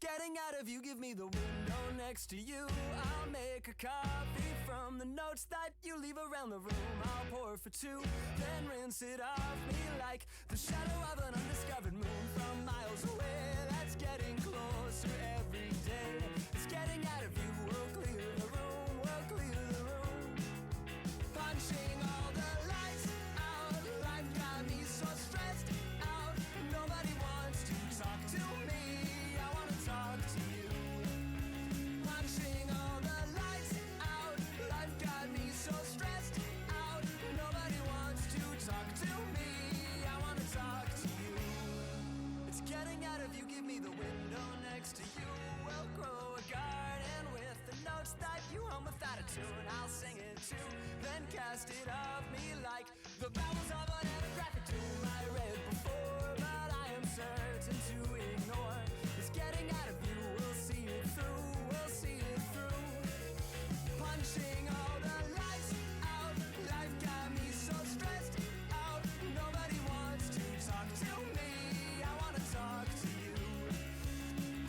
Getting out of you, give me the window next to you. I'll make a coffee from the notes that you leave around the room. I'll pour for two, then rinse it off me like the shadow of an undiscovered moon from miles away. That's getting closer every day. It's getting out of you, we'll clear the room, we'll clear the room. Punching all the lights out, life got me so stressed out. Nobody wants to talk to me the window next to you. We'll grow a garden with the notes that you hum without a tune. I'll sing it too, then cast it off me like the vowels of an epigraphic tomb. I read before, but I am certain to ignore. It's getting out of you, we'll see it through, we'll see it through. Punching all the lights out, life got me so stressed out. Nobody wants to talk to me, I wanna talk to you.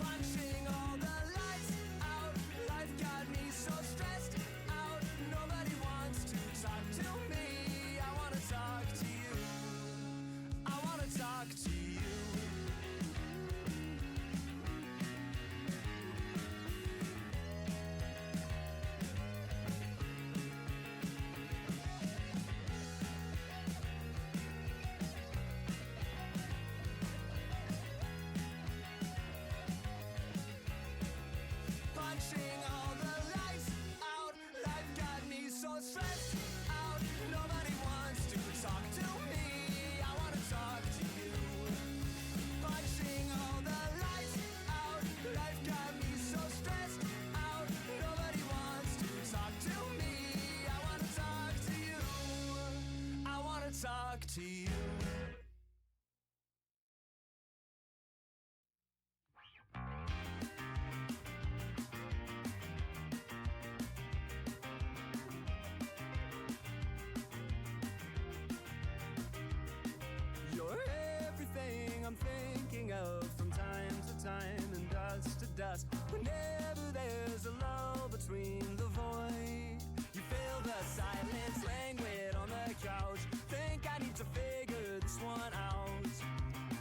Punching all the lights out, life got me so stressed out. Nobody wants to talk to me, I wanna talk to you. I wanna talk to you. Punching all the lights out, life got me so stressed out. Nobody wants to talk to me, I wanna talk to you. Punching all the lights out, life got me so stressed out. Nobody wants to talk to me, I wanna talk to you. I wanna talk to you. You're everything I'm thinking of from time to time and dust to dust. Whenever there's a lull between the void, you feel the silence languid on the couch. Think I need to figure this one out.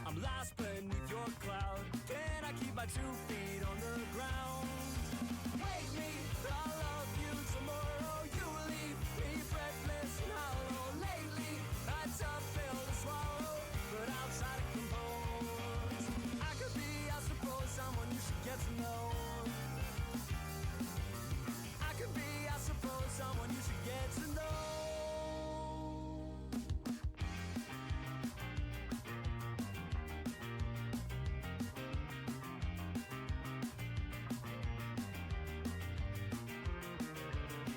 I'm lost beneath your cloud. Can I keep my 2 feet on the ground? Wake me, I'll love you tomorrow. You leave me breathless and hollow. Lately, a tough pill to swallow, but I'll try to compose. I could be, I suppose, someone you should get to know. I could be, I suppose, someone you should get to know.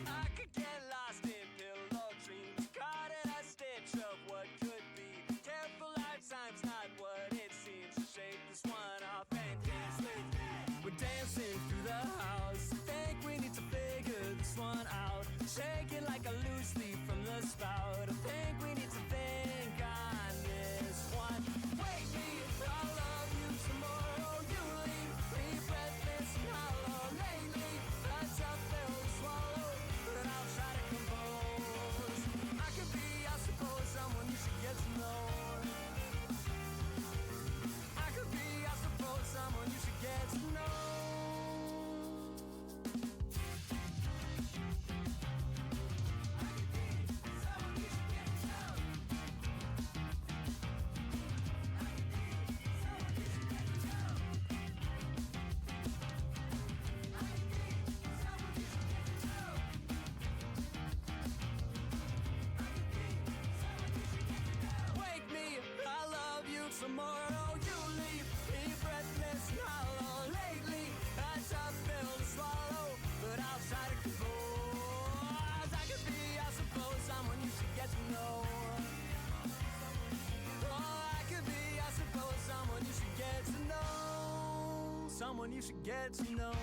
I could get lost in pillow dreams, caught in a stitch of what could be. Careful, lifetime's not what it seems. To shake this one off and dance with me. We're dancing through the house. Think we need to figure this one out. Shaking like a loose leaf from the spout. I think we need to think on this one. Wake me, I'll love you tomorrow. You leave me breathless and hollow. Lately, a tough pill to swallow, but I'll try to compose. I could be, I suppose, someone you should get to know. I could be, I suppose, someone you should get to know. Wake me, I love you tomorrow. You leave me breathless and hollow. Lately, a tough pill to swallow, but I'll try to compose. I could be, I suppose, someone you should get to know. Oh, I could be, I suppose, someone you should get to know. Someone you should get to know.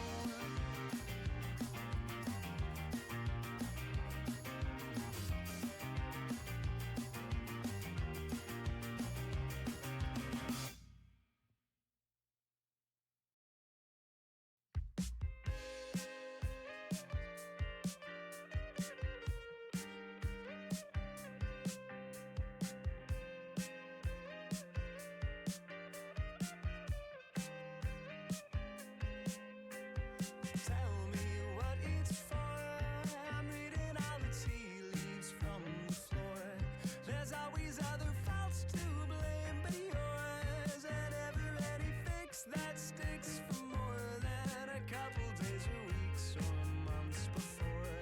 Tell me what it's for. I'm reading all the tea leaves from the floor. There's always other faults to blame but yours. And ever any fix that sticks for more than a couple days or weeks or months before.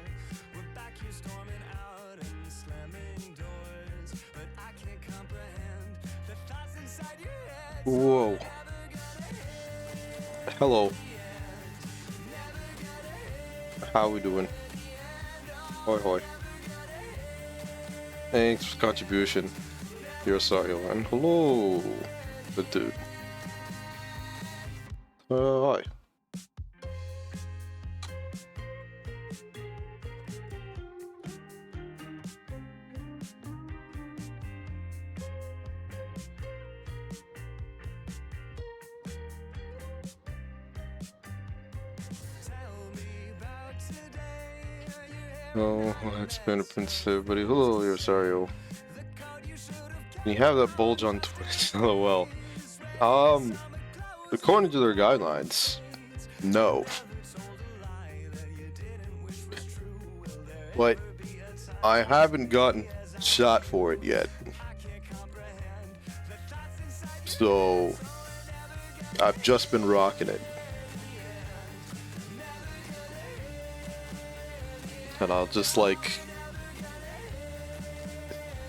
We're back here storming out and slamming doors, but I can't comprehend the thoughts inside your head. Whoa. Never gonna hit Hello. How we doing? Hoi hoi. Thanks for the contribution. You're sorry, and hello, the dude. Hi. Oh, it's been a prince, everybody. Hello, you're sorry. You have that bulge on Twitch. LOL. According to their guidelines, no. But I haven't gotten shot for it yet. So I've just been rocking it. And I'll just like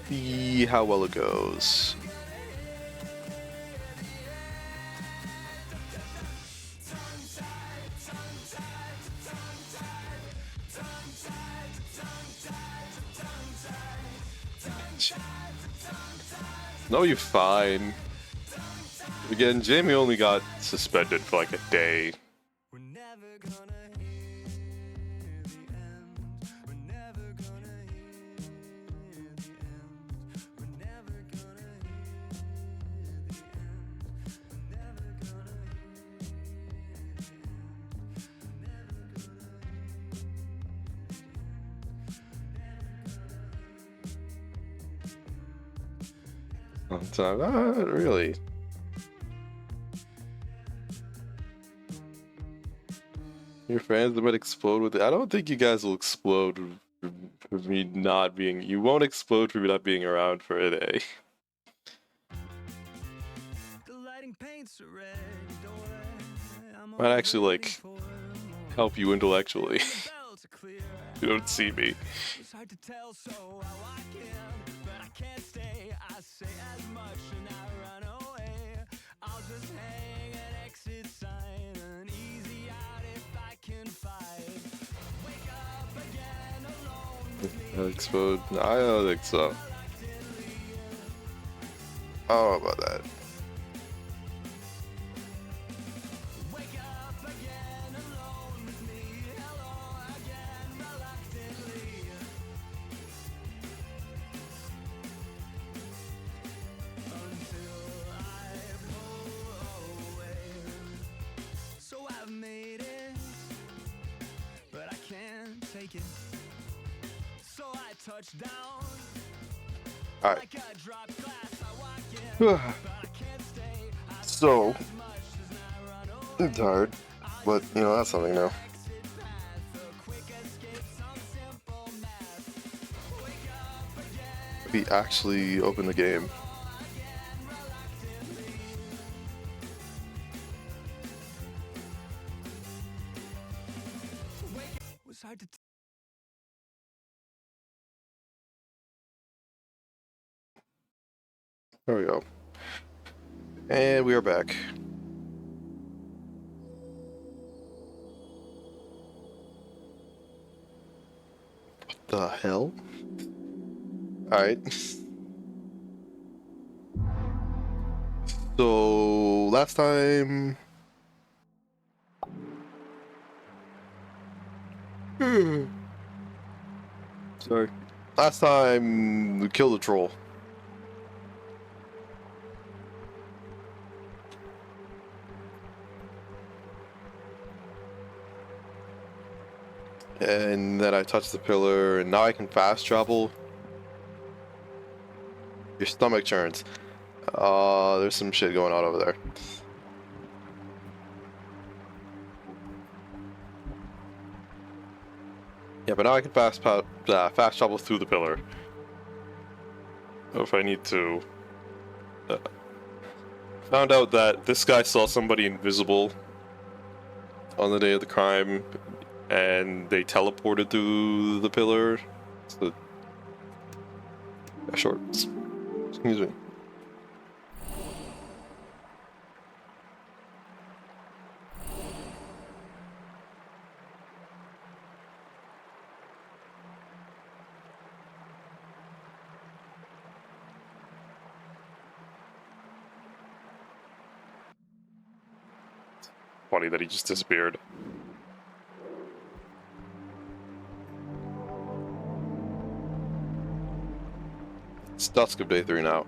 see how well it goes. No, you're fine. Again, Jamie only got suspended for like a day. Really? Your fans might explode with it. I don't think you guys will explode for me not being. You won't explode for me not being around for a day. Might actually like help you intellectually. You don't see me. Explode? I don't think so. I don't know about that. Alright. So, I'm tired, but you know, that's something now. We actually open the game. There we go. And we are back. What the hell? Alright. So, last time... Sorry. Last time, we killed a troll. And then I touched the pillar, and now I can fast travel. Your stomach churns. There's some shit going on over there. Yeah, but now I can fast travel through the pillar. If I need to. Found out that this guy saw somebody invisible on the day of the crime, and they teleported through the pillar. So, yeah, shorts. Excuse me. funny that he just disappeared. It's dusk of day 3 now.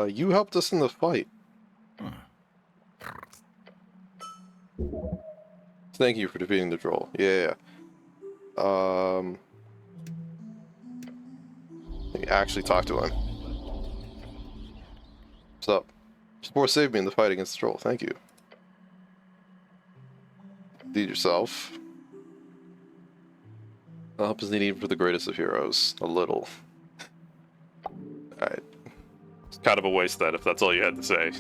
You helped us in the fight. Thank you for defeating the troll. Yeah. Let me actually talk to him. What's up? Spore saved me in the fight against the troll. Thank you. Lead yourself. Help is needed for the greatest of heroes. A little. Alright. It's kind of a waste then, if that's all you had to say.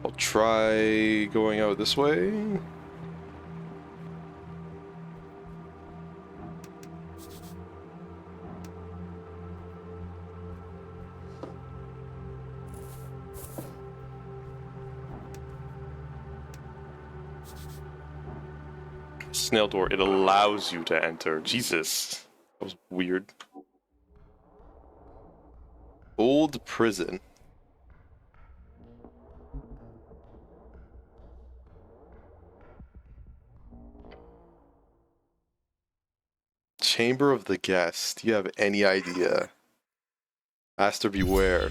I'll try going out this way. Snail door, it allows you to enter. Jesus. That was weird. Old prison. Chamber of the Guest. Do you have any idea? Master beware.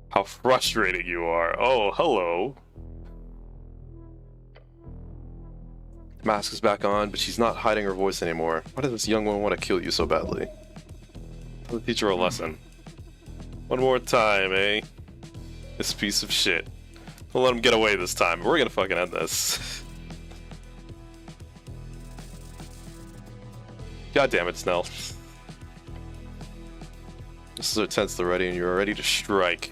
How frustrating you are. Oh, hello. Mask is back on, but she's not hiding her voice anymore. Why does this young woman want to kill you so badly? I'll teach her a lesson. One more time, eh? This piece of shit. We'll let him get away this time. We're gonna fucking end this. God damn it, Snell. This is our tents to ready, and you're ready to strike.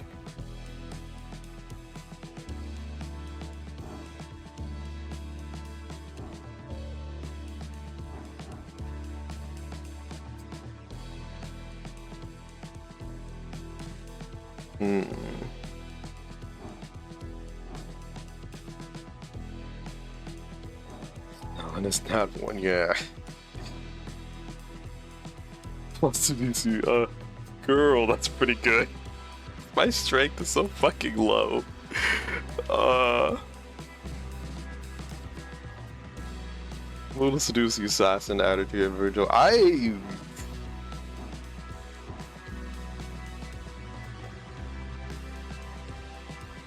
Oh, and it's not one, yeah. Plus 2 DC, girl, that's pretty good. My strength is so fucking low. Little seduce the assassin added to your Virgil. I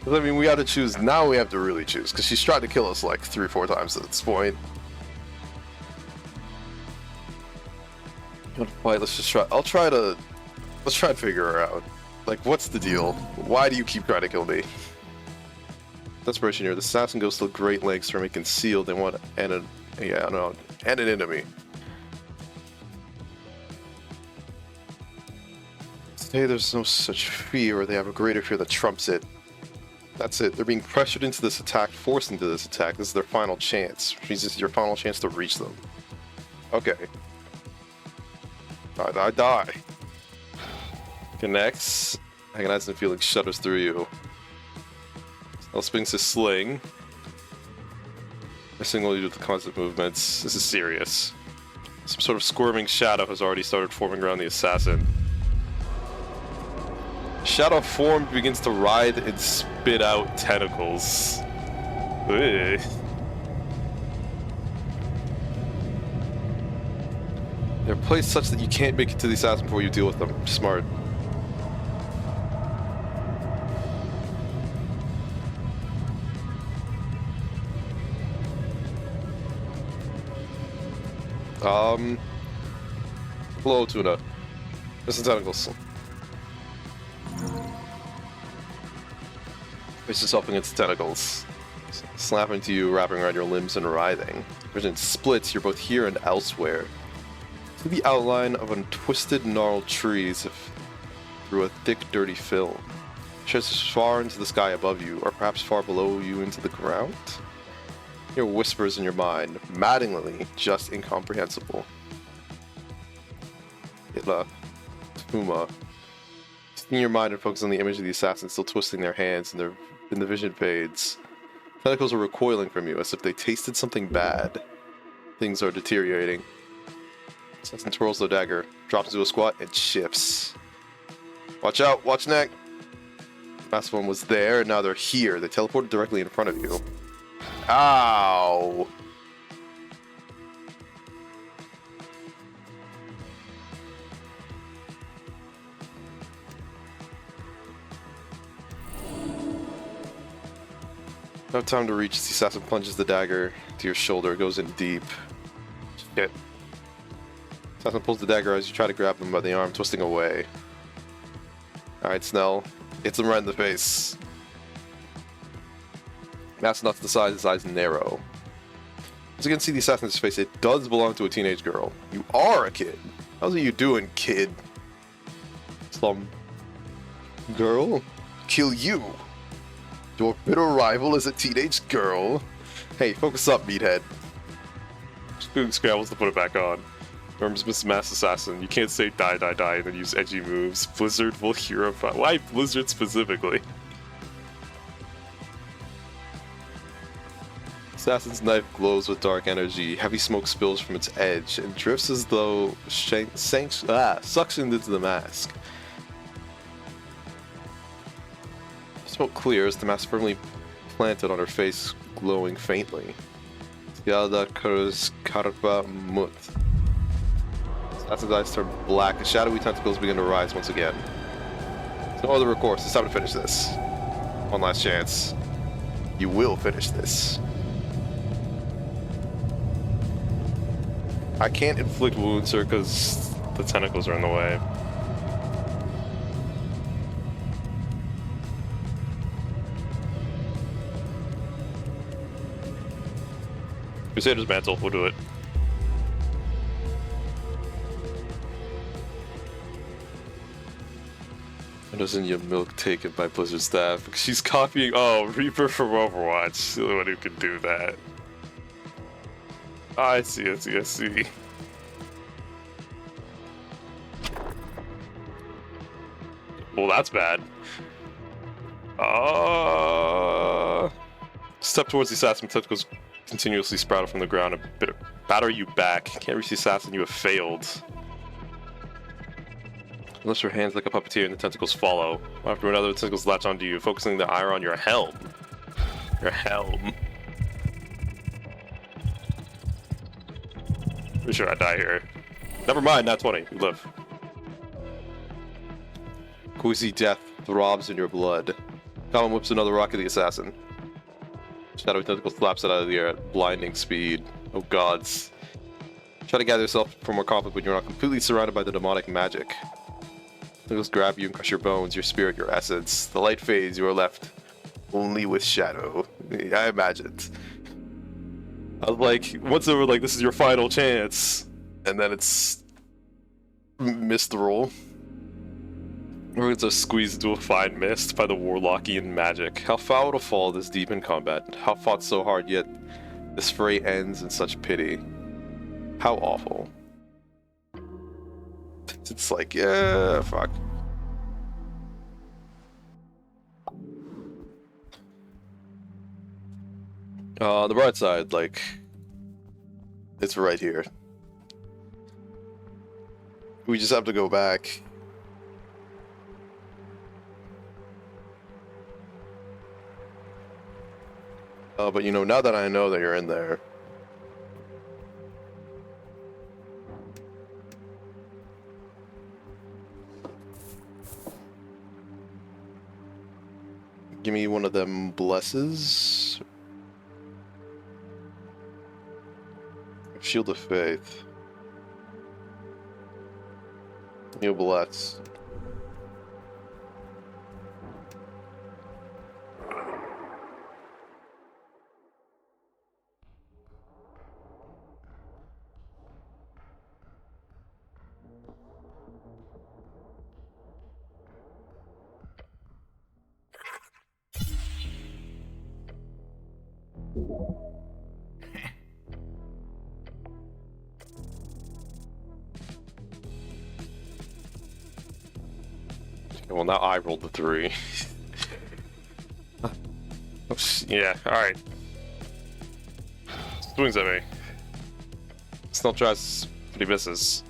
mean, we gotta choose. Now we have to really choose, because she's tried to kill us like 3 or 4 times at this point. Fight, let's just try. Let's try to figure her out. Like, what's the deal? Why do you keep trying to kill me? Desperation here. The assassin goes to great lengths to remain concealed and an enemy. Today there's no such fear, or they have a greater fear that trumps it. That's it. They're being pressured into this attack, forced into this attack. This is their final chance. Which means this is your final chance to reach them. Okay. I die. Connects. Agonizing feeling shudders through you. Snell swings his sling. I signal you with the constant movements. This is serious. Some sort of squirming shadow has already started forming around the assassin. Shadow formed begins to writhe and spit out tentacles. Ugh. They're placed such that you can't make it to the assassin before you deal with them. Smart. Hello, Tuna. Missing tentacles. Push yourself against the tentacles. Slapping to you, wrapping around your limbs and writhing. Vision splits, you're both here and elsewhere. To the outline of a twisted, gnarled trees through a thick, dirty film. Stretches far into the sky above you, or perhaps far below you into the ground. Hear whispers in your mind, maddeningly just incomprehensible. Ila, Tuma. In your mind and focus on the image of the assassin still twisting their hands and the vision fades. Tentacles are recoiling from you as if they tasted something bad. Things are deteriorating. Assassin twirls the dagger, drops into a squat, and shifts. Watch out, watch neck! Last one was there, and now they're here. They teleported directly in front of you. Ow! No time to reach as the assassin plunges the dagger to your shoulder. It goes in deep. Shit. Assassin pulls the dagger as you try to grab him by the arm, twisting away. Alright, Snell. Hits him right in the face. That's not to the side, his eyes narrow. As you can see the assassin's face, it does belong to a teenage girl. You are a kid. How's it you doing, kid? Slum. Girl? Kill you. Your bitter rival is a teenage girl. Hey, focus up, meathead. Spoon scrambles to put it back on. Remembers Miss Mass Assassin. You can't say die, die, die, and then use edgy moves. Blizzard will hear about. Why Blizzard specifically? Assassin's knife glows with dark energy. Heavy smoke spills from its edge and drifts as though suctioned into the mask. Smoke clears, the mask firmly planted on her face, glowing faintly. Yalda Karpa Mut. Assassin's eyes turn black, and shadowy tentacles begin to rise once again. There's no other recourse, it's time to finish this. One last chance. You will finish this. I can't inflict wounds, sir, because the tentacles are in the way. Crusader's Mantle, we'll do it. Doesn't your milk taken by Blizzard staff? She's copying. Oh, Reaper from Overwatch. The only one who can do that. I see, I see, I see. Well, that's bad. Step towards the assassin. Tentacles continuously sprouted from the ground. Batter you back. Can't reach the assassin. You have failed. Unless your hands like a puppeteer and the tentacles follow. One after another, the tentacles latch onto you, focusing the ire on your helm. Your helm. Pretty sure I die here. Never mind, not 20. We live. Queasy death throbs in your blood. Colin whips another rock at the assassin. Shadowy tentacle slaps it out of the air at blinding speed. Oh gods. Try to gather yourself for more conflict, but you're not completely surrounded by the demonic magic. Tentacles grab you and crush your bones, your spirit, your essence. The light fades, you are left only with shadow. I imagined. I was like, once they were like, this is your final chance, and then it's missed the roll. We're going to squeeze into a fine mist by the Warlockian magic. How foul to fall this deep in combat. How fought so hard, yet this fray ends in such pity. How awful. It's like, yeah, fuck. The bright side, like, it's right here. We just have to go back. But you know, now that I know that you're in there, give me one of them blesses. Shield of Faith. You bless. Well, now I rolled the 3. Yeah, alright. Swings at me. Still tries, but he misses.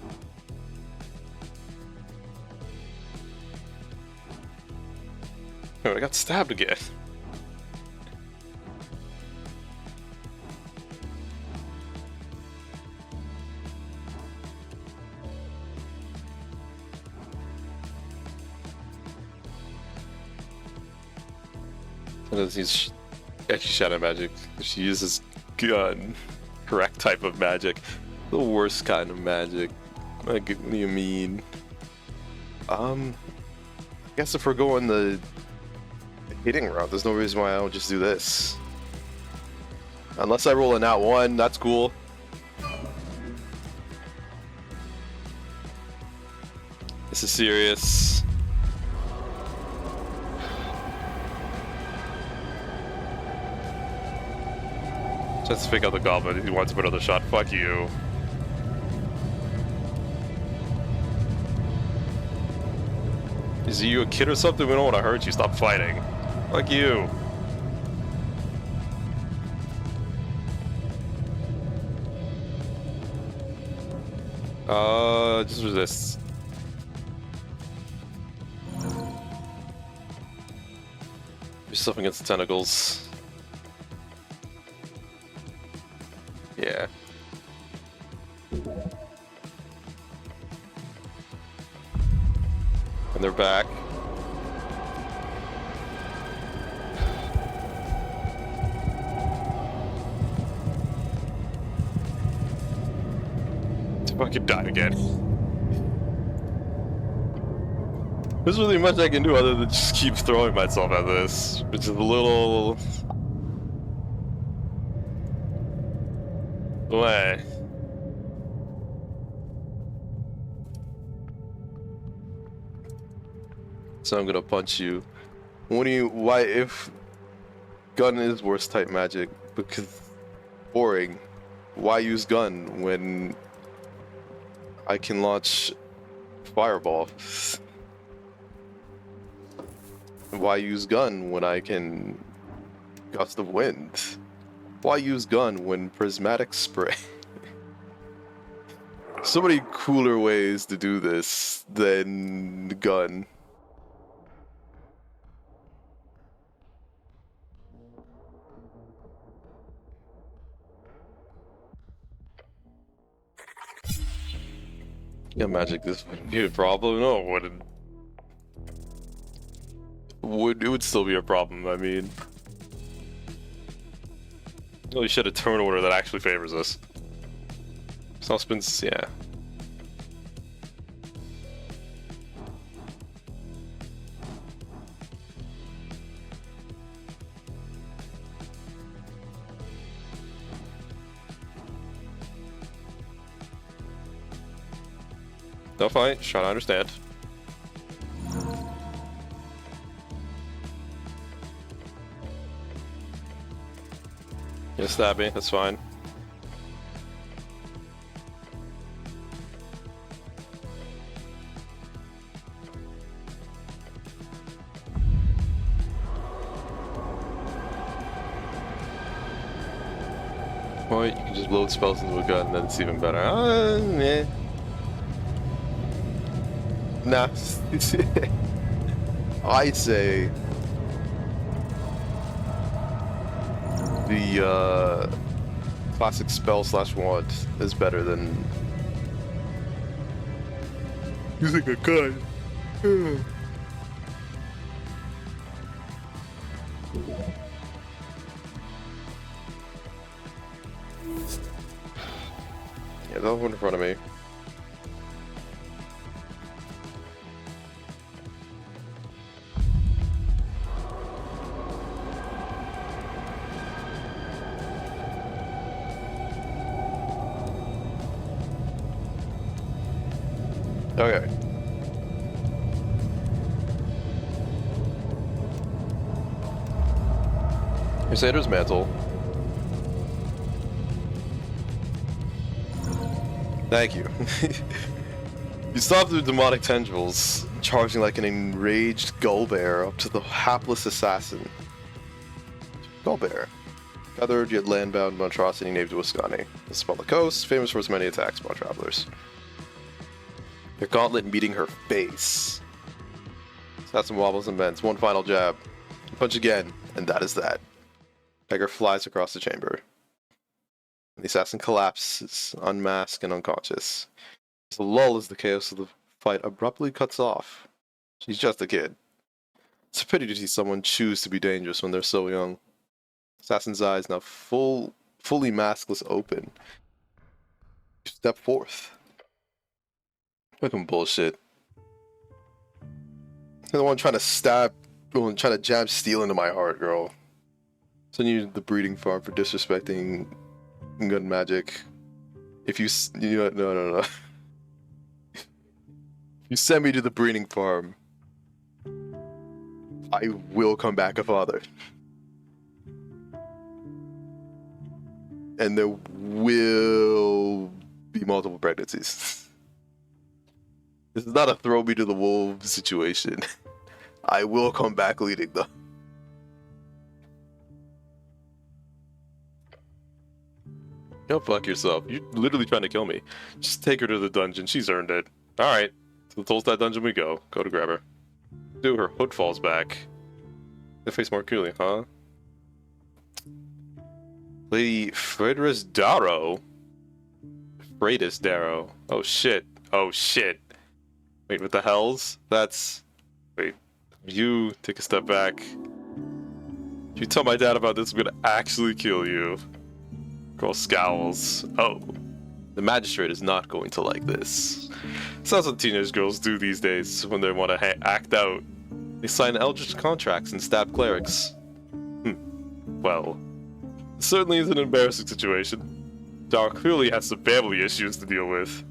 Oh, I got stabbed again. He's actually shadow magic. She uses gun. Correct type of magic. The worst kind of magic. Like, what do you mean? I guess if we're going the hitting route, there's no reason why I don't just do this. Unless I roll a nat 1, that's cool. This is serious. Let's pick out the goblin. He wants to put another shot. Fuck you. Is you a kid or something? We don't want to hurt you. Stop fighting. Fuck you. Just resist. Yourself against the tentacles. Yeah. And they're back. I fucking died again. There's really much I can do other than just keep throwing myself at this, which is a little... way. So I'm gonna punch you. Why, if gun is worst type magic, because boring, why use gun when I can launch fireball? Why use gun when I can gust of wind? Why use gun when prismatic spray? So many cooler ways to do this than gun. Yeah, magic, this would be a problem? No, it wouldn't. It would still be a problem, I mean. Really should have turn order that actually favors us. Spins, yeah. No fight, just trying to understand. You stab me, that's fine. Or you can just load spells into a gun and then it's even better. Yeah. Nah. I say the classic spell / wand is better than using a gun. Yeah, that one in front of me. Okay. Crusader's Mantle. Thank you. You saw through demonic tendrils, charging like an enraged gullbear up to the hapless assassin. Gullbear, gathered yet land-bound monstrosity named Wisconsin. This is on the coast, famous for its many attacks upon travelers. Their gauntlet meeting her face. Assassin wobbles and bends. One final jab. Punch again, and that is that. Dagger flies across the chamber. The assassin collapses, unmasked and unconscious. The lull as the chaos of the fight abruptly cuts off. She's just a kid. It's a pity to see someone choose to be dangerous when they're so young. Assassin's eyes now fully maskless open. You step forth. Fucking bullshit. You're the one trying to jab steel into my heart, girl. Send you to the breeding farm for disrespecting gun magic. If you no. You send me to the breeding farm, I will come back a father. And there will be multiple pregnancies. This is not a throw me to the wolves situation. I will come back leading them. Go fuck yourself. You're literally trying to kill me. Just take her to the dungeon. She's earned it. Alright. To the Tolstad dungeon we go. Go to grab her. Dude, her hood falls back. The face more clearly, huh? Lady Fredris Darrow? Freitas Darrow. Oh shit. Oh shit. Wait, what the hells? That's... Wait. You take a step back. If you tell my dad about this, I'm gonna actually kill you. Girl scowls. Oh. The magistrate is not going to like this. Sounds what teenage girls do these days when they want to act out. They sign eldritch contracts and stab clerics. Well, it certainly is an embarrassing situation. Dar clearly has some family issues to deal with.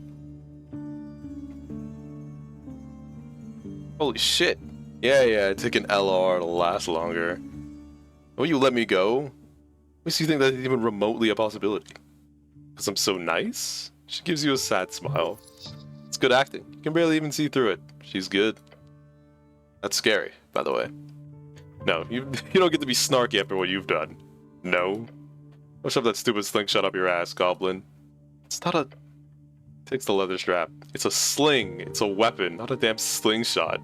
Holy shit. Yeah, it took an LR to last longer. Will you let me go? Makes you think that's even remotely a possibility. Because I'm so nice? She gives you a sad smile. It's good acting. You can barely even see through it. She's good. That's scary, by the way. No, you don't get to be snarky after what you've done. No. Don't shove that stupid slingshot up your ass, goblin. It's not a... Takes the leather strap. It's a sling. It's a weapon, not a damn slingshot.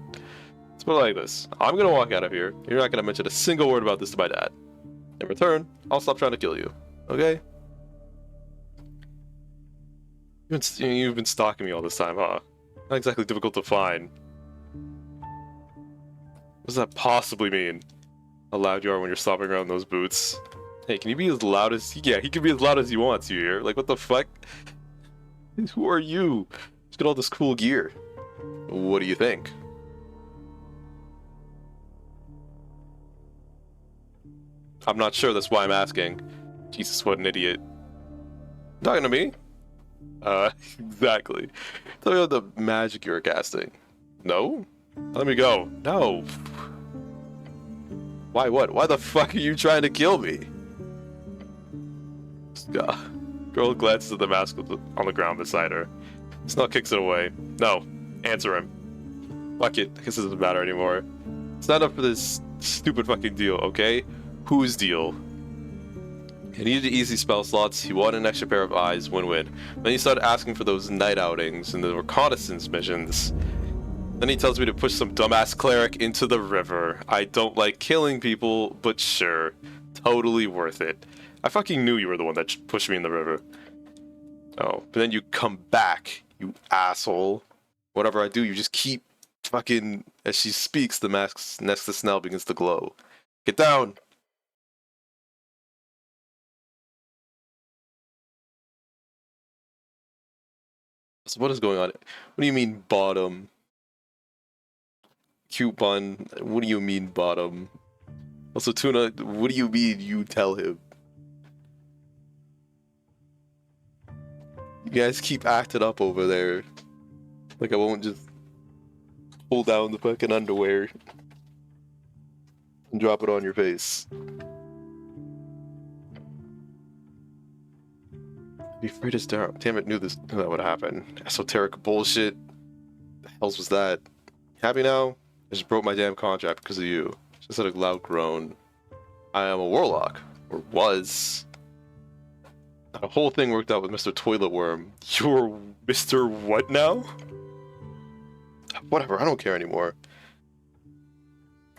Let's put it like this. I'm gonna walk out of here. You're not gonna mention a single word about this to my dad. In return, I'll stop trying to kill you. Okay? You've been stalking me all this time, huh? Not exactly difficult to find. What does that possibly mean? How loud you are when you're stomping around those boots. Hey, can you be as loud as... Yeah, he can be as loud as he wants, you hear? Like, what the fuck? Who are you? He's got all this cool gear. What do you think? I'm not sure, that's why I'm asking. Jesus, what an idiot. Talking to me? Exactly. Tell me about the magic you were casting. No? Let me go. No. Why what? Why the fuck are you trying to kill me? Girl glances at the mask on the ground beside her. Snell kicks it away. No. Answer him. Fuck it. I guess it doesn't matter anymore. Stand up for this stupid fucking deal, okay? Whose deal? He needed easy spell slots, he wanted an extra pair of eyes, win-win. Then he started asking for those night outings and the reconnaissance missions. Then he tells me to push some dumbass cleric into the river. I don't like killing people, but sure. Totally worth it. I fucking knew you were the one that pushed me in the river. Oh, but then you come back, you asshole. Whatever I do, you just keep fucking... As she speaks, the mask next to Snell begins to glow. Get down! So what is going on? What do you mean bottom? Cute bun. What do you mean bottom? Also Tuna, what do you mean you tell him? You guys keep acting up over there. Like I won't just pull down the fucking underwear and drop it on your face. Be afraid to stare. Damn it, knew that would happen. Esoteric bullshit. Hells was that? Happy now? I just broke my damn contract because of you. She said a loud groan. I am a warlock. Or was. The whole thing worked out with Mr. Toilet Worm. You're Mr. What now? Whatever, I don't care anymore.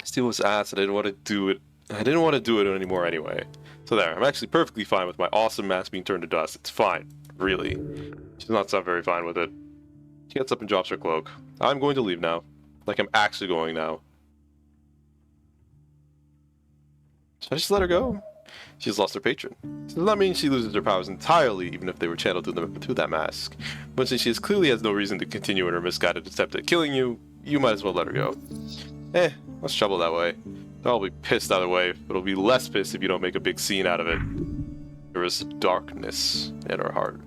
Steal was ass, and I didn't want to do it. I didn't want to do it anymore anyway. So there, I'm actually perfectly fine with my awesome mask being turned to dust. It's fine, really. She does not sound very fine with it. She gets up and drops her cloak. I'm going to leave now. Like I'm actually going now. Should I just let her go? She's lost her patron. This does not mean she loses her powers entirely, even if they were channeled through that mask. But since she clearly has no reason to continue in her misguided attempt at killing you, you might as well let her go. Less trouble that way. I'll be pissed either way, but it'll be less pissed if you don't make a big scene out of it. There is darkness in her heart.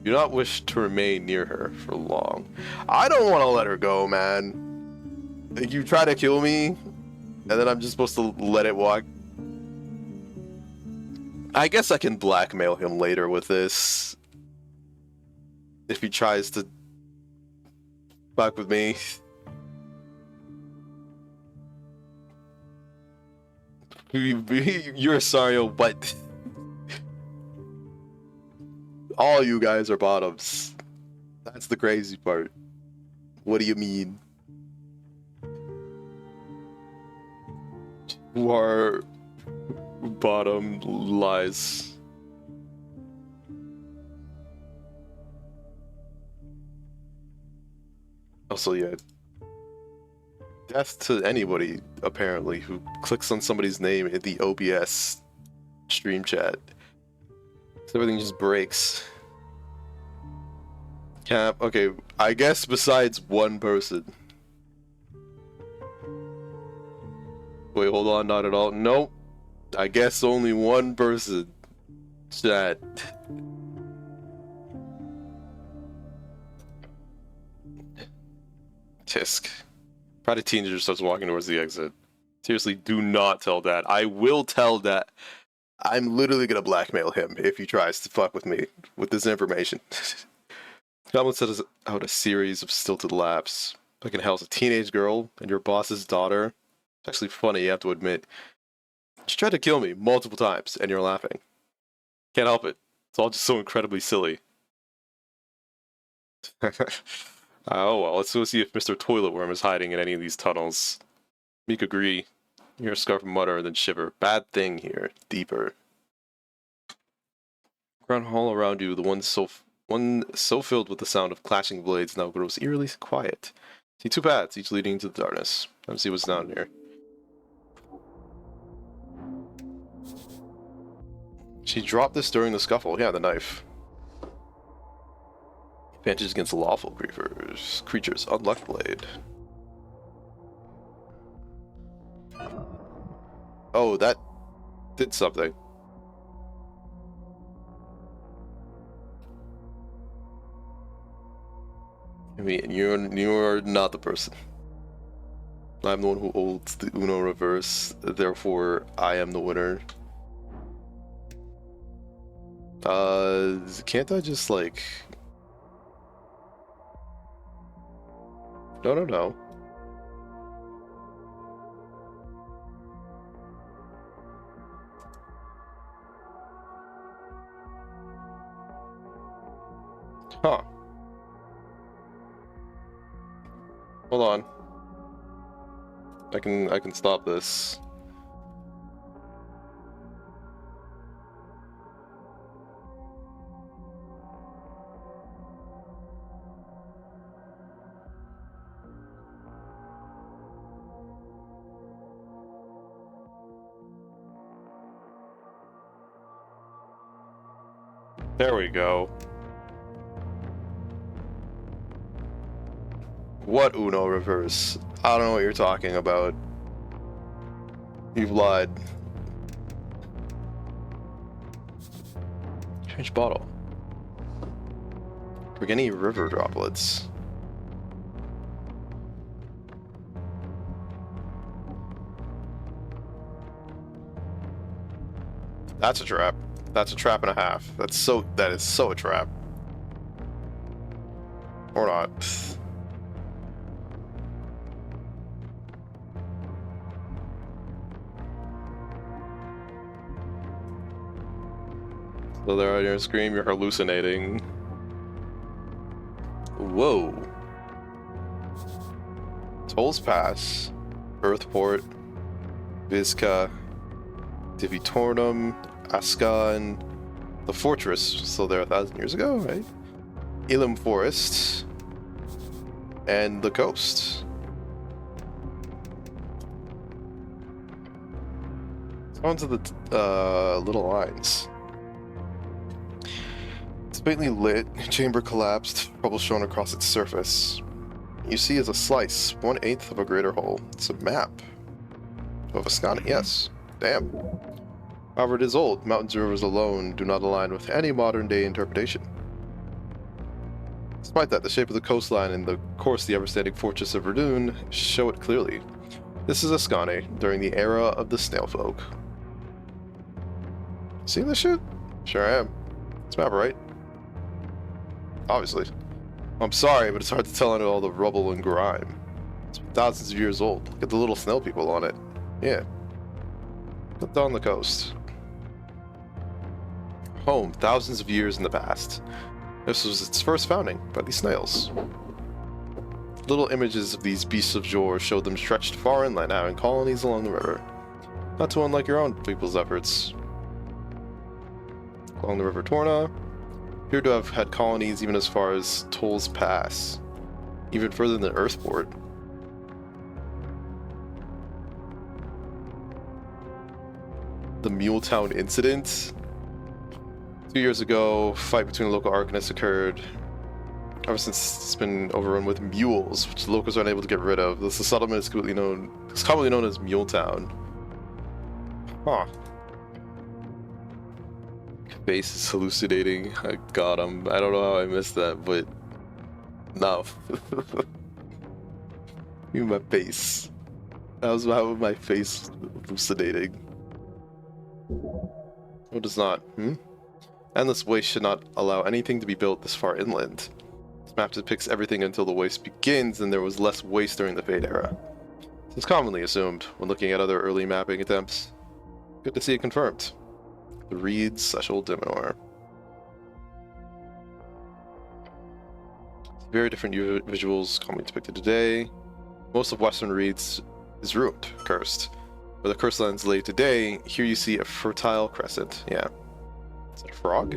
You do not wish to remain near her for long. I don't want to let her go, man. Like, you try to kill me, and then I'm just supposed to let it walk. I guess I can blackmail him later with this. If he tries to fuck with me. You're sorry, but all you guys are bottoms. That's the crazy part. What do you mean? You are bottom lies. Also, yeah. Death to anybody, apparently, who clicks on somebody's name in the OBS stream chat. So everything just breaks. Cap, okay, I guess besides one person. Wait, hold on, not at all. Nope. I guess only one person. Chat. Tisk. Probably teenager starts walking towards the exit. Seriously, do not tell Dad. I will tell Dad. I'm literally gonna blackmail him if he tries to fuck with me with this information. Goblin sets out a series of stilted laughs. Fucking hell's a teenage girl and your boss's daughter. It's actually funny, you have to admit. She tried to kill me multiple times, and you're laughing. Can't help it. It's all just so incredibly silly. Oh well, let's go see if Mr. Toilet Worm is hiding in any of these tunnels. Meek agree. You hear Scarf mutter and then shiver. Bad thing here. Deeper. Ground all around you, the one so filled with the sound of clashing blades now grows eerily quiet. See two paths, each leading into the darkness. Let's see what's down here. She dropped this during the scuffle. Yeah, the knife. Advantage against lawful creatures. Unluck blade. Oh, that did something. I mean, you're not the person. I'm the one who holds the Uno reverse, therefore I am the winner. Can't I just like... No. Huh. Hold on. I can stop this. There we go. What Uno reverse? I don't know what you're talking about. You've lied. Strange bottle. Any river droplets. That's a trap. That's a trap and a half. That is so a trap. Or not. So there on your screen, you're hallucinating. Whoa. Tolls Pass, Earthport, Vizca, Divitornum, Ascan, the Fortress, still there 1,000 years ago, right? Elim Forest, and the coast. On to the little lines. It's faintly lit, chamber collapsed, trouble shown across its surface. You see is a slice, 1/8 of a greater whole. It's a map of Ascani, yes. Damn. However, it is old. Mountains and rivers alone do not align with any modern-day interpretation. Despite that, the shape of the coastline and, of course, the ever-standing fortress of Verdun show it clearly. This is Ascani during the era of the Snail Folk. Seen this shit? Sure I am. It's map, right? Obviously. I'm sorry, but it's hard to tell under all the rubble and grime. It's thousands of years old. Look at the little snail people on it. Yeah. Look down the coast. Home, thousands of years in the past. This was its first founding by these snails. Little images of these beasts of Jor show them stretched far inland now in colonies along the river. Not too unlike your own people's efforts. Along the River Torna, appear to have had colonies even as far as Tolls Pass, even further than Earthport. The Muletown incident. 2 years ago, a fight between local arcanists occurred. Ever since it's been overrun with mules, which the locals are unable to get rid of. The settlement is commonly known as Muletown. Huh. Face is hallucinating. I got him. I don't know how I missed that, but no. Give me my face. How was my face hallucinating? What does not? Endless waste should not allow anything to be built this far inland. This map depicts everything until the waste begins, and there was less waste during the Fade era. This is commonly assumed when looking at other early mapping attempts. Good to see it confirmed. The Reeds / Old Diminor. Very different visuals commonly depicted today. Most of Western Reeds is ruined, cursed. Where the cursed lands lay today, here you see a fertile crescent. Yeah. Is that a frog?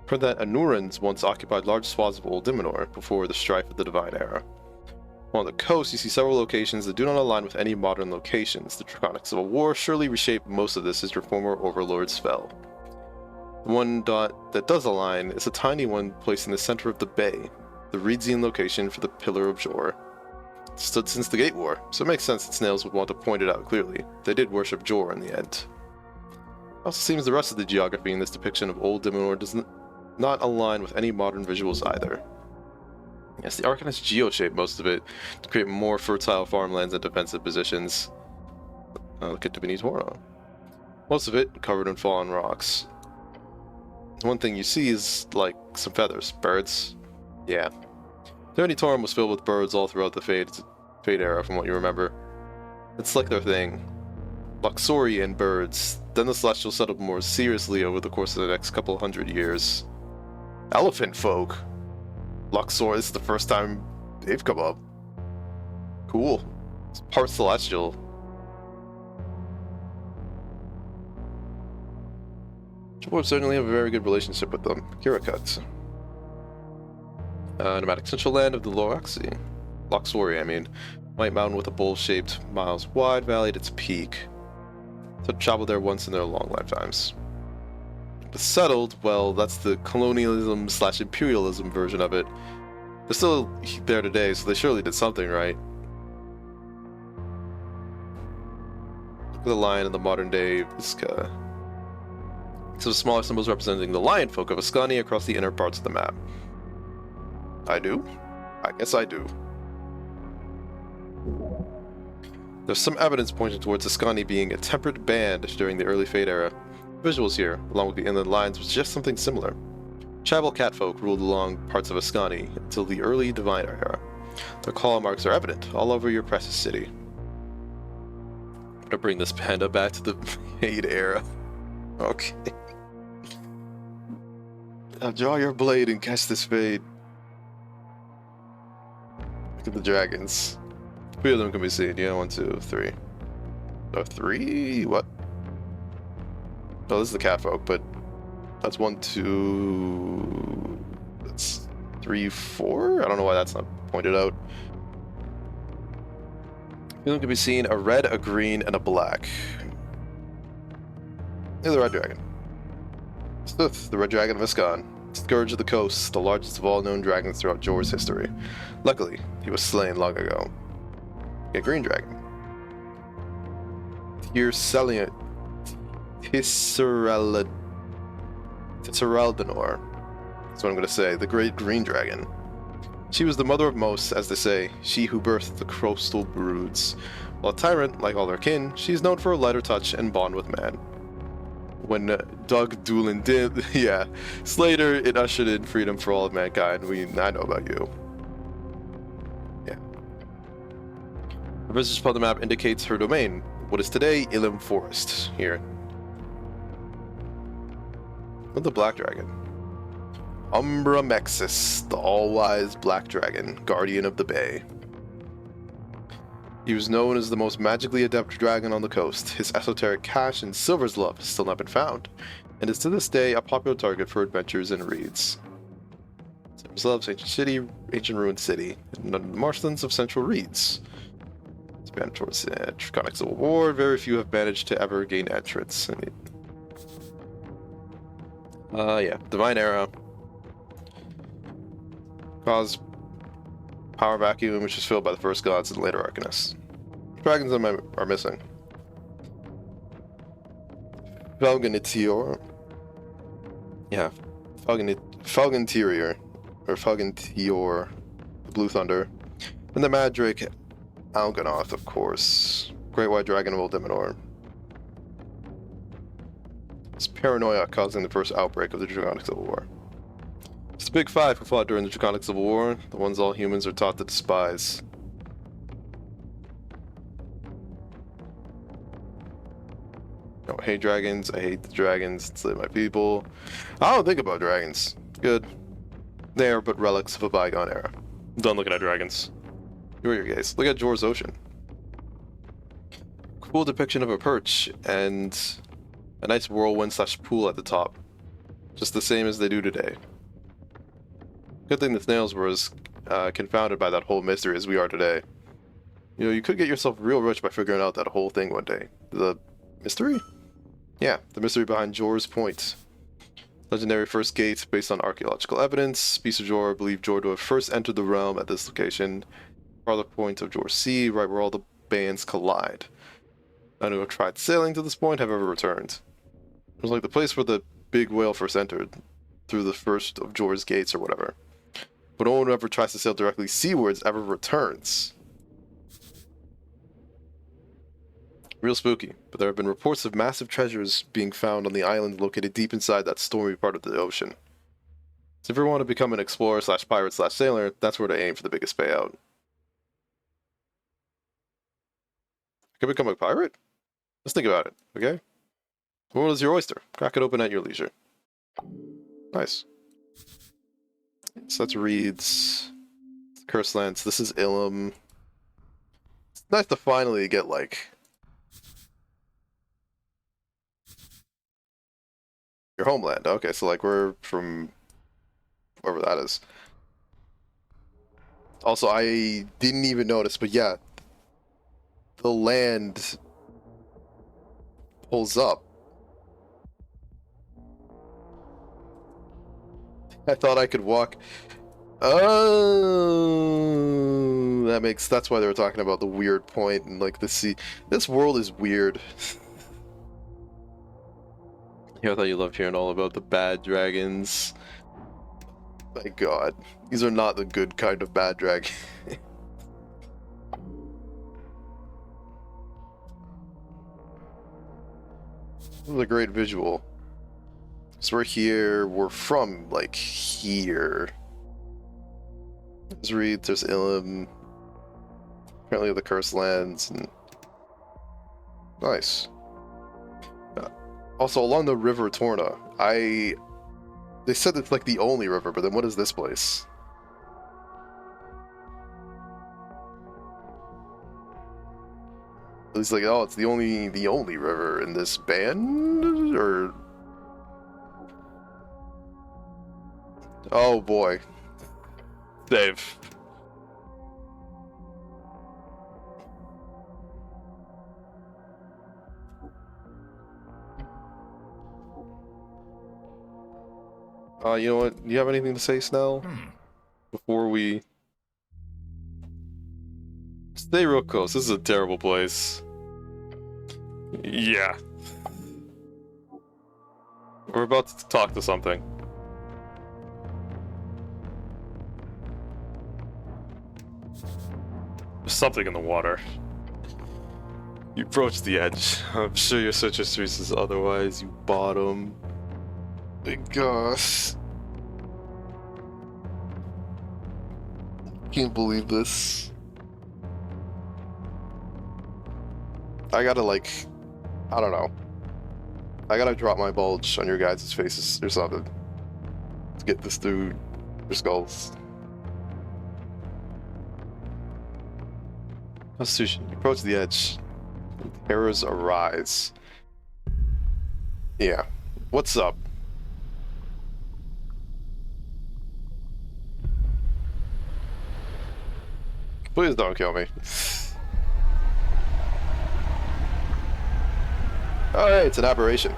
Heard that Anurans once occupied large swaths of Old Diminor before the strife of the Divine Era. On the coast, you see several locations that do not align with any modern locations. The Draconic Civil War surely reshaped most of this as your former overlords fell. The one dot that does align is a tiny one placed in the center of the bay, the Reedsian location for the Pillar of Jor. It stood since the Gate War, so it makes sense that snails would want to point it out clearly. They did worship Jor in the end. It also seems the rest of the geography in this depiction of Old Diminor does not align with any modern visuals either. Yes, the Arcanists geoshaped most of it to create more fertile farmlands and defensive positions. Look at Divinitorum. Most of it covered in fallen rocks. One thing you see is, like, some feathers. Birds. Yeah. Divinitorum was filled with birds all throughout the Fade era, from what you remember. It's like their thing. Luxori and birds. Then the Celestials settled more seriously over the course of the next couple hundred years. Elephant folk. Luxor, this is the first time they've come up. Cool. It's part Celestial. People certainly have a very good relationship with them. Kirakut. Nomadic central land of the Loraxi. Luxori, I mean. White mountain with a bowl-shaped, miles wide valley at its peak. So traveled there once in their long lifetimes. But settled, well, that's the colonialism / imperialism version of it. They're still there today, so they surely did something right. Look at the lion in the modern day Vizca. Some smaller symbols representing the lion folk of Ascani across the inner parts of the map. I do? I guess I do. There's some evidence pointing towards Ascani being a temperate band during the early Fade era. Visuals here, along with the inland lines, was just something similar. Tribal catfolk ruled along parts of Ascani until the early Divine era. Their claw marks are evident all over your precious city. I'm gonna bring this panda back to the Fade era. Okay. Now draw your blade and catch this fade. Look at the dragons. 3 of them can be seen. Yeah, 1, 2, 3. Oh, 3? What? Oh, this is the catfolk, but that's 1, 2. That's 3, 4? I don't know why that's not pointed out. 3 of them can be seen: a red, a green, and a black. Here's the red dragon. Stuth, the red dragon of Iskan. Scourge of the coast, the largest of all known dragons throughout Jor's history. Luckily, he was slain long ago. A green dragon. Tisseraldanor. That's what I'm going to say. The great green dragon. She was the mother of most, as they say, she who birthed the coastal broods. While a tyrant, like all her kin, she is known for a lighter touch and bond with man. When Doug Doolin did, yeah, Slater, it ushered in freedom for all of mankind. I know about you. Yeah. The visitor's on the map indicates her domain, what is today Ilum Forest. Here. With the black dragon. Umbra Mexis, the all-wise black dragon, guardian of the bay. He was known as the most magically adept dragon on the coast. His esoteric cache and Silver's love has still not been found, and is to this day a popular target for adventures and reads. Silver's loves ancient ruined city, and the marshlands of Central Reeds. Expand towards the Draconic Civil War. Very few have managed to ever gain entrance. Yeah, Divine Era. Cause power vacuum, which is filled by the first gods and later arcanists. Dragons are missing. Felganitior. Yeah. Felgantior. Or Felgantior. The Blue Thunder. And the Mad Drake Alganoth, of course. Great White Dragon of Old Diminor. It's paranoia causing the first outbreak of the Draconic Civil War. It's the Big Five who fought during the Draconic Civil War, the ones all humans are taught to despise. I don't hate dragons, I hate the dragons, enslave my people. I don't think about dragons. Good. They are but relics of a bygone era. I'm done looking at dragons. You're your gaze. Look at Jor's Ocean. Cool depiction of a perch, and a nice whirlwind / pool at the top. Just the same as they do today. Good thing the snails were as confounded by that whole mystery as we are today. You know, you could get yourself real rich by figuring out that whole thing one day. The mystery? Yeah, the mystery behind Jor's Point. Legendary first gate based on archaeological evidence. Beasts of Jor believe Jor to have first entered the realm at this location. Farther point of Jor's Sea, right where all the bands collide. None who have tried sailing to this point have ever returned. It was like the place where the big whale first entered, through the first of Jor's gates or whatever. But no one who ever tries to sail directly seawards ever returns. Real spooky, but there have been reports of massive treasures being found on the island located deep inside that stormy part of the ocean. So if you want to become an explorer / pirate / sailor, that's where to aim for the biggest payout. Could become a pirate? Let's think about it, okay? The world is your oyster. Crack it open at your leisure. Nice. So that's Reeds. Curse Lands. This is Ilum. It's nice to finally get, like, your homeland. Okay, so, like, we're from wherever that is. Also, I didn't even notice, but yeah, the land pulls up. I thought I could walk. Oh, that's why they were talking about the weird point and like the sea. This world is weird. Yeah, I thought you loved hearing all about the bad dragons. My God, these are not the good kind of bad dragon. This is a great visual. So we're here, we're from, like, here. There's Reed, there's Ilum. Apparently the Cursed Lands, and... Nice. Also, along the River Torna, I They said it's like the only river, but then what is this place? It's like, oh, it's the only river in this band, or oh boy, Dave. You know what? Do you have anything to say, Snell? Before we stay real close. This is a terrible place. Yeah. We're about to talk to something. There's something in the water. You approach the edge. I'm sure your search history says otherwise, you bottom. Gosh. Can't believe this. I gotta, like, I don't know. I gotta drop my bulge on your guys' faces or something to get this through your skulls. Constitution. You approach the edge. Terrors arise. Yeah. What's up? Please don't kill me. Oh, hey, it's an aberration.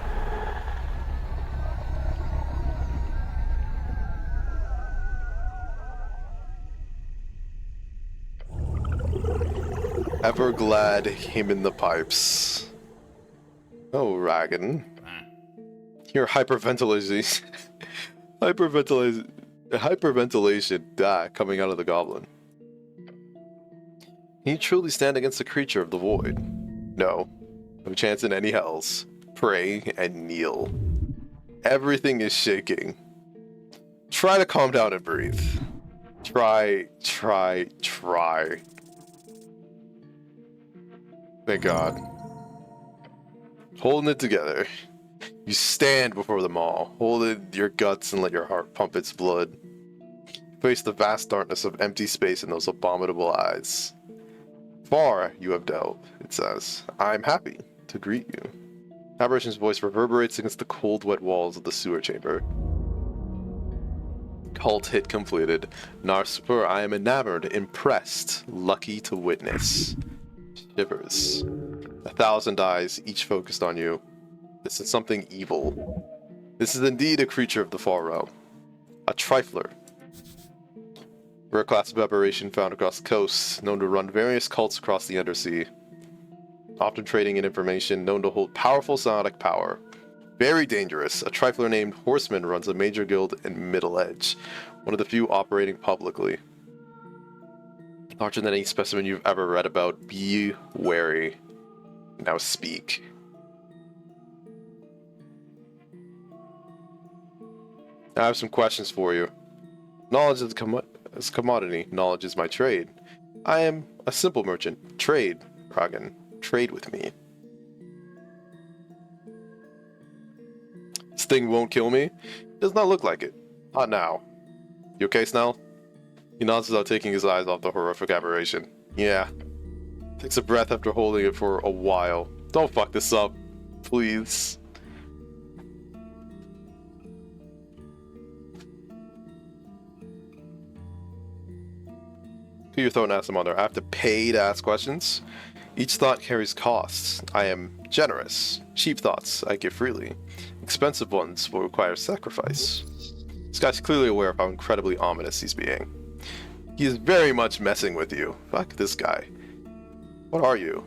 Ever glad came in the pipes. Oh, Ragan. Your hyperventilation. Hyperventilation coming out of the goblin. Can you truly stand against the creature of the void? No. No chance in any hells. Pray and kneel. Everything is shaking. Try to calm down and breathe. Try. Thank God. Holding it together. You stand before them all. Hold in your guts and let your heart pump its blood. Face the vast darkness of empty space in those abominable eyes. Far you have delved, it says. I'm happy to greet you. Aberration's voice reverberates against the cold, wet walls of the sewer chamber. Cult hit completed. Narspur, I am enamored, impressed, lucky to witness. Shivers. 1,000 eyes, each focused on you. This is something evil. This is indeed a creature of the far realm. A trifler. Rare class of aberration found across the coast, known to run various cults across the Undersea. Often trading in information, known to hold powerful psionic power. Very dangerous. A trifler named Horseman runs a major guild in Middle Edge, one of the few operating publicly. Larger than any specimen you've ever read about. Be wary. Now speak. I have some questions for you. Knowledge is a commodity. Knowledge is my trade. I am a simple merchant. Trade, Ragan. Trade with me. This thing won't kill me? Does not look like it. Not now. You okay, Snell? He nods without taking his eyes off the horrific aberration. Yeah. Takes a breath after holding it for a while. Don't fuck this up. Please. Clear your throat and ask them on there. I have to pay to ask questions? Each thought carries costs. I am generous. Cheap thoughts I give freely. Expensive ones will require sacrifice. This guy's clearly aware of how incredibly ominous he's being. He is very much messing with you. Fuck this guy. What are you?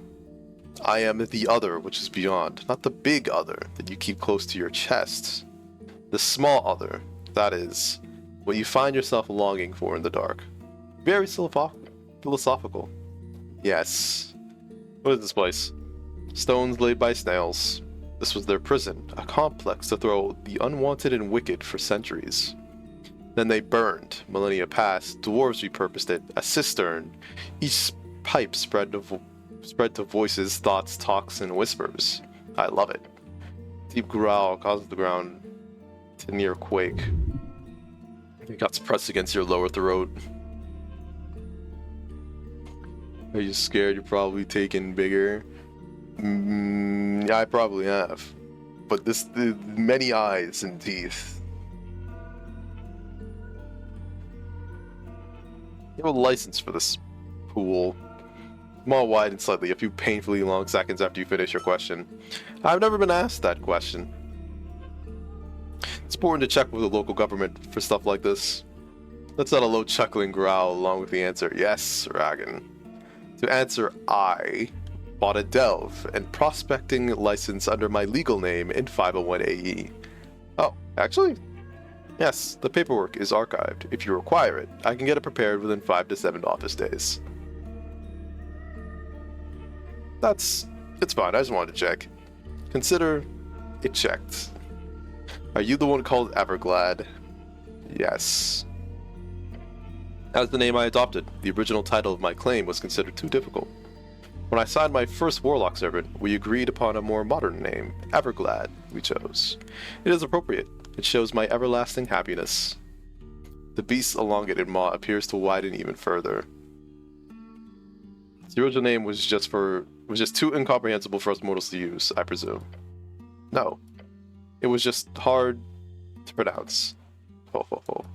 I am the other which is beyond, not the big other that you keep close to your chest. The small other, that is, what you find yourself longing for in the dark. Very philosophical. Yes. What is this place? Stones laid by snails. This was their prison, a complex to throw the unwanted and wicked for centuries. Then they burned. Millennia passed. Dwarves repurposed it. A cistern. Each pipe spread to voices, thoughts, talks, and whispers. I love it. Deep growl causes the ground to near quake. Your guts pressed against your lower throat. Are you scared you're probably taken bigger? Yeah, I probably have. But the many eyes and teeth. You have a license for this pool. Small, wide, and slightly, a few painfully long seconds after you finish your question. I've never been asked that question. It's important to check with the local government for stuff like this. Let's out a low chuckling growl along with the answer, yes, Ragan. To answer, I bought a delve and prospecting license under my legal name in 501 AE. Oh, actually? Yes, the paperwork is archived. If you require it, I can get it prepared within 5 to 7 office days. It's fine, I just wanted to check. Consider it checked. Are you the one called Everglad? Yes. As the name I adopted, the original title of my claim was considered too difficult. When I signed my first Warlock servant, we agreed upon a more modern name, Everglad, we chose. It is appropriate. It shows my everlasting happiness. The beast's elongated maw appears to widen even further. The original name was just too incomprehensible for us mortals to use, I presume. No. It was just hard to pronounce. Ho ho ho.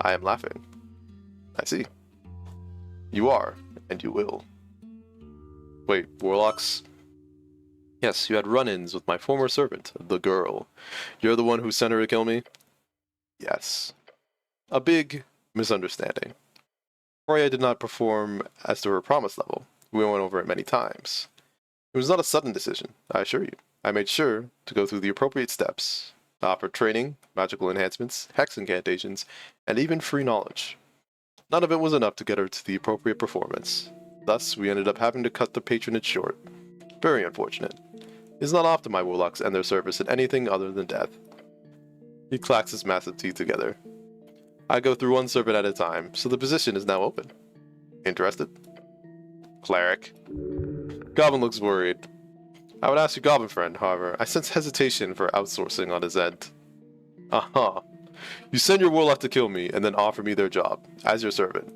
I am laughing. I see. You are, and you will. Wait, Warlocks? Yes, you had run-ins with my former servant, the girl. You're the one who sent her to kill me? Yes. A big misunderstanding. Freya did not perform as to her promise level. We went over it many times. It was not a sudden decision, I assure you. I made sure to go through the appropriate steps. I offered training, magical enhancements, hex incantations, and even free knowledge. None of it was enough to get her to the appropriate performance. Thus, we ended up having to cut the patronage short. Very unfortunate. It is not often my warlocks end their service in anything other than death. He clacks his massive teeth together. I go through one servant at a time, so the position is now open. Interested? Cleric. Goblin looks worried. I would ask your goblin friend, however. I sense hesitation for outsourcing on his end. Aha. You send your warlock to kill me, and then offer me their job, as your servant.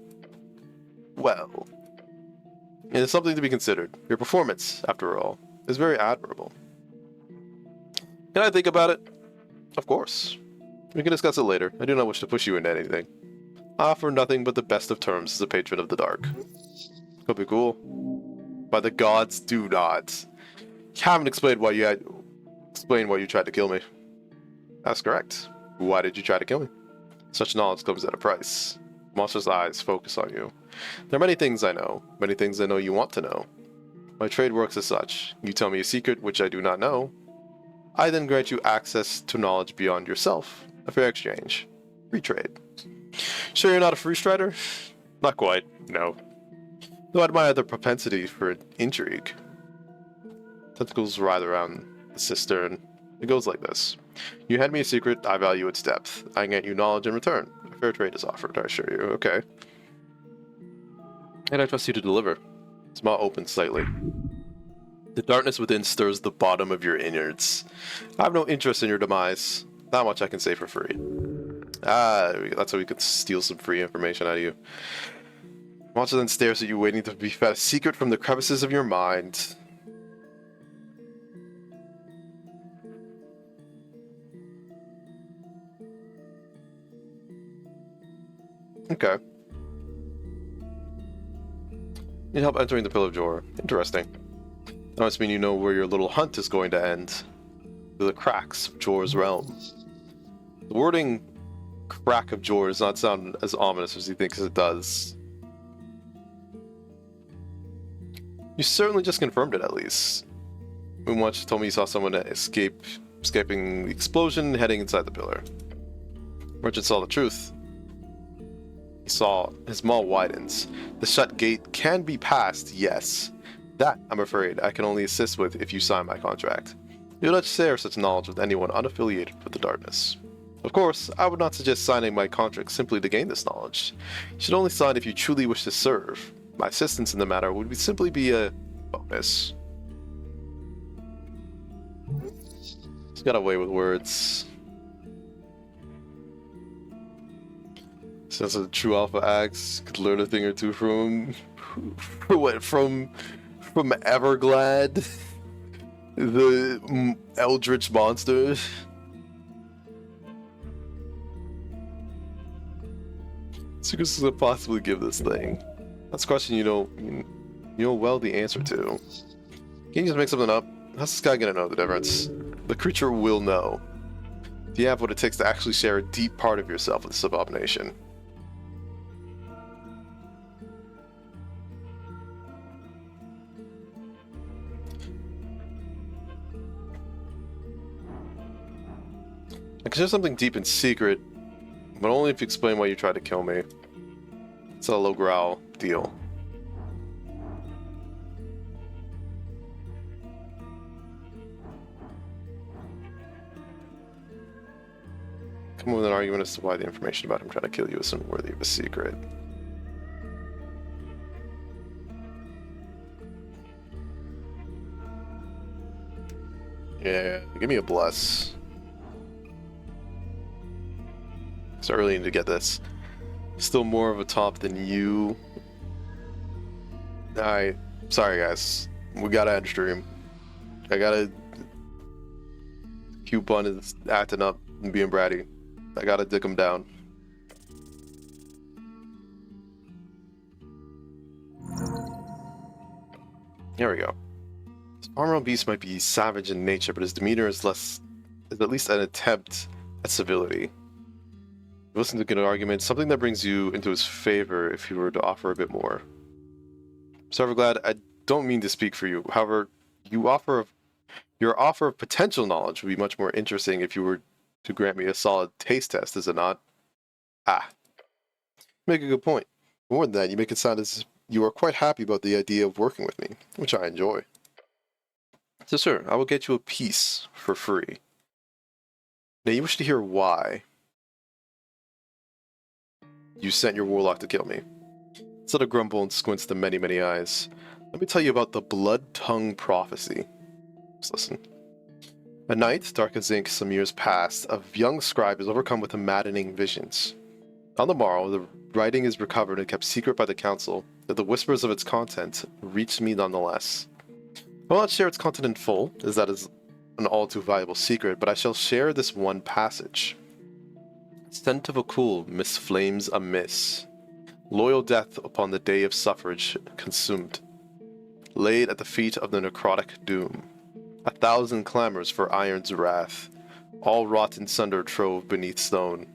Well, it is something to be considered. Your performance, after all, is very admirable. Can I think about it? Of course. We can discuss it later. I do not wish to push you into anything. I offer nothing but the best of terms as a patron of the dark. Could be cool. By the gods, do not. You haven't explained why you tried to kill me. That's correct. Why did you try to kill me? Such knowledge comes at a price. Monster's eyes focus on you. There are many things I know you want to know. My trade works as such. You tell me a secret which I do not know. I then grant you access to knowledge beyond yourself. A fair exchange. Free trade. Sure you're not a free strider? Not quite, no. Though I admire the propensity for intrigue. Tentacles writhe around the cistern. It goes like this. You hand me a secret, I value its depth. I grant you knowledge in return. A fair trade is offered, I assure you. Okay. And I trust you to deliver. His mouth opens slightly. The darkness within stirs the bottom of your innards. I have no interest in your demise. Not much I can say for free. That's how we could steal some free information out of you. Monster then stares at you, waiting to be fed a secret from the crevices of your mind. Okay. Need help entering the Pillar of Jor. Interesting. That must mean you know where your little hunt is going to end. Through the cracks of Jor's realm. The wording crack of Jor does not sound as ominous as he thinks it does. You certainly just confirmed it, at least. Moonwatch told me you saw someone escaping the explosion heading inside the pillar. Merchant saw the truth. He saw his maw widens. The shut gate can be passed, yes. That, I'm afraid, I can only assist with if you sign my contract. Do not share such knowledge with anyone unaffiliated with the darkness. Of course, I would not suggest signing my contract simply to gain this knowledge. You should only sign if you truly wish to serve. My assistance in the matter would simply be a bonus. He's got away with words. Since a true alpha axe could learn a thing or two from what from Everglad, the eldritch monster. Secrets could possibly give this thing. That's a question you know well the answer to. Can you just make something up? How's this guy gonna know the difference? The creature will know. If you have what it takes to actually share a deep part of yourself with this abomination. I can share something deep and secret, but only if you explain why you tried to kill me. It's a low growl deal. Come up with an argument as to why the information about him trying to kill you isn't worthy of a secret. Yeah, give me a bless. So I really need to get this. Still more of a top than you. Alright, sorry guys. We gotta end stream. I gotta... Coupon is acting up and being bratty. I gotta dig him down. Here we go. This armor beast might be savage in nature, but his demeanor is at least an attempt at civility. Listen to a good argument, something that brings you into his favor if he were to offer a bit more. So Everglad, I don't mean to speak for you. However, your offer of potential knowledge would be much more interesting if you were to grant me a solid taste test, is it not? Ah. You make a good point. More than that, you make it sound as if you are quite happy about the idea of working with me, which I enjoy. So sir, I will get you a piece for free. Now you wish to hear why you sent your warlock to kill me. Instead of grumble and squints the many, many eyes, let me tell you about the blood-tongue prophecy. Just listen. A night, dark as ink, some years past, a young scribe is overcome with maddening visions. On the morrow, the writing is recovered and kept secret by the council, that the whispers of its content reached me nonetheless. I will not share its content in full, as that is an all too valuable secret, but I shall share this one passage. Scent of a cool miss flames amiss. Loyal death upon the day of suffrage consumed. Laid at the feet of the necrotic doom. 1,000 clamors for iron's wrath. All wrought in sunder trove beneath stone.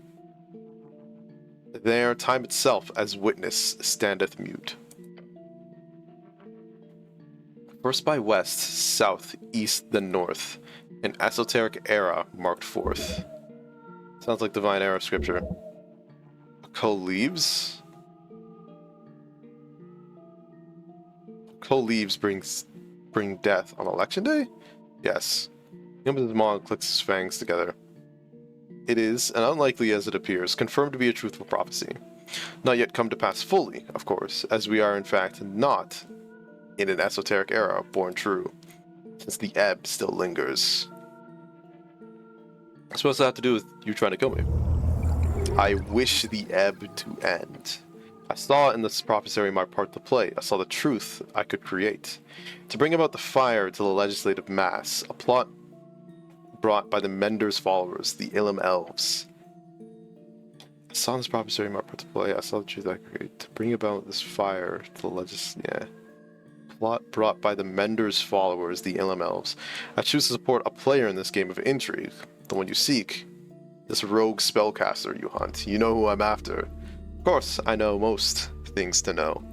There time itself as witness standeth mute. First by west, south, east, then north. An esoteric era marked forth. Sounds like divine era scripture. Co-leaves? Co-leaves bring death on election day? Yes. Yumba clicks his fangs together. It is, and unlikely as it appears, confirmed to be a truthful prophecy. Not yet come to pass fully, of course, as we are in fact not in an esoteric era born true, since the ebb still lingers. What's supposed to have to do with you trying to kill me? I wish the ebb to end. I saw in this prophecy my part to play. I saw the truth I could create. To bring about the fire to the legislative mass, a plot brought by the Mender's followers, the Ilum Elves. I saw in this prophecy my part to play. I saw the truth I could create. To bring about this fire to the plot brought by the Mender's followers, the Ilum Elves. I choose to support a player in this game of intrigue. The one you seek. This rogue spellcaster you hunt. You know who I'm after. Of course, I know most things to know.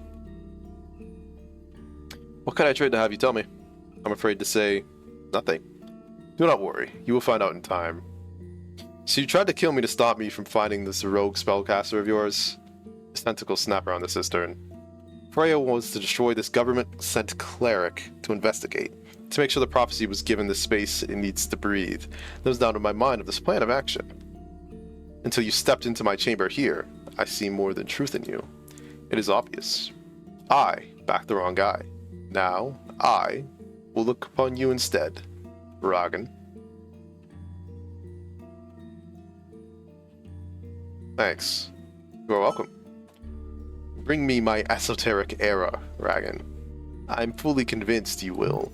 What can I trade to have you tell me? I'm afraid to say nothing. Do not worry, you will find out in time. So you tried to kill me to stop me from finding this rogue spellcaster of yours? His tentacles snap around the cistern. Freya was to destroy this government-sent cleric to investigate, to make sure the prophecy was given the space it needs to breathe. There was doubt in my mind of this plan of action. Until you stepped into my chamber here, I see more than truth in you. It is obvious. I backed the wrong guy. Now, I will look upon you instead, Ragan. Thanks. You are welcome. Bring me my esoteric era, Ragan. I'm fully convinced you will.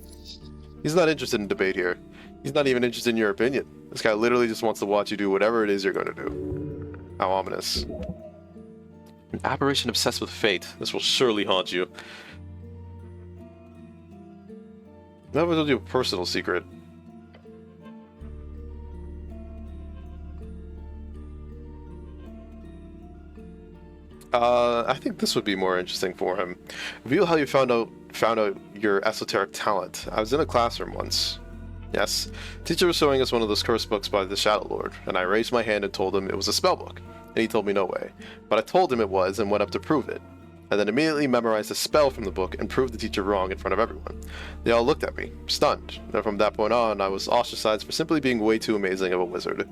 He's not interested in debate here. He's not even interested in your opinion. This guy literally just wants to watch you do whatever it is you're going to do. How ominous. An aberration obsessed with fate. This will surely haunt you. That was a personal secret. I think this would be more interesting for him. Reveal how you found out your esoteric talent. I was in a classroom once. Yes, teacher was showing us one of those cursed books by the Shadow Lord, and I raised my hand and told him it was a spell book, and he told me no way. But I told him it was and went up to prove it, and then immediately memorized a spell from the book and proved the teacher wrong in front of everyone. They all looked at me, stunned, and from that point on, I was ostracized for simply being way too amazing of a wizard.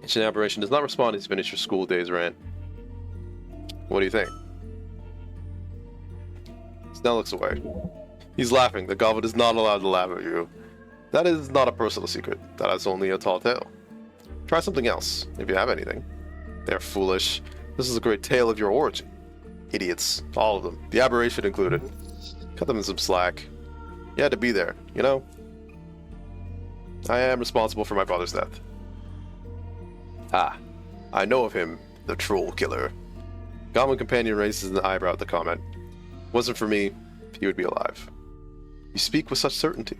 Ancient Aberration does not respond as you finish your school days, Rand. What do you think? Snell looks away. He's laughing. The goblin is not allowed to laugh at you. That is not a personal secret. That is only a tall tale. Try something else, if you have anything. They are foolish. This is a great tale of your origin. Idiots. All of them. The aberration included. Cut them some slack. You had to be there, you know? I am responsible for my father's death. Ah, I know of him, the troll killer. Goblin companion raises an eyebrow at the comment. Wasn't for me, he would be alive. You speak with such certainty.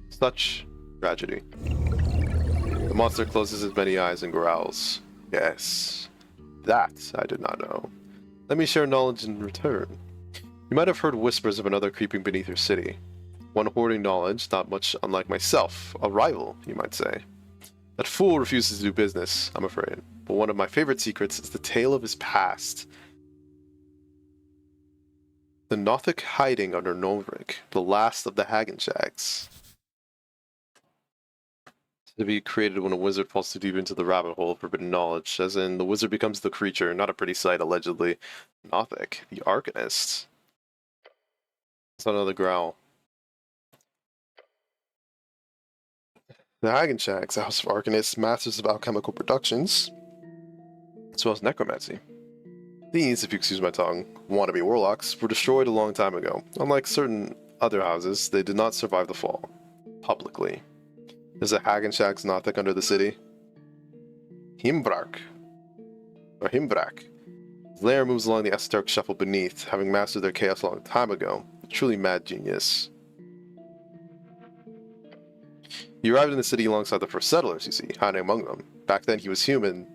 Such tragedy. The monster closes his many eyes and growls. Yes, that I did not know. Let me share knowledge in return. You might have heard whispers of another creeping beneath your city. One hoarding knowledge, not much unlike myself. A rival, you might say. That fool refuses to do business, I'm afraid. But one of my favorite secrets is the tale of his past. The Nothic hiding under Novrik, the last of the Hagenshags. To be created when a wizard falls too deep into the rabbit hole of forbidden knowledge, as in the wizard becomes the creature, not a pretty sight, allegedly. Nothic, the Arcanist. That's another growl. The Hagenshags, a house of Arcanists, masters of alchemical productions, as well as necromancy. These, if you excuse my tongue, wannabe warlocks, were destroyed a long time ago. Unlike certain other houses, they did not survive the fall. Publicly. There's a Hagenshags Nothic under the city. Himbrak. Or Himbrak. His lair moves along the esoteric shuffle beneath, having mastered their chaos a long time ago. A truly mad genius. He arrived in the city alongside the first settlers, you see, hiding among them. Back then he was human,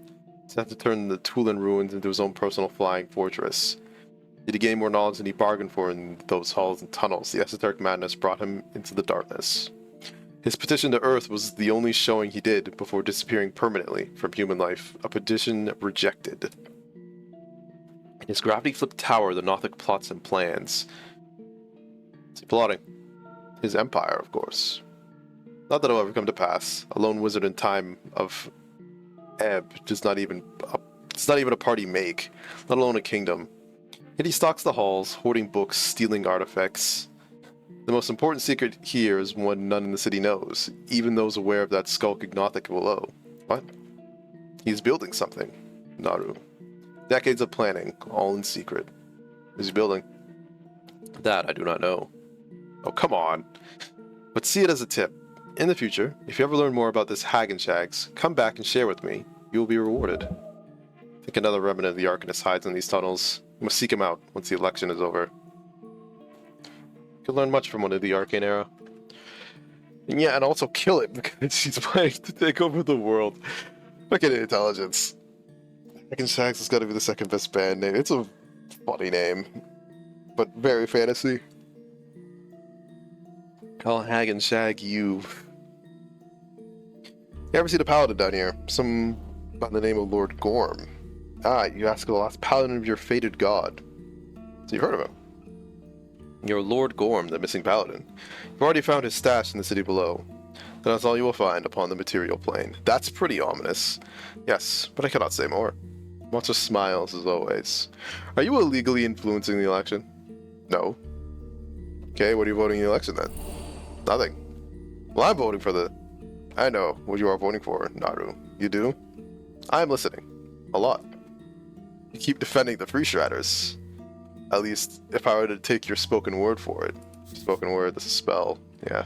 set to turn the Tulin ruins into his own personal flying fortress. Did he gain more knowledge than he bargained for in those halls and tunnels? The esoteric madness brought him into the darkness. His petition to Earth was the only showing he did before disappearing permanently from human life, a petition rejected. In his gravity-flipped tower, the Nothic plots and plans. What's he plotting? His empire, of course. Not that it'll ever come to pass. A lone wizard in time of ebb does not even it's not even a party make, let alone a kingdom. Yet he stalks the halls, hoarding books, stealing artifacts. The most important secret here is one none in the city knows, even those aware of that skulking Nothic below. What? He's building something. Naru. Decades of planning, all in secret. What is he building? That I do not know. Oh, come on. But see it as a tip. In the future, if you ever learn more about this Hagenshags, come back and share with me. You will be rewarded. I think another remnant of the Arcanist hides in these tunnels. We must seek him out once the election is over. You can learn much from one of the Arcane era. And yeah, and also kill him because he's planning to take over the world. Look at intelligence. Hagenshags has got to be the second best band name. It's a funny name, but very fantasy. Call Hagenshag you. You ever see the paladin down here? Some by the name of Lord Gorm. Ah, you ask the last paladin of your fated god. So you've heard of him. You're Lord Gorm, the missing paladin. You've already found his stash in the city below. That's all you will find upon the material plane. That's pretty ominous. Yes, but I cannot say more. Monster smiles as always. Are you illegally influencing the election? No. Okay, what are you voting in the election then? Nothing. Well, I'm voting for the... I know what you are voting for, Naru. You do? I am listening. A lot. You keep defending the Free Striders. At least, if I were to take your spoken word for it. Spoken word, that's a spell, yeah.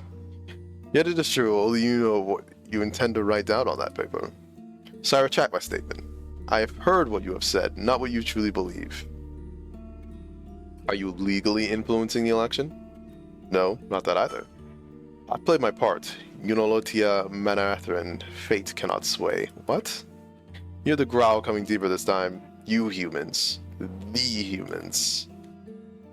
Yet it is true, only you know what you intend to write down on that paper. So I retract my statement. I have heard what you have said, not what you truly believe. Are you legally influencing the election? No, not that either. I played my part. Unolotia Manathrin, fate cannot sway. What? You hear the growl coming deeper this time. You humans. The humans.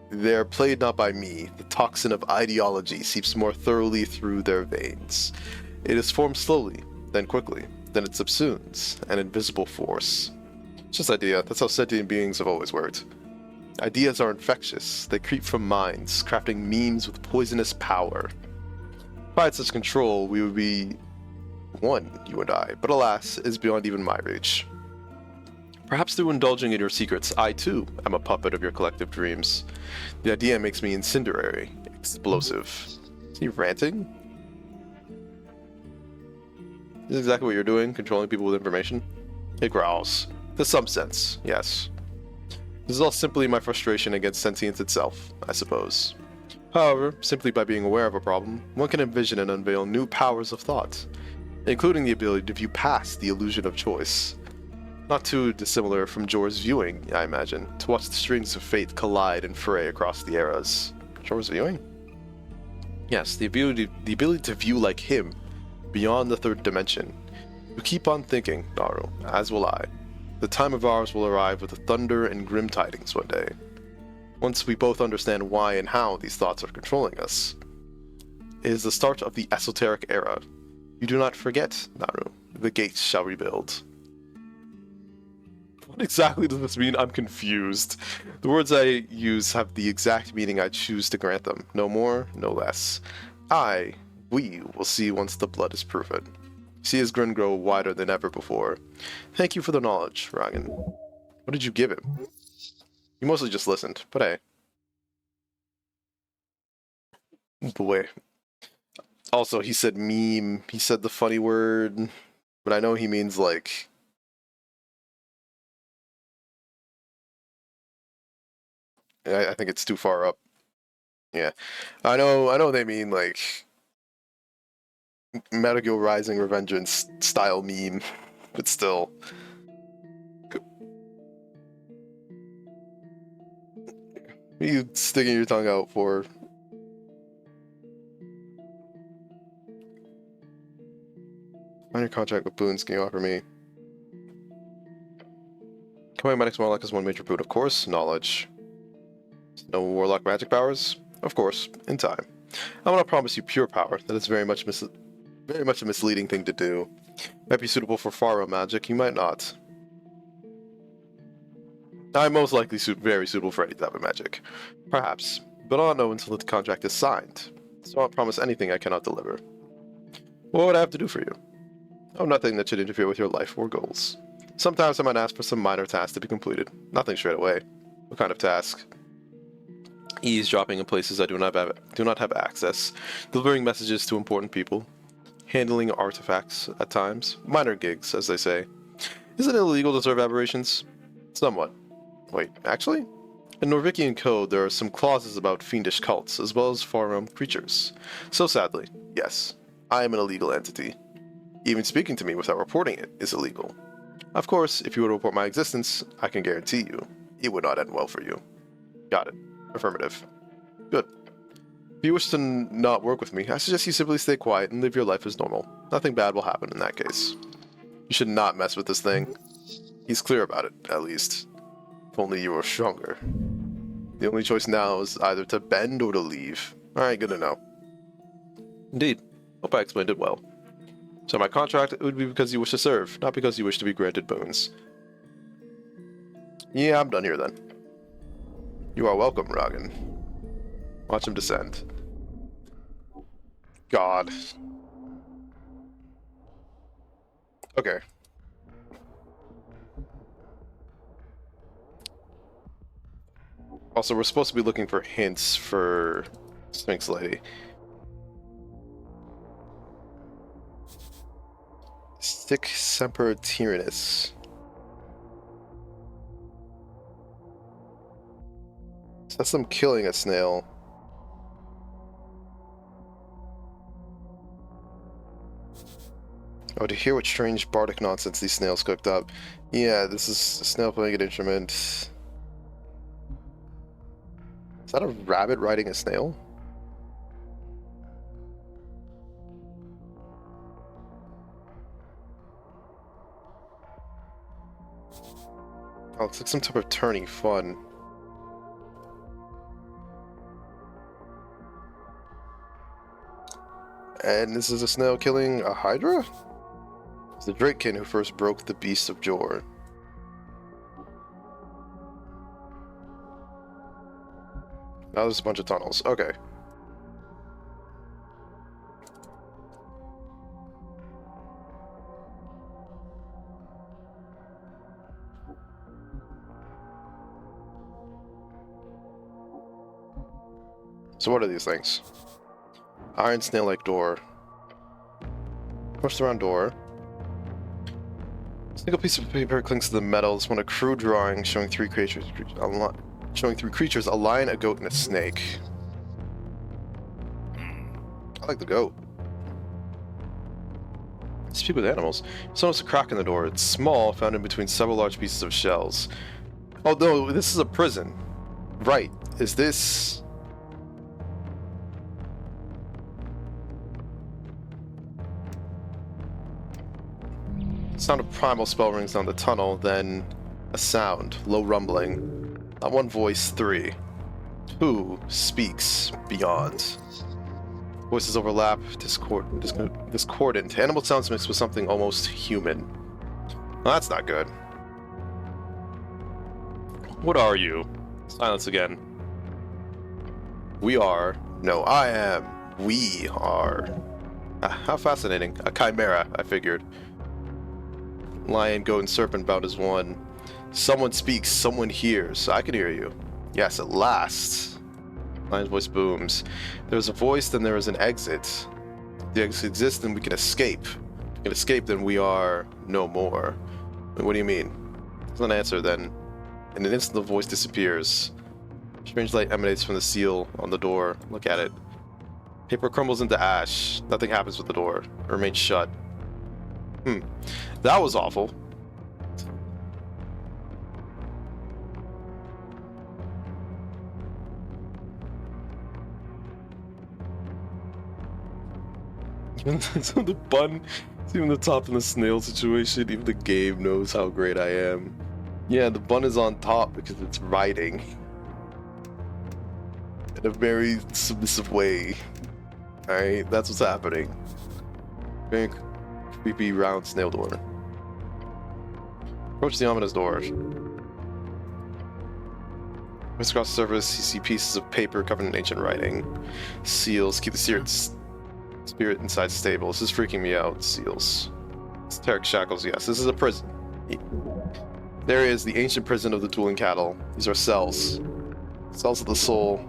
They're played not by me. The toxin of ideology seeps more thoroughly through their veins. It is formed slowly, then quickly. Then it subsumes an invisible force. It's just idea. That's how sentient beings have always worked. Ideas are infectious. They creep from minds, crafting memes with poisonous power. If I had such control, we would be one, you and I, but alas, it is beyond even my reach. Perhaps through indulging in your secrets, I too am a puppet of your collective dreams. The idea makes me incendiary, explosive. Is he ranting? Is this exactly what you're doing, controlling people with information? It growls. To some sense, yes. This is all simply my frustration against sentience itself, I suppose. However, simply by being aware of a problem, one can envision and unveil new powers of thought, including the ability to view past the illusion of choice. Not too dissimilar from Jor's viewing, I imagine, to watch the strings of fate collide and fray across the eras. Jor's viewing? Yes, the ability to view like him, beyond the third dimension. You keep on thinking, Naru, as will I. The time of ours will arrive with the thunder and grim tidings one day. Once we both understand why and how these thoughts are controlling us. It is the start of the Esoteric era. You do not forget, Naru. The gates shall rebuild. What exactly does this mean? I'm confused. The words I use have the exact meaning I choose to grant them. No more, no less. We will see once the blood is proven. See his grin grow wider than ever before. Thank you for the knowledge, Ragan. What did you give him? You mostly just listened, but hey. Boy. Also, he said meme. He said the funny word. But I know he means like... I think it's too far up. Yeah. I know they mean like... Metal Gear Rising Revengeance style meme. But still... What are you sticking your tongue out for? On your contract with boons can you offer me? Coming my next Warlock is one major boon, of course. Knowledge. No Warlock magic powers? Of course, in time. I want to promise you pure power. That is very much a misleading thing to do. Might be suitable for Faro magic, you might not. I'm most likely very suitable for any type of magic. Perhaps, but I'll not know until the contract is signed. So I won't promise anything I cannot deliver. What would I have to do for you? Oh, nothing that should interfere with your life or goals. Sometimes I might ask for some minor tasks to be completed. Nothing straight away. What kind of task? Eavesdropping in places I do not have access. Delivering messages to important people. Handling artifacts at times. Minor gigs, as they say. Is it illegal to serve aberrations? Somewhat. Wait, actually? In Norvikian code, there are some clauses about fiendish cults, as well as far-realm creatures. So sadly, yes, I am an illegal entity. Even speaking to me without reporting it is illegal. Of course, if you were to report my existence, I can guarantee you, it would not end well for you. Got it. Affirmative. Good. If you wish to not work with me, I suggest you simply stay quiet and live your life as normal. Nothing bad will happen in that case. You should not mess with this thing. He's clear about it, at least. If only you were stronger. The only choice now is either to bend or to leave. Alright, good to know. Indeed. Hope I explained it well. So my contract, it would be because you wish to serve, not because you wish to be granted boons. Yeah, I'm done here then. You are welcome, Ragan. Watch him descend. God. Okay. Also, we're supposed to be looking for hints for Sphinx Lady. Sic Semper Tyrannis. That's them killing a snail. Oh, to hear what strange bardic nonsense these snails cooked up. Yeah, this is a snail playing an instrument. Is that a rabbit riding a snail? Oh, it's like some type of turning fun. And this is a snail killing a hydra? It's the Drakekin who first broke the Beast of Jor. Now there's a bunch of tunnels. Okay. So what are these things? Iron snail-like door. Push around door. A single piece of paper clings to the metal. This one a crude drawing showing three creatures a lion, a goat, and a snake. I like the goat. Speak with animals. There's almost a crack in the door. It's small, found in between several large pieces of shells. Oh no, this is a prison. Right. Is this... Sound of primal spell rings down the tunnel, then a sound, low rumbling. Not one voice, three. Who speaks beyond? Voices overlap, discordant. Animal sounds mixed with something almost human. Well, that's not good. What are you? Silence again. We are. No, I am. We are. Ah, how fascinating. A chimera, I figured. Lion, goat, and serpent bound as one. Someone speaks, someone hears. I can hear you. Yes, at last. Lion's voice booms. There's a voice, then there is an exit. If the exit exists, then we can escape. If we can escape, then we are no more. Wait, what do you mean? There's an answer, then. In an instant, the voice disappears. Strange light emanates from the seal on the door. Look at it. Paper crumbles into ash. Nothing happens with the door. It remains shut. That was awful. So the bun, even the top in the snail situation, even the game knows how great I am. Yeah, the bun is on top because it's riding. In a very submissive way. Alright, that's what's happening. Very creepy round snail door. Approach the ominous door. Across the surface, you see pieces of paper covered in ancient writing. Seals keep the spirit inside stable. This is freaking me out. Seals. Esoteric shackles, yes. This is a prison. There is the ancient prison of the dueling cattle. These are cells. Cells of the soul.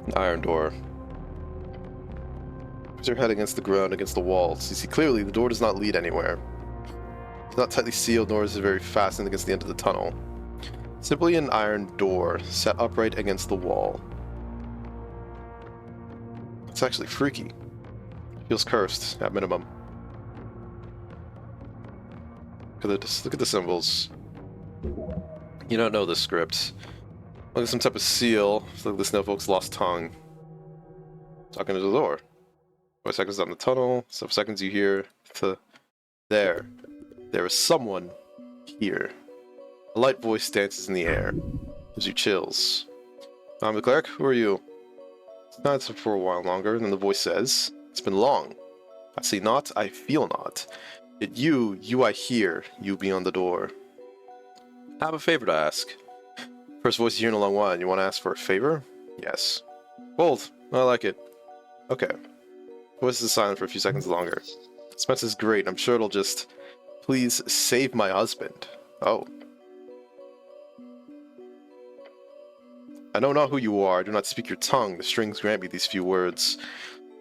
An iron door. Put your head against the ground, against the walls. You see clearly the door does not lead anywhere. It's not tightly sealed, nor is it very fastened against the end of the tunnel. Simply an iron door, set upright against the wall. It's actually freaky. Feels cursed, at minimum. Look at the symbols. You don't know the script. Look at some type of seal. It's like the snail folks lost tongue. Talking to the door. 5 seconds down the tunnel. 7 seconds you hear to there. There is someone here. A light voice dances in the air. Gives you chills. I'm the cleric. Who are you? It's not for a while longer. And then the voice says, it's been long. I see not, I feel not. Yet you I hear, you beyond the door. I have a favor to ask. First voice you hear in a long while, and you want to ask for a favor? Yes. Bold. I like it. Okay. Voice is silent for a few seconds longer. Suspense is great. I'm sure it'll just... Please save my husband. Oh. I know not who you are. Do not speak your tongue. The strings grant me these few words.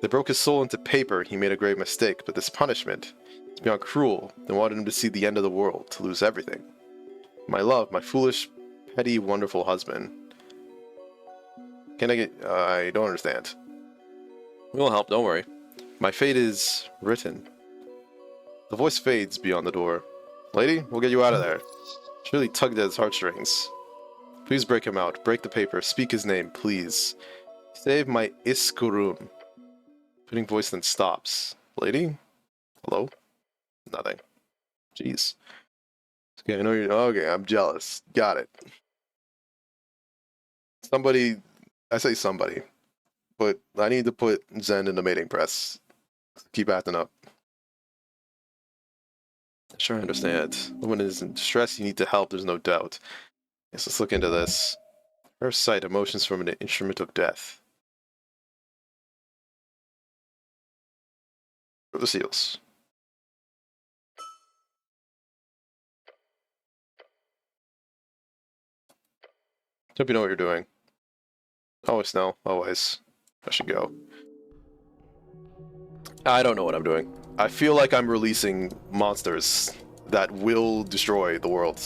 They broke his soul into paper. He made a grave mistake, but this punishment is beyond cruel. They wanted him to see the end of the world, to lose everything. My love, my foolish, petty, wonderful husband. Can I get... I don't understand. We'll help, don't worry. My fate is written. The voice fades beyond the door. Lady, we'll get you out of there. She really tugged at his heartstrings. Please break him out. Break the paper. Speak his name, please. Save my Iskurum. Putting voice then stops. Lady? Hello? Nothing. Jeez. Okay, I know you're... Okay, I'm jealous. Got it. Somebody... I say somebody. But I need to put Zen in the mating press. Keep acting up. Sure, I understand. The woman is in distress, you need to help, there's no doubt. Yes, let's look into this. First sight, emotions from an instrument of death. For the seals. Hope you know what you're doing. Always know, always. I should go. I don't know what I'm doing. I feel like I'm releasing monsters that will destroy the world.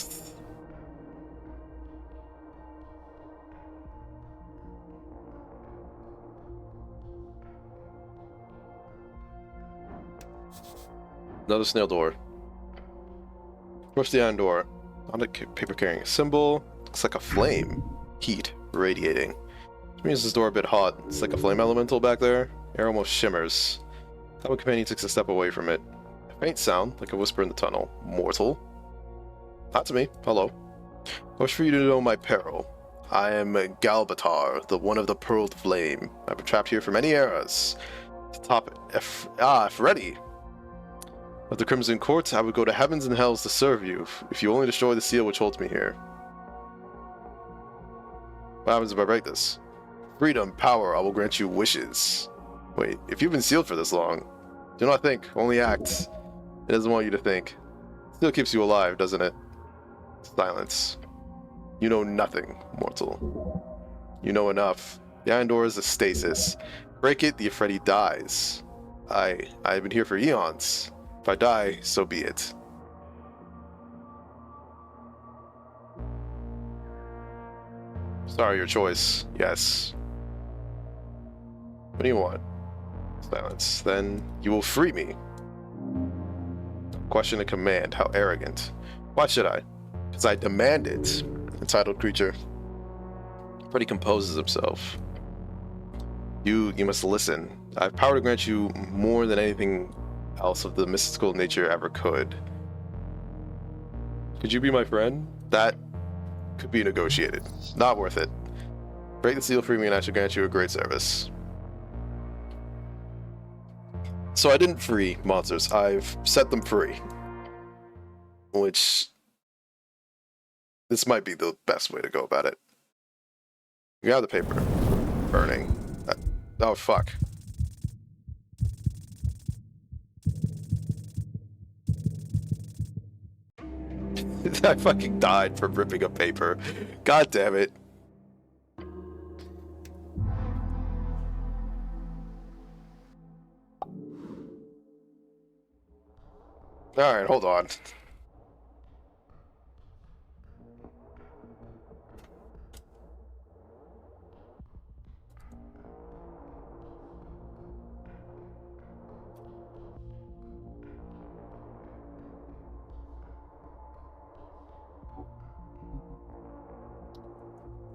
Another snail door. Push the iron door. On the paper carrying a symbol. Looks like a flame. Heat radiating. Which means this door a bit hot. It's like a flame elemental back there. Air almost shimmers. Common companion takes a step away from it. A faint sound, like a whisper in the tunnel. Mortal. That's me. Hello. I wish for you to know my peril. I am Galbatar, the one of the pearled flame. I've been trapped here for many eras. To top if ready. Of the Crimson Court, I would go to heavens and hells to serve you, if you only destroy the seal which holds me here. What happens if I break this? Freedom, power, I will grant you wishes. Wait, if you've been sealed for this long, do not think, only act. It doesn't want you to think. Still keeps you alive, doesn't it? Silence. You know nothing, mortal. You know enough. The iron door is a stasis. Break it, the Ifriti dies. I've been here for eons. If I die, so be it. Sorry, your choice. Yes. What do you want? Silence. Then you will free me. Question and command. How arrogant. Why should I? Because I demand it. Entitled creature. Freddy composes himself. You must listen. I have power to grant you more than anything else of the mystical nature ever could. Could you be my friend? That could be negotiated. Not worth it. Break the seal, free me, and I shall grant you a great service. So I didn't free monsters. I've set them free. Which... this might be the best way to go about it. You got the paper. Burning. Oh, fuck. I fucking died from ripping a paper. God damn it. Alright, hold on.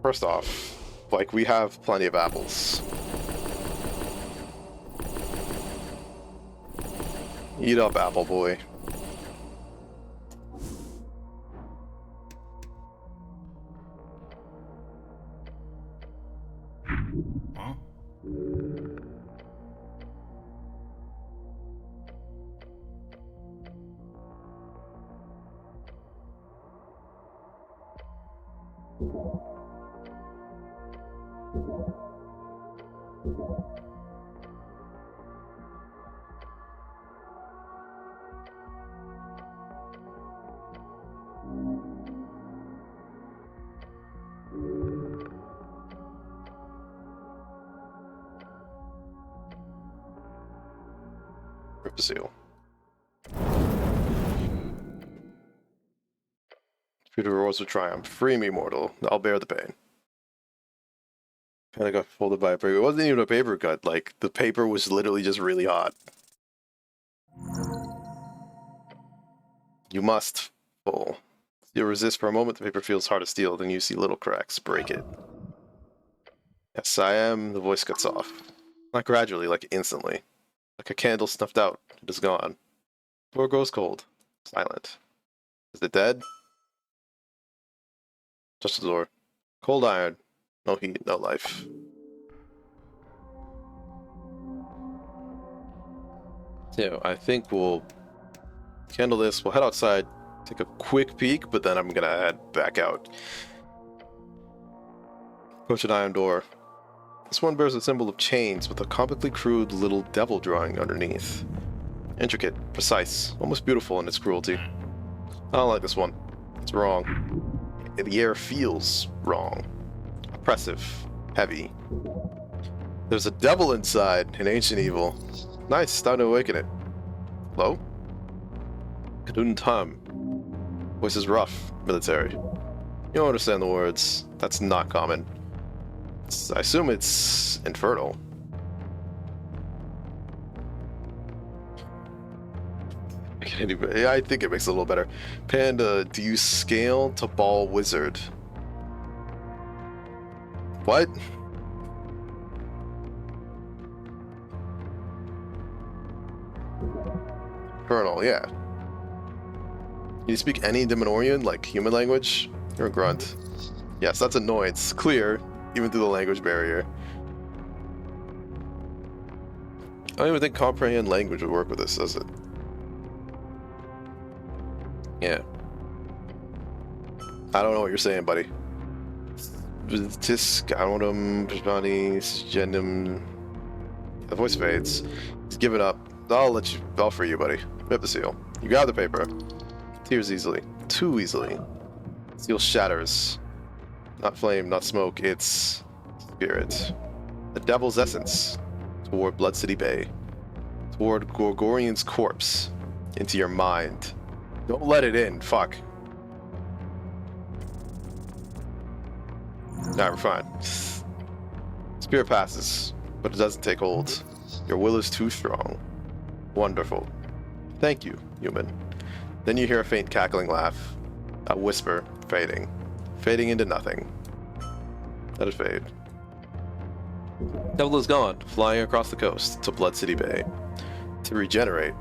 First off, like, we have plenty of apples. Eat up, apple boy. Huh? Rip the seal. Peter rewards with triumph. Free me, mortal. I'll bear the pain. Panda got folded by a paper. It wasn't even a paper cut. Like, the paper was literally just really hot. You must pull. You resist for a moment, the paper feels hard as steel, then you see little cracks. Break it. Yes, I am. The voice cuts off. Not gradually, like instantly. Like a candle snuffed out. It is gone. Door goes cold. Silent. Is it dead? Touch the door. Cold iron. No heat, no life. So I think we'll candle this. We'll head outside, take a quick peek, but then I'm gonna head back out. Approach an iron door. This one bears a symbol of chains with a comically crude little devil drawing underneath. Intricate, precise, almost beautiful in its cruelty. I don't like this one. It's wrong. The air feels wrong. Oppressive. Heavy. There's a devil inside, an ancient evil. Nice, time to awaken it. Hello? Kadun Tam. Voice is rough, military. You don't understand the words. That's not common. I assume it's infernal. I think it makes it a little better. Panda, do you scale to ball wizard? What? Infernal, yeah. Can you speak any Demonorian, like human language? You're a grunt. Yes, that's annoyance. Clear, even through the language barrier. I don't even think comprehend language would work with this, does it? Yeah. I don't know what you're saying, buddy. The voice fades. He's given up. I'll free you, buddy. Rip the seal. You grab the paper. Tears easily. Too easily. Seal shatters. Not flame, not smoke, it's spirit. The devil's essence. Toward Blood City Bay. Toward Gorgorian's corpse. Into your mind. Don't let it in. Fuck. Nah, we're fine. Spirit passes, but it doesn't take hold. Your will is too strong. Wonderful. Thank you, human. Then you hear a faint cackling laugh. A whisper, fading. Fading into nothing. Let it fade. Devil is gone, flying across the coast to Blood City Bay. To regenerate.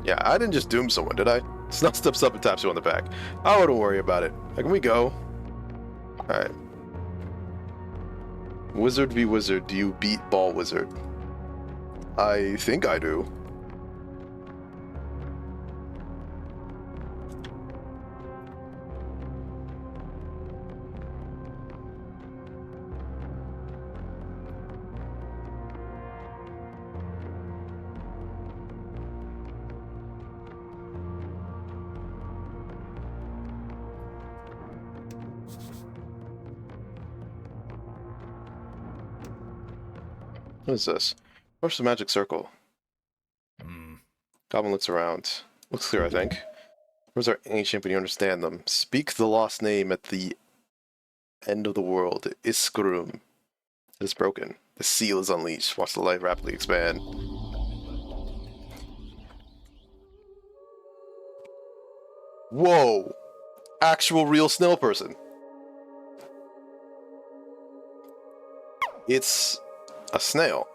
Yeah, I didn't just doom someone, did I? Snot steps up and taps you on the back. I wouldn't worry about it. Can we go? Alright. Wizard v Wizard, do you beat Ball Wizard? I think I do. What is this? Where's the magic circle? Goblin looks around. Looks clear, I think. Words are ancient, but you understand them. Speak the lost name at the end of the world. Iskrum. It is broken. The seal is unleashed. Watch the light rapidly expand. Whoa! Actual real snail person. It's a snail.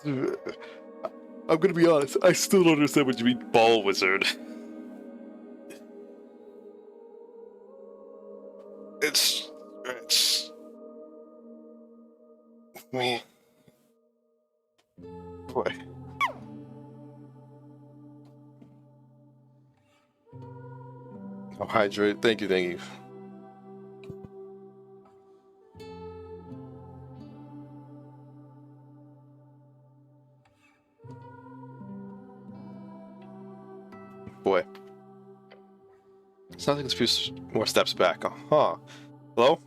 I'm gonna be honest, I still don't understand what you mean, ball wizard. It's me. Boy. Oh, hydrate. Thank you. Boy. Sounds like it's a few more steps back. Huh. Hello?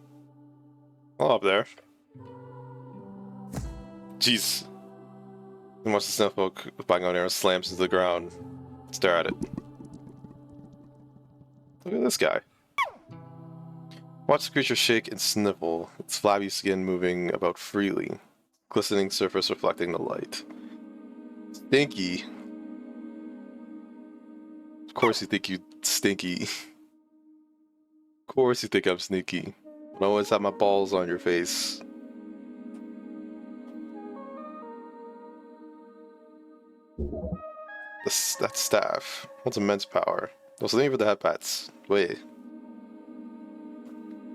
Hello up there. Jeez. He wants to sniff folk bang on air and slams into the ground. Stare at it. Look at this guy. Watch the creature shake and snivel, its flabby skin moving about freely, glistening surface reflecting the light. Stinky. Of course you think you stinky. Of course you think I'm sneaky. I always have my balls on your face. That staff. That's immense power. Also, thank you for the head pats. Wait.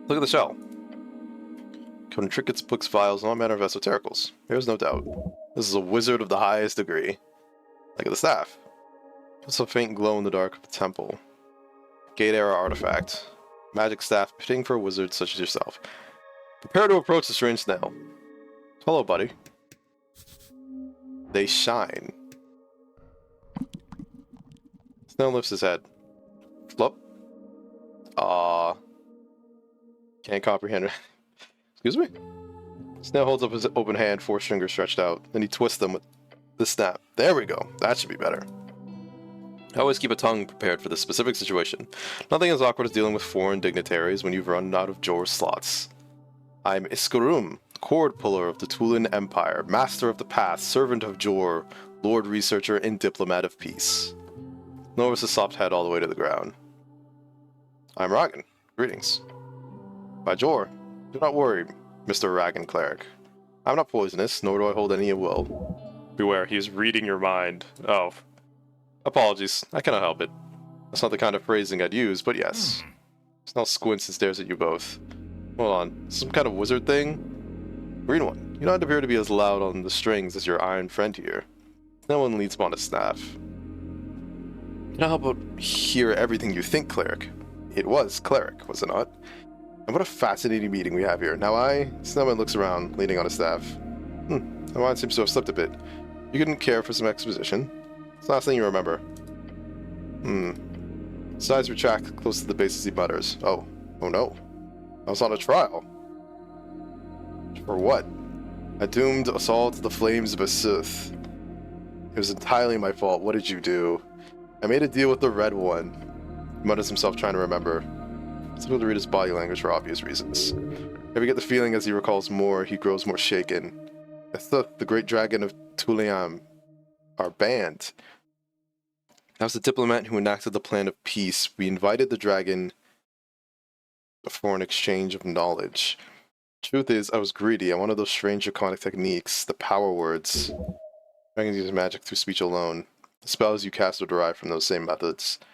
Look at the shell. Containing trinkets, books, vials, and all manner of esotericals. There's no doubt. This is a wizard of the highest degree. Look at the staff. It's a faint glow in the dark of the temple. Gate era artifact. Magic staff fitting for a wizard such as yourself. Prepare to approach the strange snail. Hello, buddy. They shine. Snail lifts his head. Flop. Can't comprehend. Excuse me? Snail holds up his open hand, 4 fingers stretched out. Then he twists them with the snap. There we go. That should be better. I always keep a tongue prepared for this specific situation. Nothing as awkward as dealing with foreign dignitaries when you've run out of Jor's slots. I'm Iskarum, cord puller of the Tulan Empire, master of the path, servant of Jor, lord researcher, and diplomat of peace. Norris' soft head all the way to the ground. I'm Ragan. Greetings. By Jor, do not worry, Mr. Ragan Cleric. I'm not poisonous, nor do I hold any ill will. Beware, he is reading your mind. Oh. Apologies, I cannot help it. That's not the kind of phrasing I'd use, but yes. Snell squints and stares at you both. Hold on, some kind of wizard thing? Green one, you don't appear to be as loud on the strings as your iron friend here. No one leads upon a staff. Can I help but hear everything you think, Cleric? It was Cleric, was it not? And what a fascinating meeting we have here. Now Snellman looks around, leaning on a staff. My mind seems to have slipped a bit. You couldn't care for some exposition? It's the last thing you remember. His eyes retract close to the base as he mutters. Oh no. I was on a trial. For what? A doomed assault to the flames of Asuth. It was entirely my fault. What did you do? I made a deal with the Red One. He mutters himself, trying to remember. It's difficult to read his body language for obvious reasons. If you get the feeling as he recalls more, he grows more shaken. Asuth, the great dragon of Tuliam, our band. That was the diplomat who enacted the plan of peace. We invited the dragon for an exchange of knowledge. Truth is, I was greedy. I wanted those strange draconic techniques, the power words. Dragons use magic through speech alone. The spells you cast are derived from those same methods. I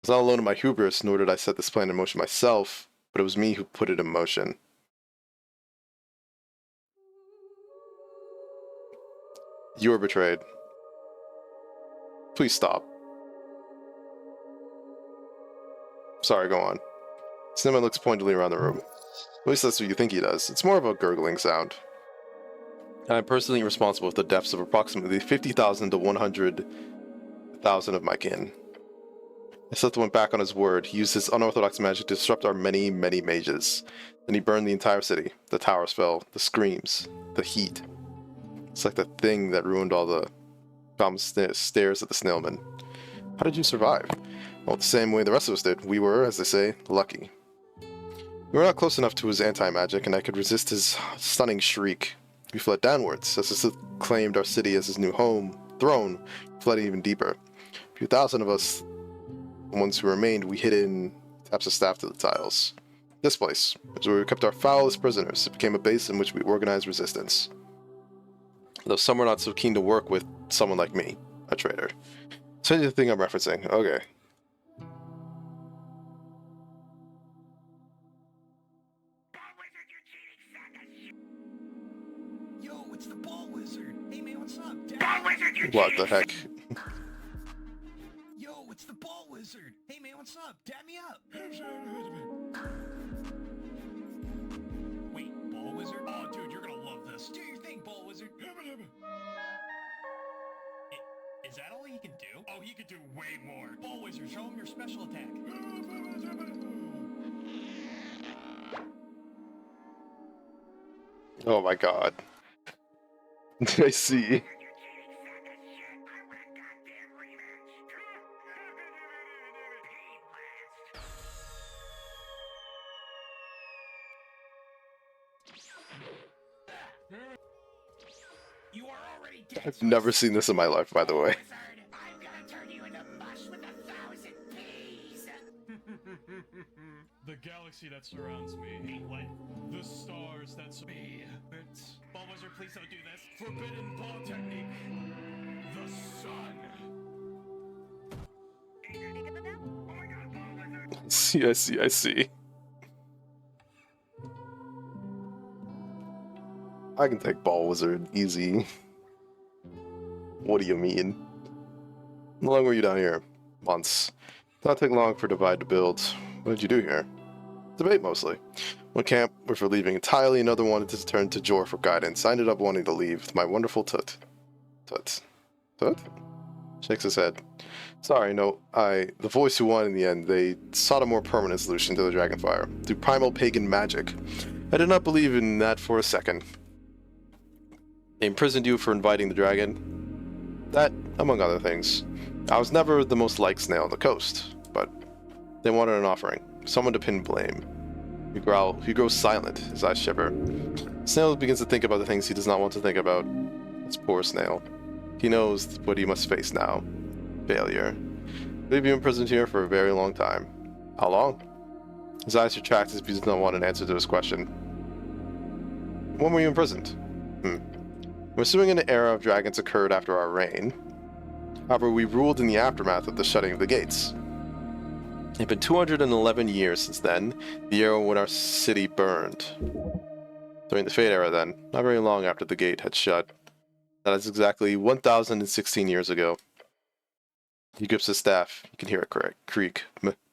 was not alone in my hubris, nor did I set this plan in motion myself, but it was me who put it in motion. You were betrayed. Please stop. Sorry, go on. Cinnamon looks pointedly around the room. At least that's what you think he does. It's more of a gurgling sound. I'm personally responsible for the deaths of approximately 50,000 to 100,000 of my kin. Seth went back on his word. He used his unorthodox magic to disrupt our many, many mages. Then he burned the entire city. The towers fell. The screams. The heat. It's like the thing that ruined all the stares at the snailman. How did you survive? Well, the same way the rest of us did. We were, as they say, lucky. We were not close enough to his anti-magic, and I could resist his stunning shriek. We fled downwards. As Sith claimed our city as his new throne, we fled even deeper. A few thousand of us, the ones who remained, we hid in taps of staff to the tiles. This place is where we kept our foulest prisoners. It became a base in which we organized resistance. Though some were not so keen to work with someone like me, a traitor. So you think I'm referencing. Okay. Yo, it's the ball wizard. Hey man, what's up? Ball wizard, you What the cheating heck? Yo, it's the ball wizard. Hey man, what's up? Dab me up. Wait, ball wizard? Oh, dude, you're gonna love this. Do your thing, ball wizard. Is that all he can do? Oh, he could do way more. Ball wizard, show him your special attack. Oh my god. I see. You are already dead. I've never seen this in my life, by the way. Wizard, I'm gonna turn you into mush with 1,000 peas. The galaxy that surrounds me. What? The stars that surround me. Ball Wizard, please don't do this. Forbidden ball technique. The sun. I see. I can take Ball Wizard, easy. What do you mean? How long were you down here? Months. Did not take long for Divide to build. What did you do here? Debate mostly. One camp was for leaving entirely, another wanted to turn to Jor for guidance. I ended up wanting to leave with my wonderful Tut. Tut? Shakes his head. Sorry, no, the voice who won in the end, they sought a more permanent solution to the Dragonfire, through primal pagan magic. I did not believe in that for a second. They imprisoned you for inviting the dragon. That, among other things. I was never the most liked snail on the coast, but they wanted an offering, someone to pin blame. You grows silent, his eyes shiver. Snail begins to think about the things he does not want to think about. This poor snail. He knows what he must face now. Failure. We've been imprisoned here for a very long time. How long? His eyes retract as he does not want an answer to his question. When were you imprisoned? I'm assuming an era of dragons occurred after our reign. However, we ruled in the aftermath of the shutting of the gates. It had been 211 years since then, the year when our city burned. During the Fate era then, not very long after the gate had shut. That is exactly 1,016 years ago. He grips his staff. You can hear it creak.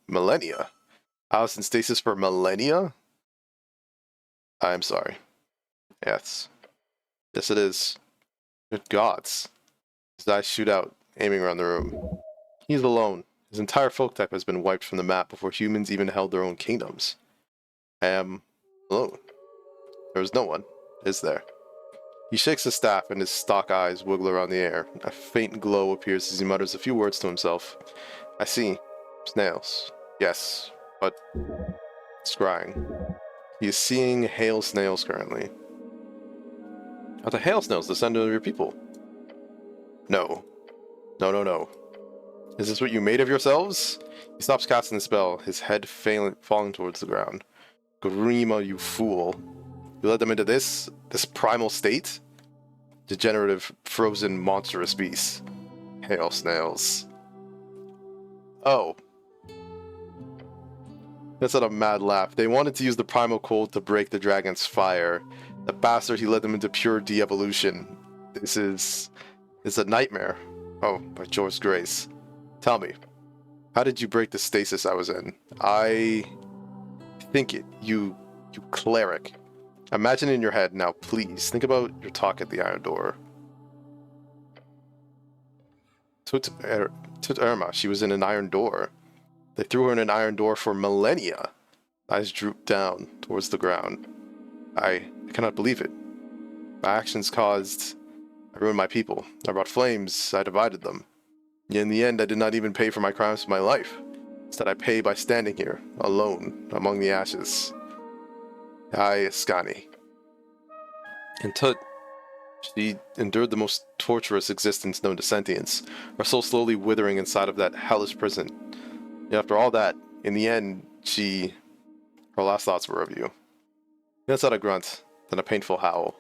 Millennia? I was in stasis for millennia? I'm sorry. Yes. Yes, it is. Good gods. His eyes shoot out, aiming around the room. He's alone. His entire folk type has been wiped from the map before humans even held their own kingdoms. I am alone. There is no one, is there? He shakes his staff and his stalk eyes wiggle around the air. A faint glow appears as he mutters a few words to himself. I see. Snails. Yes, but scrying. He is seeing hail snails currently. Are the hail snails descendant of your people? No. No. Is this what you made of yourselves? He stops casting the spell, his head falling towards the ground. Grima, you fool. You led them into this primal state? Degenerative, frozen, monstrous beasts. Hail snails. Oh. That's not a mad laugh. They wanted to use the primal cold to break the dragon's fire. The bastard, he led them into pure de-evolution. It's a nightmare. Oh, by Jor's grace. Tell me, how did you break the stasis I was in? I think it, you cleric. Imagine in your head now, please. Think about your talk at the Iron Door. Tut Irma, she was in an Iron Door. They threw her in an Iron Door for millennia. Eyes drooped down towards the ground. I cannot believe it. My actions I ruined my people. I brought flames, I divided them. In the end, I did not even pay for my crimes with my life. Instead, I pay by standing here, alone, among the ashes. I, Skani. And Tut, she endured the most torturous existence known to sentience, her soul slowly withering inside of that hellish prison. Yet after all that, in the end, her last thoughts were of you. He lets out a grunt, then a painful howl.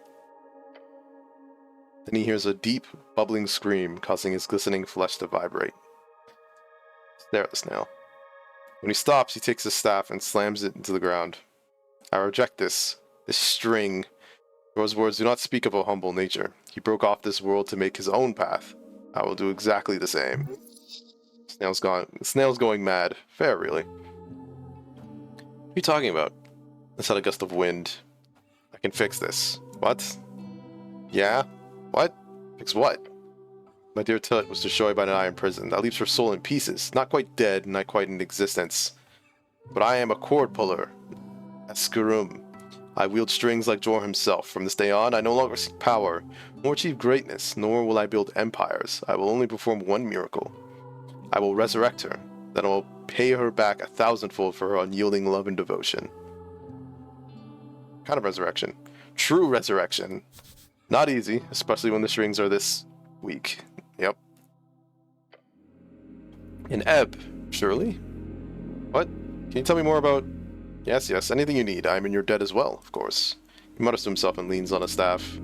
Then he hears a deep, bubbling scream, causing his glistening flesh to vibrate. Stare at the snail. When he stops, he takes his staff and slams it into the ground. I reject this string. Those words do not speak of a humble nature. He broke off this world to make his own path. I will do exactly the same. Snail's going mad. Fair, really. What are you talking about? Let's had a gust of wind. I can fix this. What? Yeah? What? Fix what? My dear Tut was destroyed by an iron prison. That leaves her soul in pieces. Not quite dead, not quite in existence. But I am a cord puller. A Skurum. I wield strings like Jor himself. From this day on, I no longer seek power, nor achieve greatness, nor will I build empires. I will only perform one miracle. I will resurrect her. Then I will pay her back 1,000-fold for her unyielding love and devotion. What kind of resurrection? True resurrection. Not easy, especially when the strings are this weak. Yep. An ebb, surely? What? Can you tell me more about... Yes, anything you need. I'm in your debt as well, of course. He mutters to himself and leans on a staff.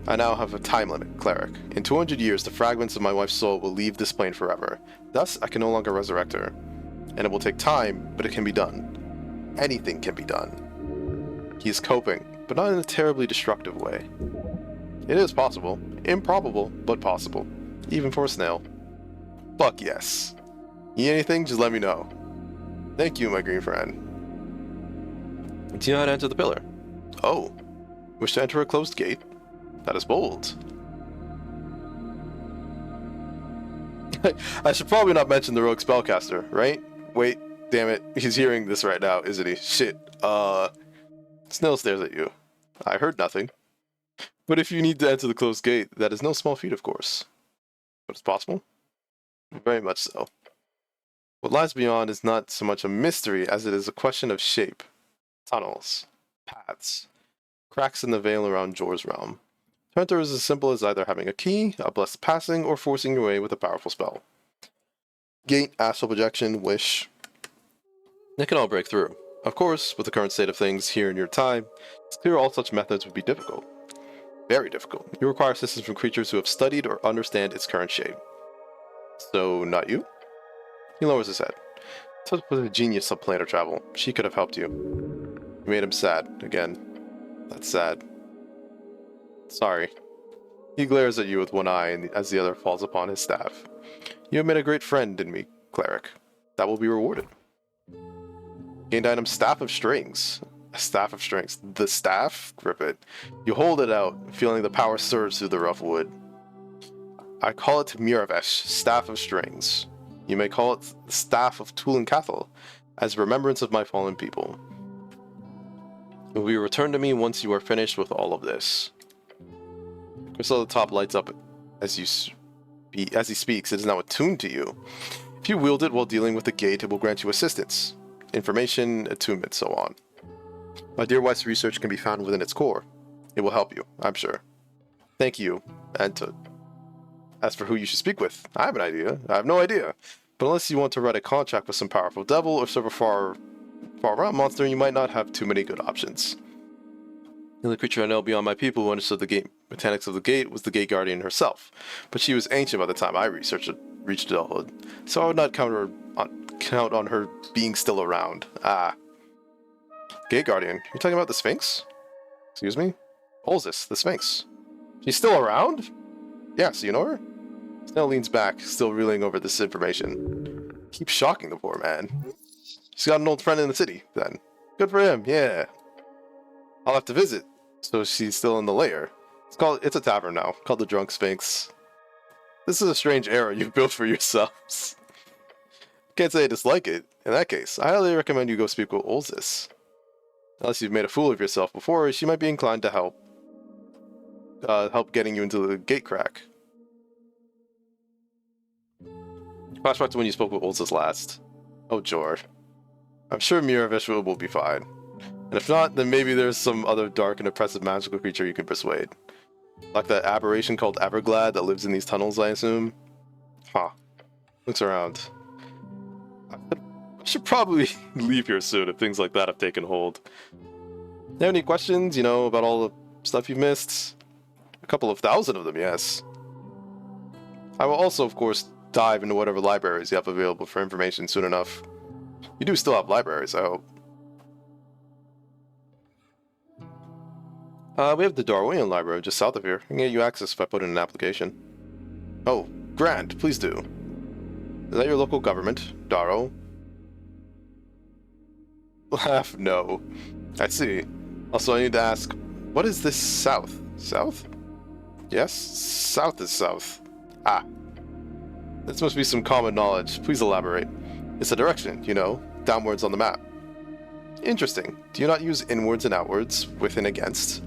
I now have a time limit, cleric. In 200 years, the fragments of my wife's soul will leave this plane forever. Thus, I can no longer resurrect her. And it will take time, but it can be done. Anything can be done. He is coping, but not in a terribly destructive way. It is possible. Improbable, but possible. Even for a snail. Fuck yes. Need anything? Just let me know. Thank you, my green friend. Do you know how to enter the pillar? Oh. Wish to enter a closed gate? That is bold. I should probably not mention the rogue spellcaster, right? Wait, damn it. He's hearing this right now, isn't he? Shit. Snail stares at you. I heard nothing. But if you need to enter the closed gate, that is no small feat, of course. But it's possible? Very much so. What lies beyond is not so much a mystery as it is a question of shape. Tunnels. Paths. Cracks in the veil around Jor's realm. To enter is as simple as either having a key, a blessed passing, or forcing your way with a powerful spell. Gate, astral projection, wish. They can all break through. Of course, with the current state of things here in your time, it's clear all such methods would be difficult. Very difficult. You require assistance from creatures who have studied or understand its current shape. So, not you? He lowers his head. Such was a genius of planar travel. She could have helped you. You made him sad, again. That's sad. Sorry. He glares at you with one eye as the other falls upon his staff. You have made a great friend in me, cleric. That will be rewarded. Gained item Staff of Strings. A Staff of Strings. The staff? Grip it. You hold it out, feeling the power surge through the rough wood. I call it Miravesh, Staff of Strings. You may call it the Staff of Tulincathal, as a remembrance of my fallen people. It will be returned to me once you are finished with all of this. Crystal at the top lights up as he speaks. It is now attuned to you. If you wield it while dealing with the gate, it will grant you assistance, information, attunement, so on. My dear wife's research can be found within its core. It will help you, I'm sure. Thank you, and as for who you should speak with, I have an idea. I have no idea. But unless you want to write a contract with some powerful devil or serve a far around monster, you might not have too many good options. The only creature I know beyond my people who understood the gate mechanics of the gate was the Gate Guardian herself, but she was ancient by the time I reached adulthood, so I would not count on her being still around. Gate Guardian? You're talking about the Sphinx? Excuse me? Olzis, the Sphinx. She's still around? Yeah, so you know her? Snell leans back, still reeling over this information. Keeps shocking the poor man. She's got an old friend in the city, then. Good for him, yeah. I'll have to visit. So she's still in the lair. It's a tavern now, called the Drunk Sphinx. This is a strange era you've built for yourselves. Can't say I dislike it. In that case, I highly recommend you go speak with Olzis. Unless you've made a fool of yourself before, she might be inclined to help getting you into the gate crack. Flashback to when you spoke with Olzis last. Oh, Jor. I'm sure Miravesh will be fine. And if not, then maybe there's some other dark and oppressive magical creature you can persuade. Like that aberration called Everglad that lives in these tunnels, I assume? Huh. Looks around. I should probably leave here soon if things like that have taken hold. You have any questions, about all the stuff you've missed? A couple of thousand of them, yes. I will also, of course, dive into whatever libraries you have available for information soon enough. You do still have libraries, I hope. We have the Darwinian Library just south of here. I can get you access if I put in an application. Oh, grand, please do. Is that your local government, Darrow? Laugh, no. I see. Also, I need to ask, what is this south? South? Yes, south is south. Ah. This must be some common knowledge. Please elaborate. It's a direction, downwards on the map. Interesting. Do you not use inwards and outwards, with and against?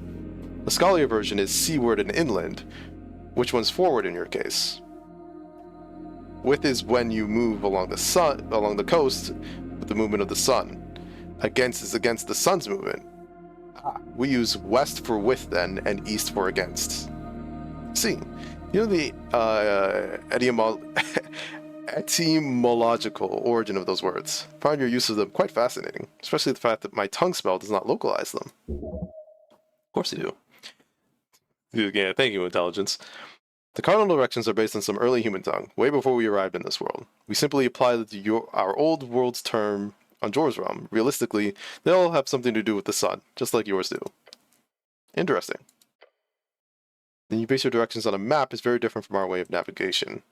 The scholarly version is seaward and inland. Which one's forward in your case? With is when you move along the coast with the movement of the sun. Against is against the sun's movement. We use west for with then, and east for against. See, you know the etymological origin of those words. I find your use of them quite fascinating, especially the fact that my tongue spell does not localize them. Of course you do. Yeah, thank you, intelligence. The cardinal directions are based on some early human tongue, way before we arrived in this world. We simply apply our old world's term on Jor's realm. Realistically, they all have something to do with the sun, just like yours do. Interesting. Then you base your directions on a map is very different from our way of navigation.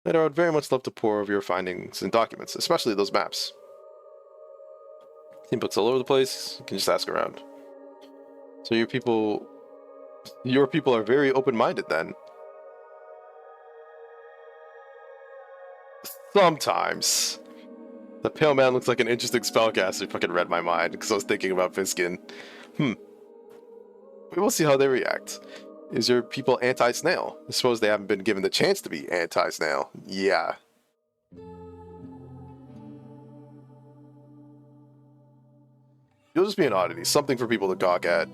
Later, I would very much love to pour over your findings and documents, especially those maps. Team books all over the place, you can just ask around. So your people are very open-minded then. Sometimes. The pale man looks like an interesting spellcaster who fucking read my mind, because I was thinking about Fiskin. We will see how they react. Is your people anti-snail? I suppose they haven't been given the chance to be anti-snail. Yeah. You'll just be an oddity, something for people to gawk at.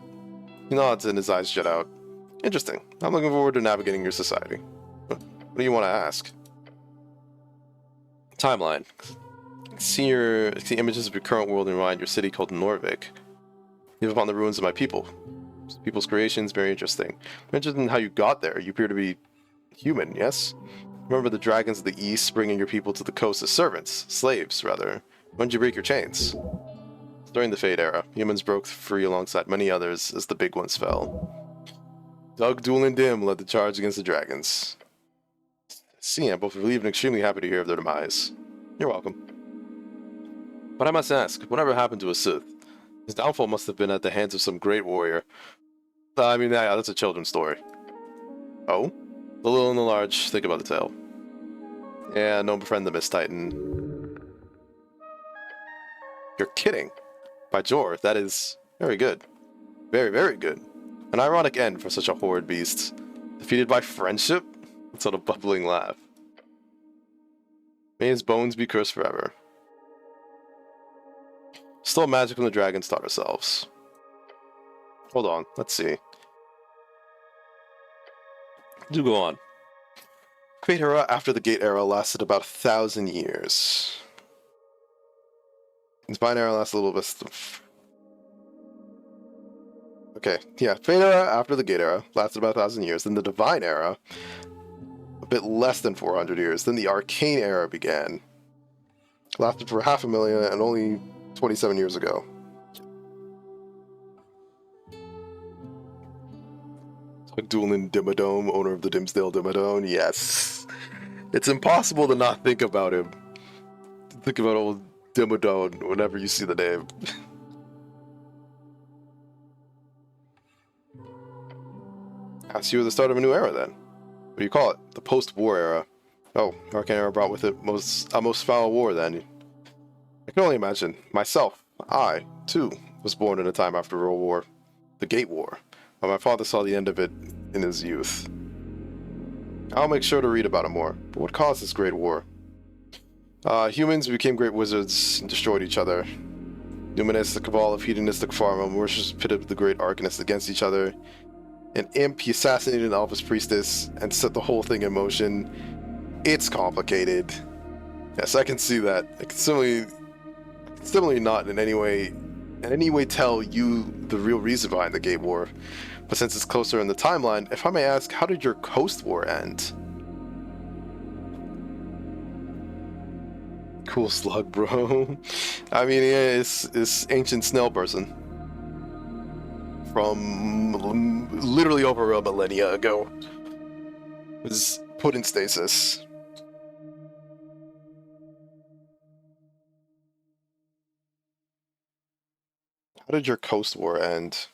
He nods and his eyes jut out. Interesting. I'm looking forward to navigating your society. What do you want to ask? Timeline. See images of your current world in your mind, your city called Norvik. You live upon the ruins of my people. People's creations, very interesting. I'm interested in how you got there. You appear to be human, yes? Remember the dragons of the east bringing your people to the coast as servants, slaves, rather. When did you break your chains? During the Fade era, humans broke free alongside many others as the big ones fell. Doug, Duel, and Dim led the charge against the dragons. See, I'm both relieved and extremely happy to hear of their demise. You're welcome. But I must ask, whatever happened to a Sith? His downfall must have been at the hands of some great warrior. I mean, yeah, that's a children's story. Oh? The little and the large, think about the tale. Yeah, no befriend the Mist Titan. You're kidding. By Jor, that is very good. Very, very good. An ironic end for such a horrid beast. Defeated by friendship? What sort of bubbling laugh. May his bones be cursed forever. Still magic when the dragons taught ourselves. Hold on, let's see. Do go on. Fate era after the Gate era lasted about 1,000 years. The Spine era lasted a little bit. Okay, yeah. Fate era after the Gate era lasted about 1,000 years. Then the Divine era, a bit less than 400 years. Then the Arcane era began. Lasted for 500,000 and only 27 years ago. Dueling Dimmadome, owner of the Dimsdale Dimmadome. Yes. It's impossible to not think about him. Think about old Dimmadome whenever you see the name. That's you at the start of a new era then. What do you call it? The post-war era. Oh, Arcane era brought with it a most foul war then. I can only imagine. Myself, I, too, was born in a time after World War. The Gate War. But my father saw the end of it in his youth. I'll make sure to read about it more. But what caused this great war? Humans became great wizards and destroyed each other. Numinous, the cabal of hedonistic pharma, malicious pitted the great arcanists against each other. An imp, he assassinated an Elvis priestess and set the whole thing in motion. It's complicated. Yes, I can see that. I can similarly not in any way tell you the real reason behind the Gate War. But since it's closer in the timeline, if I may ask, how did your Coast War end? Cool slug, bro. I mean, yeah, it's ancient snail person. From literally over a millennia ago. Was put in stasis. How did your Coast War end?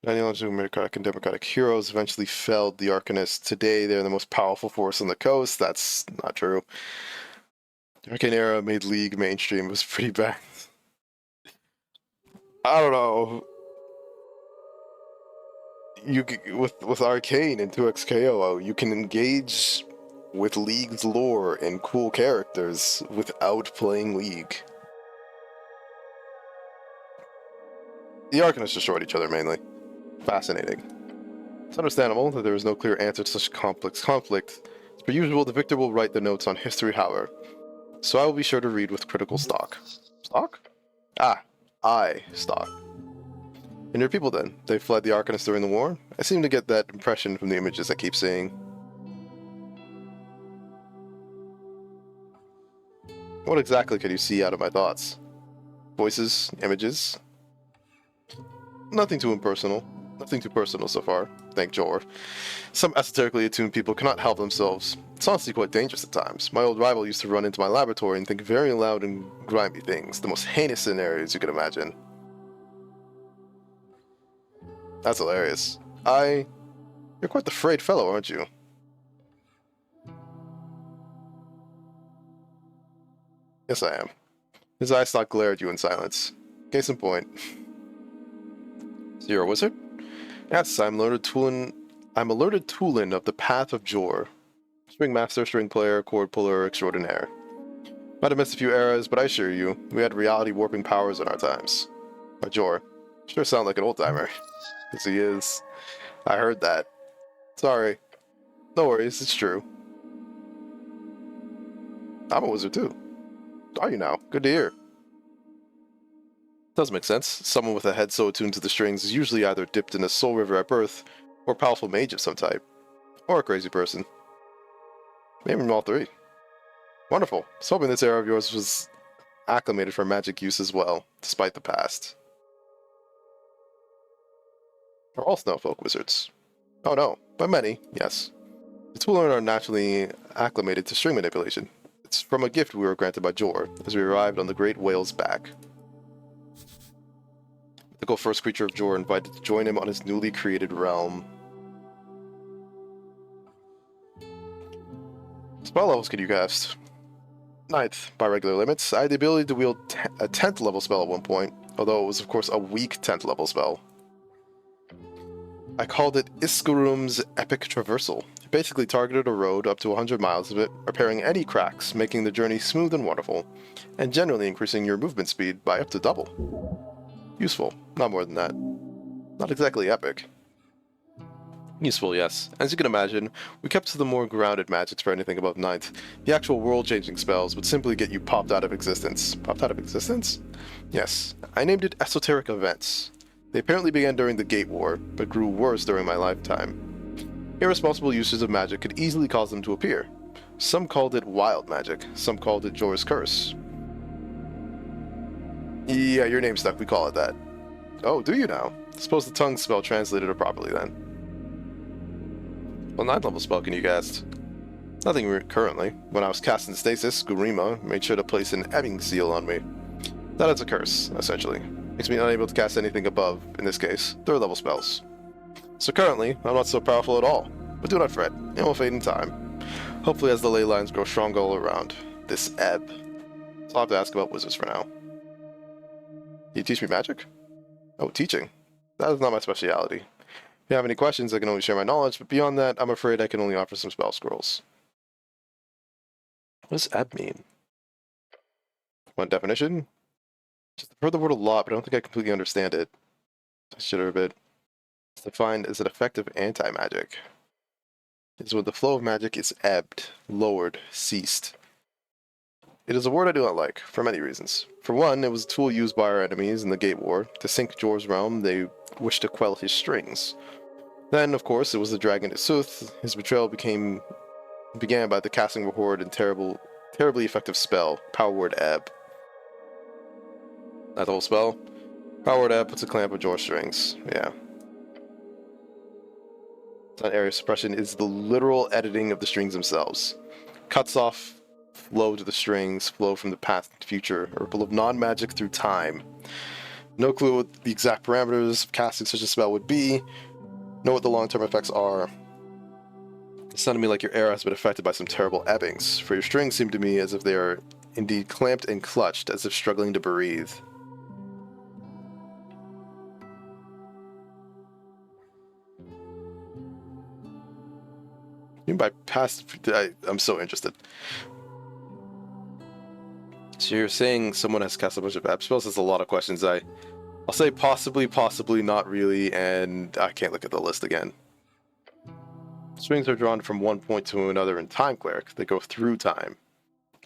Ideological meritocratic and democratic heroes eventually felled the Arcanists. Today, they're the most powerful force on the coast. That's not true. The Arcane era made League mainstream. It was pretty bad. I don't know. With Arcane and 2xKO, you can engage with League's lore and cool characters without playing League. The Arcanists destroyed each other mainly. Fascinating. It's understandable that there is no clear answer to such complex conflict. As per usual, the victor will write the notes on history, however. So I will be sure to read with critical stock. Stock? Ah, stock. And your people then? They fled the Arcanists during the war? I seem to get that impression from the images I keep seeing. What exactly could you see out of my thoughts? Voices? Images? Nothing too impersonal. Nothing too personal so far, thank Jor. Some esoterically attuned people cannot help themselves. It's honestly quite dangerous at times. My old rival used to run into my laboratory and think very loud and grimy things, the most heinous scenarios you could imagine. That's hilarious. You're quite the frayed fellow, aren't you? Yes, I am. His eyes stock glare at you in silence. Case in point. So you're a wizard? Yes, I'm alerted Toolin of the Path of Jor. String master, string player, chord puller extraordinaire. Might have missed a few eras, but I assure you, we had reality warping powers in our times. But Jor, sure sound like an old timer. Yes, he is. I heard that. Sorry. No worries, it's true. I'm a wizard too. Are you now? Good to hear. Does make sense. Someone with a head so attuned to the strings is usually either dipped in a soul river at birth, or a powerful mage of some type, or a crazy person. Maybe all three. Wonderful. I was hoping this era of yours was acclimated for magic use as well, despite the past. Are all snowfolk wizards? Oh no, but many, yes. The Toolern are naturally acclimated to string manipulation. It's from a gift we were granted by Jor, as we arrived on the Great Whale's back. The mythical first creature of Jor invited to join him on his newly created realm. Spell levels can you cast? Ninth, by regular limits. I had the ability to wield a 10th level spell at one point, although it was of course a weak 10th level spell. I called it Iskarum's Epic Traversal. It basically targeted a road up to 100 miles of it, repairing any cracks, making the journey smooth and wonderful, and generally increasing your movement speed by up to double. Useful, not more than that. Not exactly epic. Useful, yes. As you can imagine, we kept to the more grounded magics for anything above 9th. The actual world-changing spells would simply get you popped out of existence. Popped out of existence? Yes. I named it Esoteric Events. They apparently began during the Gate War, but grew worse during my lifetime. Irresponsible users of magic could easily cause them to appear. Some called it wild magic, some called it Jor's Curse. Yeah, your name stuck, we call it that. Oh, do you now? Suppose the tongue spell translated it properly then. What 9th level spell can you cast? Nothing currently. When I was casting Stasis, Gurima made sure to place an ebbing seal on me. That is a curse, essentially. Makes me unable to cast anything above, in this case, 3rd level spells. So currently, I'm not so powerful at all. But do not fret, it will fade in time. Hopefully as the ley lines grow stronger all around. This ebb. So I'll have to ask about wizards for now. Can you teach me magic? Oh, teaching. That is not my speciality. If you have any questions, I can only share my knowledge, but beyond that, I'm afraid I can only offer some spell scrolls. What does ebb mean? One definition? Just heard the word a lot, but I don't think I completely understand it. I should have a bit. It's defined as an effective anti-magic. It's when the flow of magic is ebbed, lowered, ceased. It is a word I do not like, for many reasons. For one, it was a tool used by our enemies in the Gate War. To sink Jor's realm, they wished to quell his strings. Then, of course, it was the dragon Isuth. His betrayal began by the casting of a horrid and terribly effective spell, Power Word Ebb. That whole spell? Power Word Ebb puts a clamp on Jor's strings. Yeah. That area suppression is the literal editing of the strings themselves. Cuts off flow to the strings, flow from the past and future, a ripple of non-magic through time. No clue what the exact parameters of casting such a spell would be. Know what the long-term effects are. It sounded to me like your era has been affected by some terrible ebbings, for your strings seem to me as if they are indeed clamped and clutched, as if struggling to breathe. You by past? I'm so interested. So you're saying someone has cast a bunch of app spells? That's a lot of questions. I'll say possibly, not really, and I can't look at the list again. Strings are drawn from one point to another in Time Cleric. They go through time.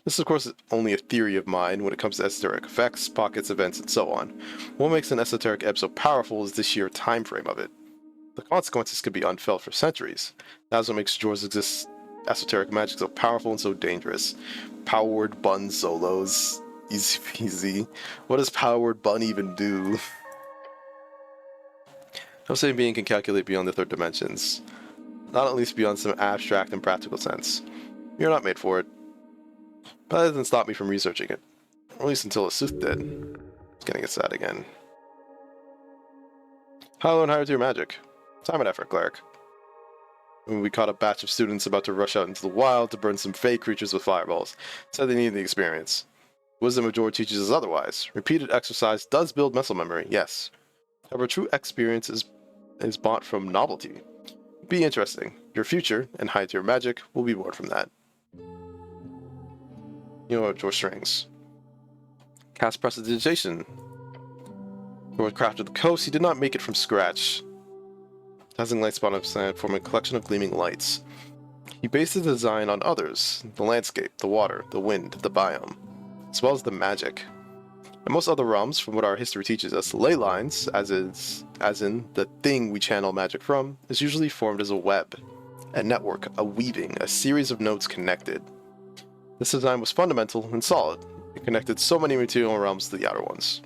This, of course, is only a theory of mine when it comes to esoteric effects, pockets, events, and so on. What makes an esoteric ebb so powerful is the sheer time frame of it. The consequences could be unfelt for centuries. That's what makes Jor's esoteric magic so powerful and so dangerous. Power word bun solos. Easy peasy. What does power word bun even do? No sane being can calculate beyond the third dimensions. Not at least beyond some abstract and practical sense. You're not made for it. But that doesn't stop me from researching it. Or at least until Asuth did. It's getting sad again. How to learn higher tier magic? Time and effort, cleric. When we caught a batch of students about to rush out into the wild to burn some fake creatures with fireballs, said they needed the experience. Wisdom of Jor teaches us otherwise. Repeated exercise does build muscle memory, yes. However, true experience is bought from novelty. Be interesting. Your future, and high tier magic, will be born from that. You know what, Jor strings. Cast prestidigitation. Jor crafted the coast, he did not make it from scratch. Dazzling light spawned up sand, forming a collection of gleaming lights. He based his design on others, the landscape, the water, the wind, the biome, as well as the magic. In most other realms, from what our history teaches us, ley lines, as in the thing we channel magic from, is usually formed as a web, a network, a weaving, a series of nodes connected. This design was fundamental and solid. It connected so many material realms to the outer ones.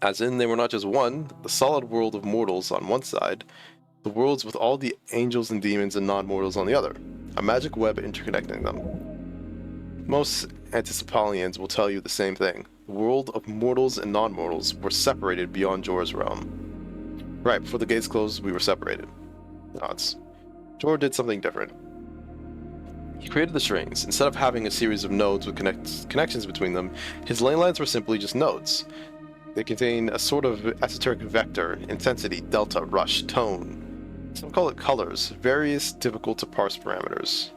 As in, they were not just one, the solid world of mortals on one side, the worlds with all the angels and demons and non-mortals on the other, a magic web interconnecting them. Most Anticypolians will tell you the same thing. The world of mortals and non-mortals were separated beyond Jor's realm. Right, before the gates closed, we were separated. Nods. Jor did something different. He created the strings. Instead of having a series of nodes with connections between them, his ley lines were simply just nodes. They contain a sort of esoteric vector, intensity, delta, rush, tone. Some call it colors, various difficult to parse parameters.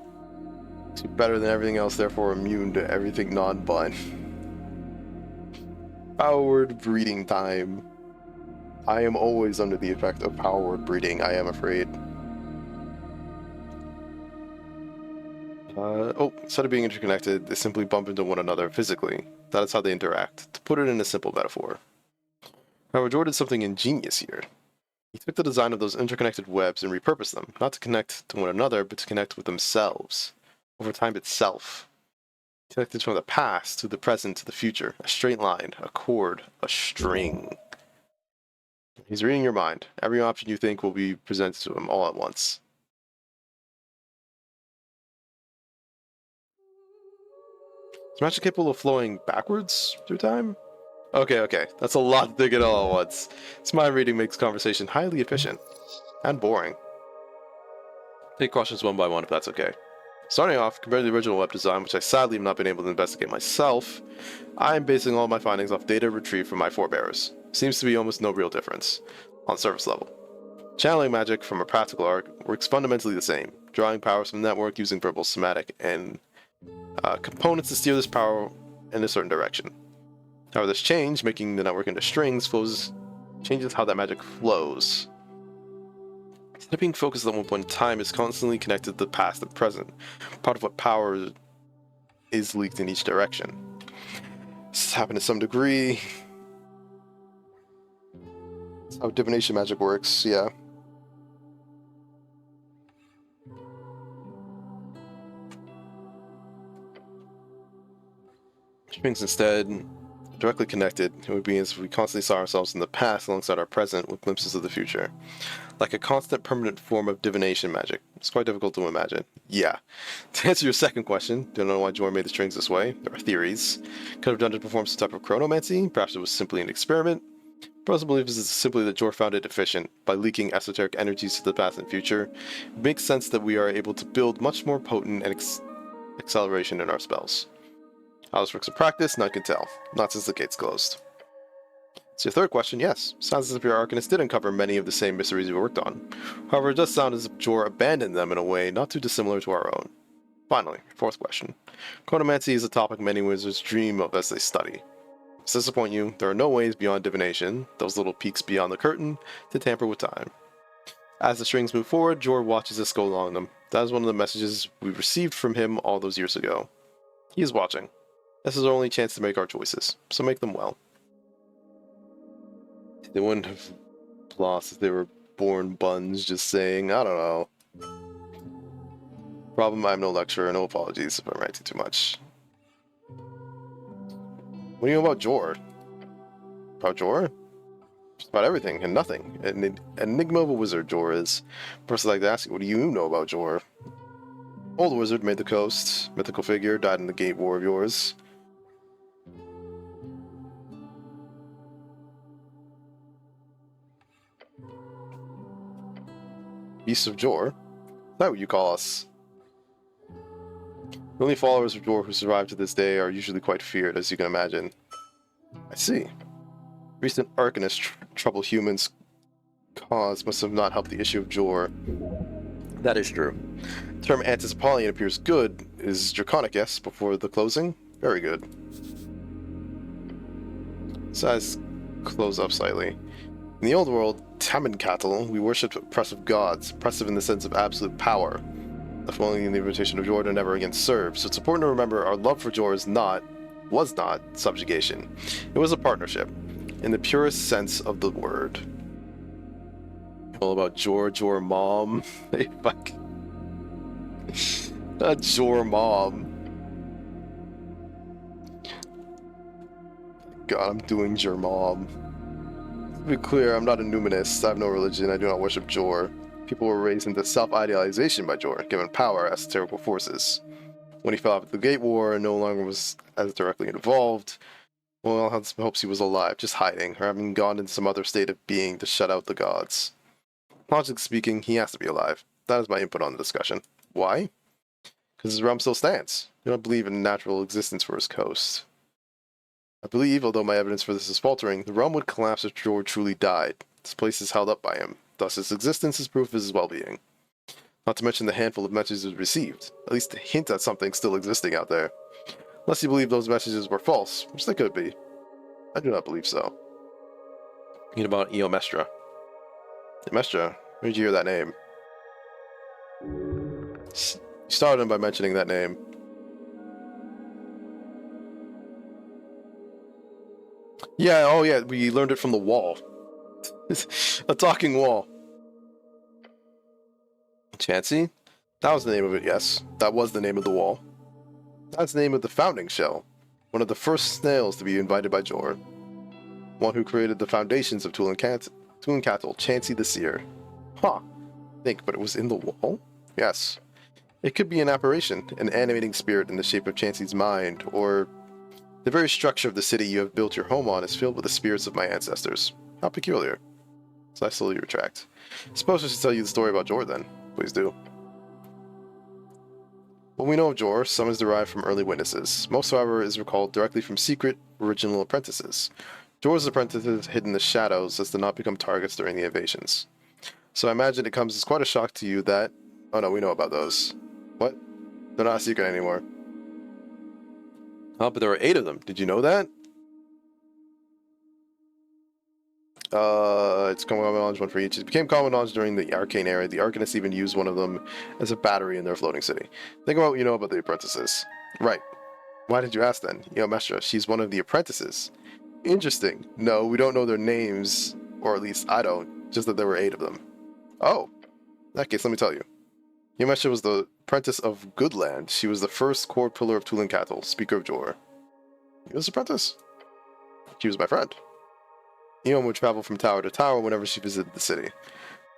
Makes you better than everything else, therefore immune to everything non-bun. Power word breeding time. I am always under the effect of power word breeding, I am afraid. Instead of being interconnected, they simply bump into one another physically. That is how they interact, to put it in a simple metaphor. However, Jor did something ingenious here. He took the design of those interconnected webs and repurposed them, not to connect to one another, but to connect with themselves, over time itself. Connected from the past to the present to the future, a straight line, a chord, a string. He's reading your mind. Every option you think will be presented to him all at once. Is magic capable of flowing backwards through time? Okay. That's a lot to think it all at once. This mind reading makes conversation highly efficient. And boring. Take questions one by one if that's okay. Starting off, compared to the original web design, which I sadly have not been able to investigate myself, I am basing all my findings off data retrieved from my forebears. Seems to be almost no real difference, on surface level. Channeling magic from a practical art works fundamentally the same, drawing powers from the network using verbal somatic and components to steer this power in a certain direction. However, this change, making the network into strings, changes how that magic flows. Instead of being focused on one point in time, is constantly connected to the past and present, part of what power is leaked in each direction. This has happened to some degree. That's how divination magic works, yeah. Strings instead directly connected, it would be as if we constantly saw ourselves in the past alongside our present with glimpses of the future. Like a constant permanent form of divination magic. It's quite difficult to imagine. Yeah. To answer your second question, don't know why Jor made the strings this way. There are theories. Could have done to perform some type of chronomancy. Perhaps it was simply an experiment. Person believes it's simply that Jor found it efficient by leaking esoteric energies to the past and future. It makes sense that we are able to build much more potent and acceleration in our spells. How this works in practice, none can tell. Not since the gates closed. So your third question, yes. Sounds as if your Arcanist did uncover many of the same mysteries you worked on. However, it does sound as if Jor abandoned them in a way not too dissimilar to our own. Finally, fourth question. Chronomancy is a topic many wizards dream of as they study. To disappoint you, there are no ways beyond divination, those little peeks beyond the curtain, to tamper with time. As the strings move forward, Jor watches us go along them. That is one of the messages we received from him all those years ago. He is watching. This is our only chance to make our choices, so make them well. They wouldn't have lost if they were born buns, just saying, I don't know. Problem, I'm no lecturer, no apologies if I'm ranting too much. What do you know about Jor? About Jor? Just about everything and nothing. An enigma of a wizard, Jor is. First, I'd like to ask you, what do you know about Jor? Old wizard made the coast, mythical figure, died in the gate war of yours. Beast of Jor? Is that what you call us? The only followers of Jor who survive to this day are usually quite feared, as you can imagine. I see. Recent Arcanist trouble humans cause must have not helped the issue of Jor. That is true. The term Antis-Apollyon appears good. Is draconic, yes, before the closing? Very good. Size close up slightly. In the old world, Tamencatl, we worshipped oppressive gods, oppressive in the sense of absolute power. Left only in the invitation of Jor to never again serve. So it's important to remember our love for Jor was not subjugation. It was a partnership, in the purest sense of the word. All about Jor mom. Hey, fuck. Not Jor mom. God, I'm doing Jor mom. To be clear, I'm not a numinist. I have no religion. I do not worship Jor. People were raised into self-idealization by Jor, given power as esoterical forces. When he fell out of the Gate War and no longer was as directly involved, well, hopes he was alive, just hiding, or having gone into some other state of being to shut out the gods. Logically speaking, he has to be alive. That is my input on the discussion. Why? Because his realm still stands. I don't believe in natural existence for his coast. I believe, although my evidence for this is faltering, the realm would collapse if Jor truly died. This place is held up by him. Thus, his existence is proof of his well-being. Not to mention the handful of messages received. At least a hint at something still existing out there. Unless you believe those messages were false, which they could be. I do not believe so. Thinking about Eomestra. Eomestra? Where did you hear that name? You started by mentioning that name. Yeah, oh yeah, we learned it from the wall. A talking wall. Chansey? That was the name of it, yes. That was the name of the wall. That's the name of the founding shell. One of the first snails to be invited by Jor. One who created the foundations of Tulankatl, Chansey the Seer. Huh. Think, but it was in the wall? Yes. It could be an apparition, an animating spirit in the shape of Chansey's mind, or the very structure of the city you have built your home on is filled with the spirits of my ancestors. How peculiar. So I slowly retract. Suppose I should tell you the story about Jor then. Please do. What we know of Jor, some is derived from early witnesses. Most, however, is recalled directly from secret, original apprentices. Jor's apprentices hid in the shadows as to not become targets during the invasions. So I imagine it comes as quite a shock to you that... Oh no, we know about those. What? They're not a secret anymore. Oh, but there were 8 of them. Did you know that? It's common knowledge, one for each. It became common knowledge during the Arcane era. The Arcanists even used one of them as a battery in their floating city. Think about what you know about the apprentices. Right. Why did you ask then? Mestra, she's one of the apprentices. Interesting. No, we don't know their names, or at least I don't, just that there were 8 of them. Oh. In that case, let me tell you. Mestra was the apprentice of Goodland. She was the first core pillar of Tulankatl, speaker of Jor. You was apprentice? She was my friend. Eom would travel from tower to tower whenever she visited the city.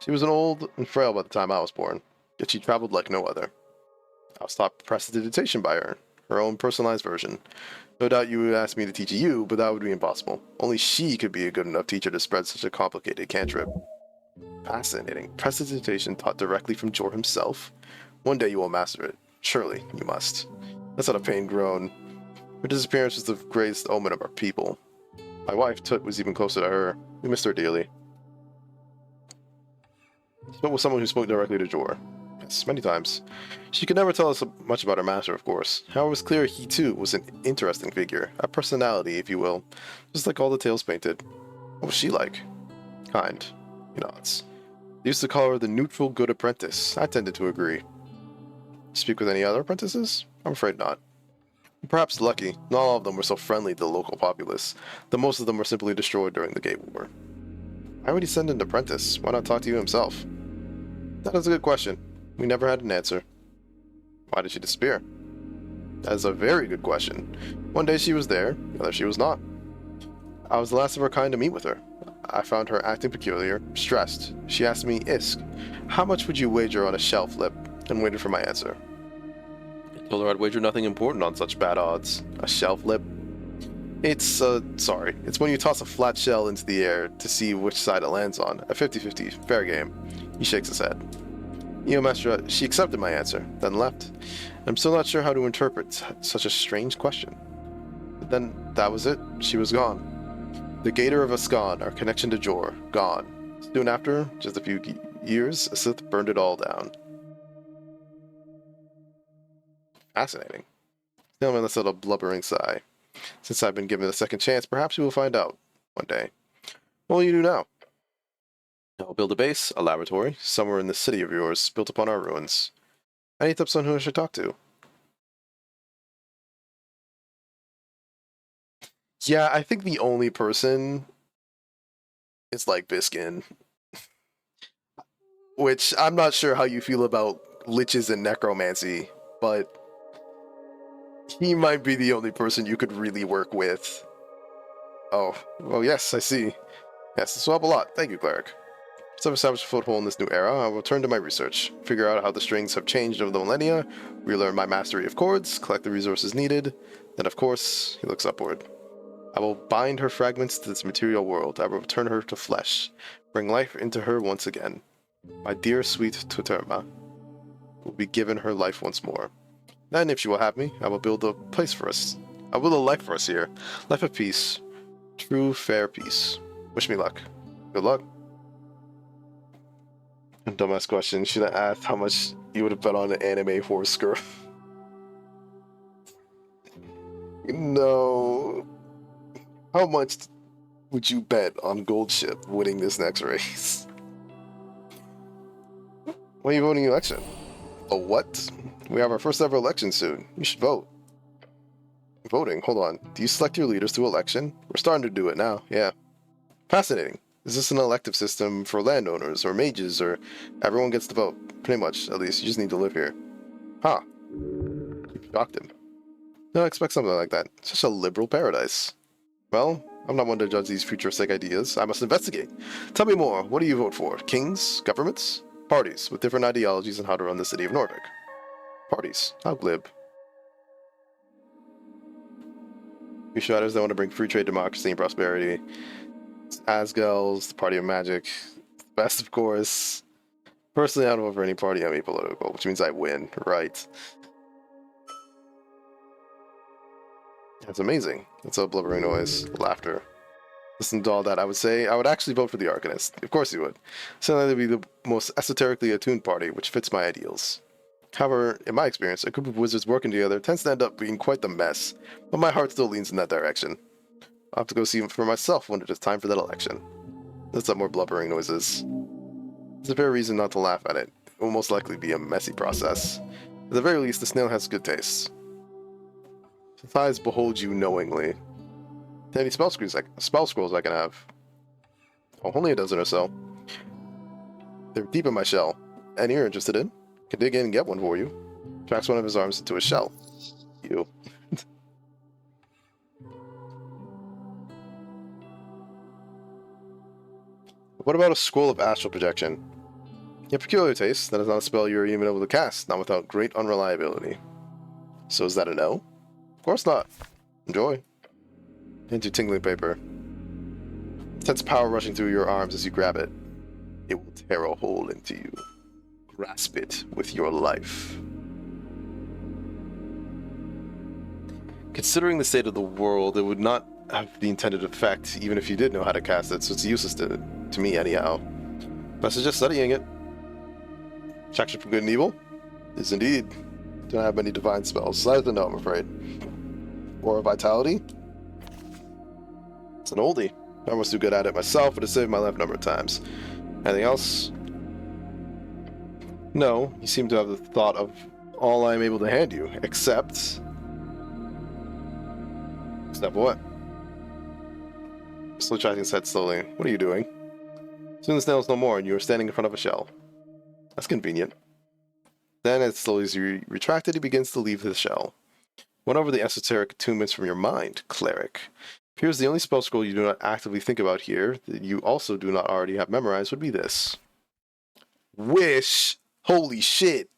She was an old and frail by the time I was born, yet she traveled like no other. I was taught prestidigitation by her own personalized version. No doubt you would ask me to teach you, but that would be impossible. Only she could be a good enough teacher to spread such a complicated cantrip. Fascinating. Prestidigitation taught directly from Jor himself? One day you will master it. Surely, you must. That's not a pain groan. Her disappearance was the greatest omen of our people. My wife, Tut, was even closer to her. We missed her dearly. Spoke with someone who spoke directly to Jor. Yes, many times. She could never tell us much about her master, of course. However, it was clear he too was an interesting figure, a personality, if you will, just like all the tales painted. What was she like? Kind. He nods. They used to call her the neutral good apprentice. I tended to agree. Speak with any other apprentices? I'm afraid not. Perhaps lucky, not all of them were so friendly to the local populace, though most of them were simply destroyed during the Gate War. Why would he send an apprentice? Why not talk to you himself? That is a good question. We never had an answer. Why did she disappear? That is a very good question. One day she was there, the other she was not. I was the last of her kind to meet with her. I found her acting peculiar, stressed. She asked me, Isk, how much would you wager on a shell flip? And waited for my answer. I told her I'd wager nothing important on such bad odds. A shell flip? It's when you toss a flat shell into the air to see which side it lands on. A 50-50, fair game. He shakes his head. Master, she accepted my answer, then left. I'm still not sure how to interpret such a strange question. But then, that was it. She was gone. The Gator of Ascan, our connection to Jor, gone. Soon after, just a few years, a Sith burned it all down. Fascinating. Snailman lets out a blubbering sigh. Since I've been given a second chance, perhaps we will find out one day. What will you do now? I'll build a base, a laboratory, somewhere in this city of yours, built upon our ruins. Any tips on who I should talk to? Yeah, I think the only person is like Biskin. Which, I'm not sure how you feel about liches and necromancy, but he might be the only person you could really work with. Oh, well, yes, I see. Yes, this will help a lot. Thank you, Cleric. Once I've established a foothold in this new era, I will turn to my research, figure out how the strings have changed over the millennia, relearn my mastery of chords, collect the resources needed, then of course, he looks upward. I will bind her fragments to this material world. I will return her to flesh, bring life into her once again. My dear sweet Tuterma will be given her life once more. Then, if she will have me, I will build a place for us. I will build a life for us here. Life of peace. True, fair peace. Wish me luck. Good luck. Dumbass question. Should have asked how much you would have bet on an anime horse girl. No. How much would you bet on Gold Ship winning this next race? When are you voting election? A what? We have our first ever election soon. You should vote. Voting? Hold on. Do you select your leaders through election? We're starting to do it now, yeah. Fascinating. Is this an elective system for landowners or mages, or everyone gets to vote? Pretty much, at least. You just need to live here. Huh. You shocked him. No, I expect something like that. It's just a liberal paradise. Well, I'm not one to judge these futuristic ideas. I must investigate. Tell me more. What do you vote for? Kings? Governments? Parties with different ideologies on how to run the city of Nordic. Parties. How glib. You shadows that want to bring free trade, democracy, and prosperity. It's Asgel's, the Party of Magic. Best, of course. Personally, I don't vote for any party I'm apolitical, which means I win, right? That's amazing. That's a blubbering noise. Laughter. Listen to all that, I would say I would actually vote for the Arcanist. Of course you would. Certainly that would be the most esoterically attuned party, which fits my ideals. However, in my experience, a group of wizards working together tends to end up being quite the mess, but my heart still leans in that direction. I'll have to go see him for myself when it is time for that election. Let's have more blubbering noises. There's a fair reason not to laugh at it. It will most likely be a messy process. At the very least, the snail has good taste. His eyes behold you knowingly. Any spell scrolls I can have? Oh, only a dozen or so. They're deep in my shell. Any you're interested in? Can dig in and get one for you. Tracks one of his arms into his shell. You. What about a scroll of astral projection? You have peculiar taste. That is not a spell you're even able to cast, not without great unreliability. So is that a no? Of course not. Enjoy. Into tingling paper. Sense power rushing through your arms as you grab it. It will tear a hole into you. Grasp it with your life. Considering the state of the world, it would not have the intended effect, even if you did know how to cast it, so it's useless to me anyhow. Best is just studying it. Protection from good and evil? Is indeed. Don't have many divine spells, so that's a no, I'm afraid. Or vitality? It's an oldie. I must do good at it myself, but it saved my life a number of times. Anything else? No, you seem to have the thought of all I'm able to hand you, except... Except what? Still tracking his head slowly. What are you doing? Soon the snail's no more, and you are standing in front of a shell. That's convenient. Then, as slowly as you retract it, he begins to leave the shell. Went over the esoteric attunements from your mind, cleric. Appears the only spell scroll you do not actively think about here, that you also do not already have memorized, would be this. Wish! Holy shit!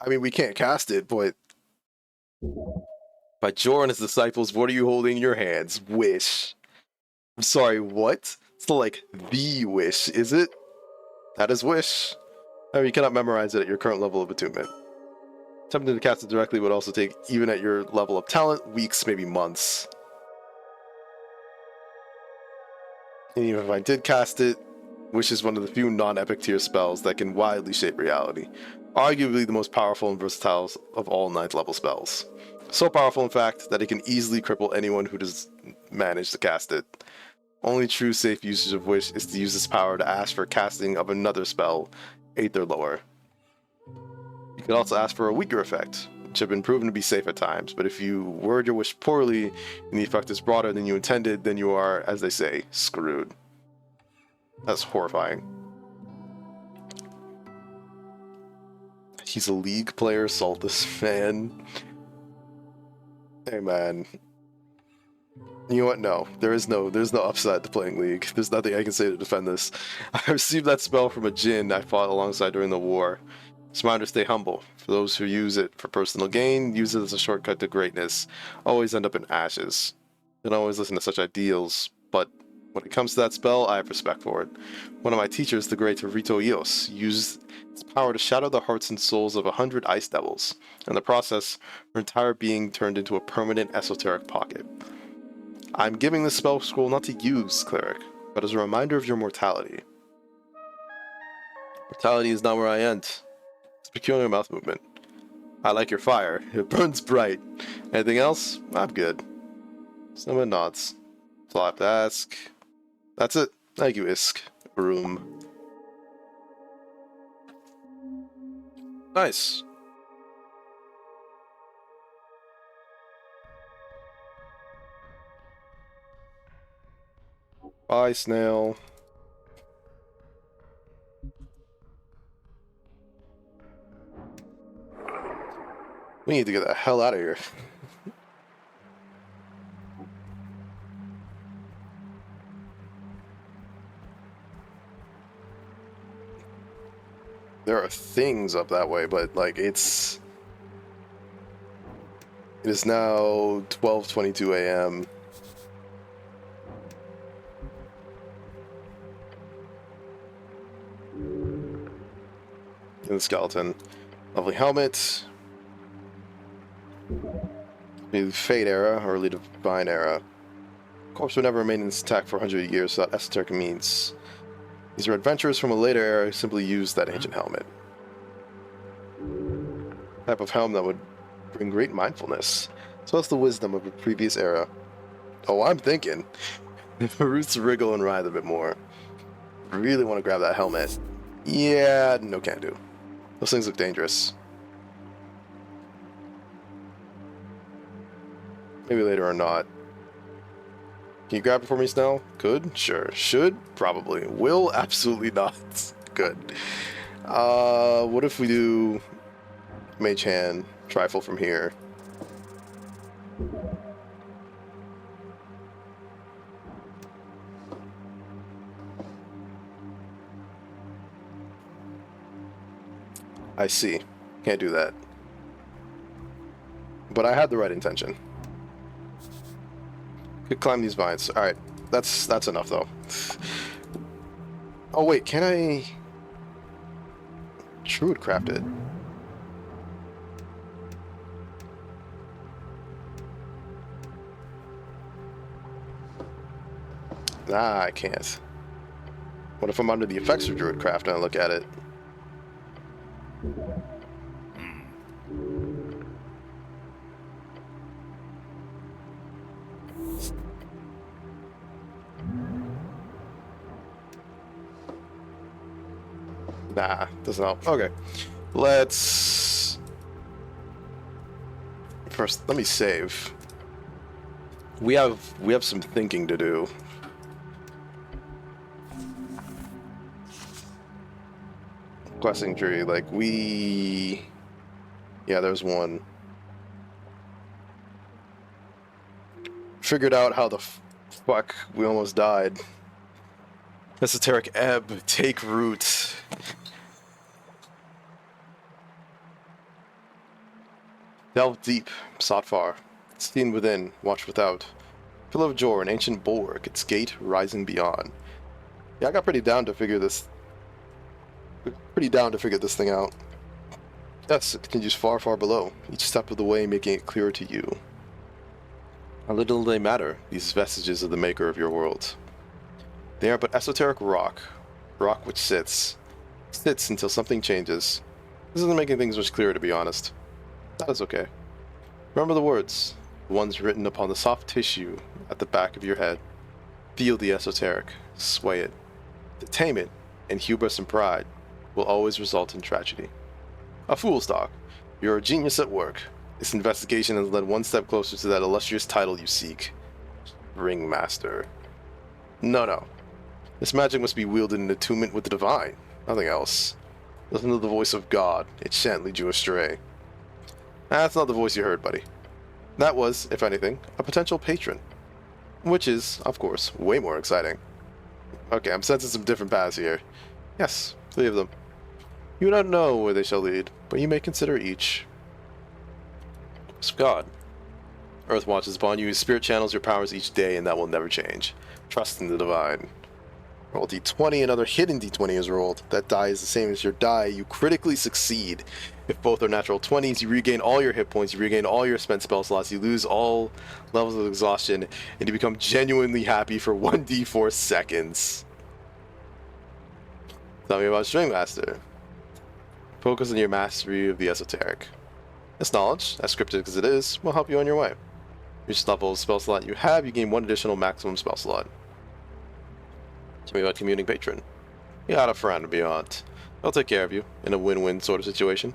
I mean, we can't cast it, but... By Jor and his disciples, what are you holding in your hands? Wish. I'm sorry, what? It's not like the wish, is it? That is wish. I mean, you cannot memorize it at your current level of attunement. Attempting to cast it directly would also take, even at your level of talent, weeks, maybe months. And even if I did cast it, Wish is one of the few non-epic tier spells that can widely shape reality. Arguably the most powerful and versatile of all 9th level spells. So powerful, in fact, that it can easily cripple anyone who does manage to cast it. Only true safe usage of Wish is to use this power to ask for casting of another spell, 8th or lower. You could also ask for a weaker effect, which have been proven to be safe at times, but if you word your wish poorly and the effect is broader than you intended, then you are, as they say, screwed. That's horrifying. He's a League player, salt this man. Hey man. You know what? No. There's no upside to playing League. There's nothing I can say to defend this. I received that spell from a djinn I fought alongside during the war. It's mine to stay humble. For those who use it for personal gain, use it as a shortcut to greatness, always end up in ashes. Don't always listen to such ideals, but when it comes to that spell, I have respect for it. One of my teachers, the great Rito Ios, used its power to shatter the hearts and souls of 100 ice devils. In the process, her entire being turned into a permanent esoteric pocket. I'm giving this spell scroll not to use, cleric, but as a reminder of your mortality. Mortality is not where I end. It's peculiar mouth movement. I like your fire. It burns bright. Anything else? I'm good. Someone nods. That's all I have to ask. That's it. Thank you, Isk. Room. Nice. Bye, snail. We need to get the hell out of here. There are things up that way, but like it is now 12:22 a.m. The skeleton. Lovely helmet. Maybe Fate era, or early Divine era. Corpse would never remain intact for 100 years, so that esoteric means. These are adventurers from a later era who simply used that ancient helmet. Type of helm that would bring great mindfulness. So that's the wisdom of a previous era. Oh, I'm thinking. The roots wriggle and writhe a bit more. I really want to grab that helmet. Yeah, no can do. Those things look dangerous. Maybe later or not. Can you grab it for me, Snell? Could? Sure. Should? Probably. Will? Absolutely not. Good. What if we do Mage Hand, Trifle from here? I see. Can't do that. But I had the right intention. Could climb these vines. Alright. That's enough though. Oh wait, can I Druid craft it? Nah, I can't. What if I'm under the effects of Druidcraft and I look at it? Nah, doesn't help. Okay. Let's... First, let me save. We have some thinking to do. Questing tree, like we... Yeah, there's one. Figured out how the fuck we almost died. Esoteric ebb, take root. Delve deep, sought far. Seen within, watch without. Pillar of Jor, an ancient bulwark, its gate rising beyond. Yeah, I got pretty down to figure this thing out. Yes, it continues far, far below, each step of the way making it clearer to you. How little they matter, these vestiges of the maker of your world. They are but esoteric rock which sits until something changes. This isn't making things much clearer, to be honest. That is okay. Remember the words, the ones written upon the soft tissue at the back of your head. Feel the esoteric, sway it. To tame it, and hubris and pride, will always result in tragedy. A fool's talk. You're a genius at work. This investigation has led one step closer to that illustrious title you seek. Ringmaster. No. This magic must be wielded in attunement with the divine. Nothing else. Listen to the voice of God. It shan't lead you astray. That's not the voice you heard, buddy. That was, if anything, a potential patron. Which is, of course, way more exciting. Okay, I'm sensing some different paths here. Yes, 3 of them. You don't know where they shall lead, but you may consider each. God. Earth watches upon you. Spirit channels your powers each day, and that will never change. Trust in the divine. Roll d20, another hidden d20 is rolled. That die is the same as your die. You critically succeed. If both are natural 20s, you regain all your hit points, you regain all your spent spell slots, you lose all levels of exhaustion, and you become genuinely happy for 1d4 seconds. Tell me about Stringmaster. Focus on your mastery of the esoteric. This knowledge, as cryptic as it is, will help you on your way. Each level of spell slot you have, you gain 1 additional maximum spell slot. Tell me about Communing Patron. You got a friend beyond. They'll take care of you, in a win-win sort of situation.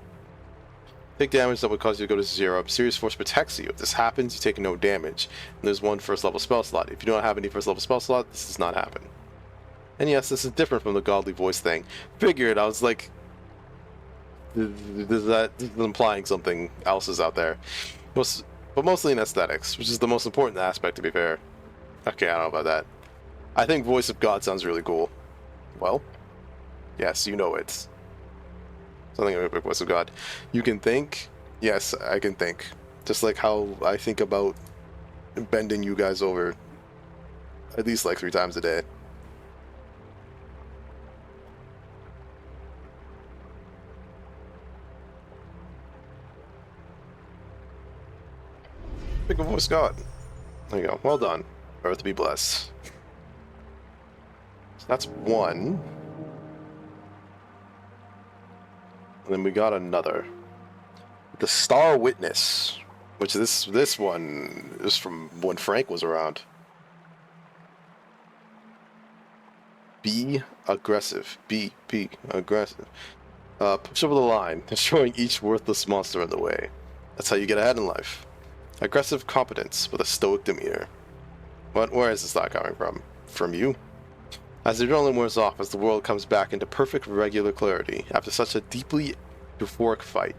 Take damage that would cause you to go to 0. Serious Force protects you. If this happens, you take no damage. And there's 1 first level spell slot. If you don't have any first level spell slot, this does not happen. And yes, this is different from the godly voice thing. Figured, I was like... This is implying something else is out there. But mostly in aesthetics, which is the most important aspect, to be fair. Okay, I don't know about that. I think Voice of God sounds really cool. Well, yes, you know it. Something like Voice of God. You can think? Yes, I can think. Just like how I think about bending you guys over at least like 3 times a day. Think of Voice of God. There you go. Well done. Earth be blessed. So that's 1. And then we got another. The Star Witness. Which this one is from when Frank was around. Be aggressive. Be aggressive. Push over the line, destroying each worthless monster in the way. That's how you get ahead in life. Aggressive competence with a stoic demeanor. Where is this thought coming from? From you? As the adrenaline wears off, as the world comes back into perfect regular clarity, after such a deeply euphoric fight,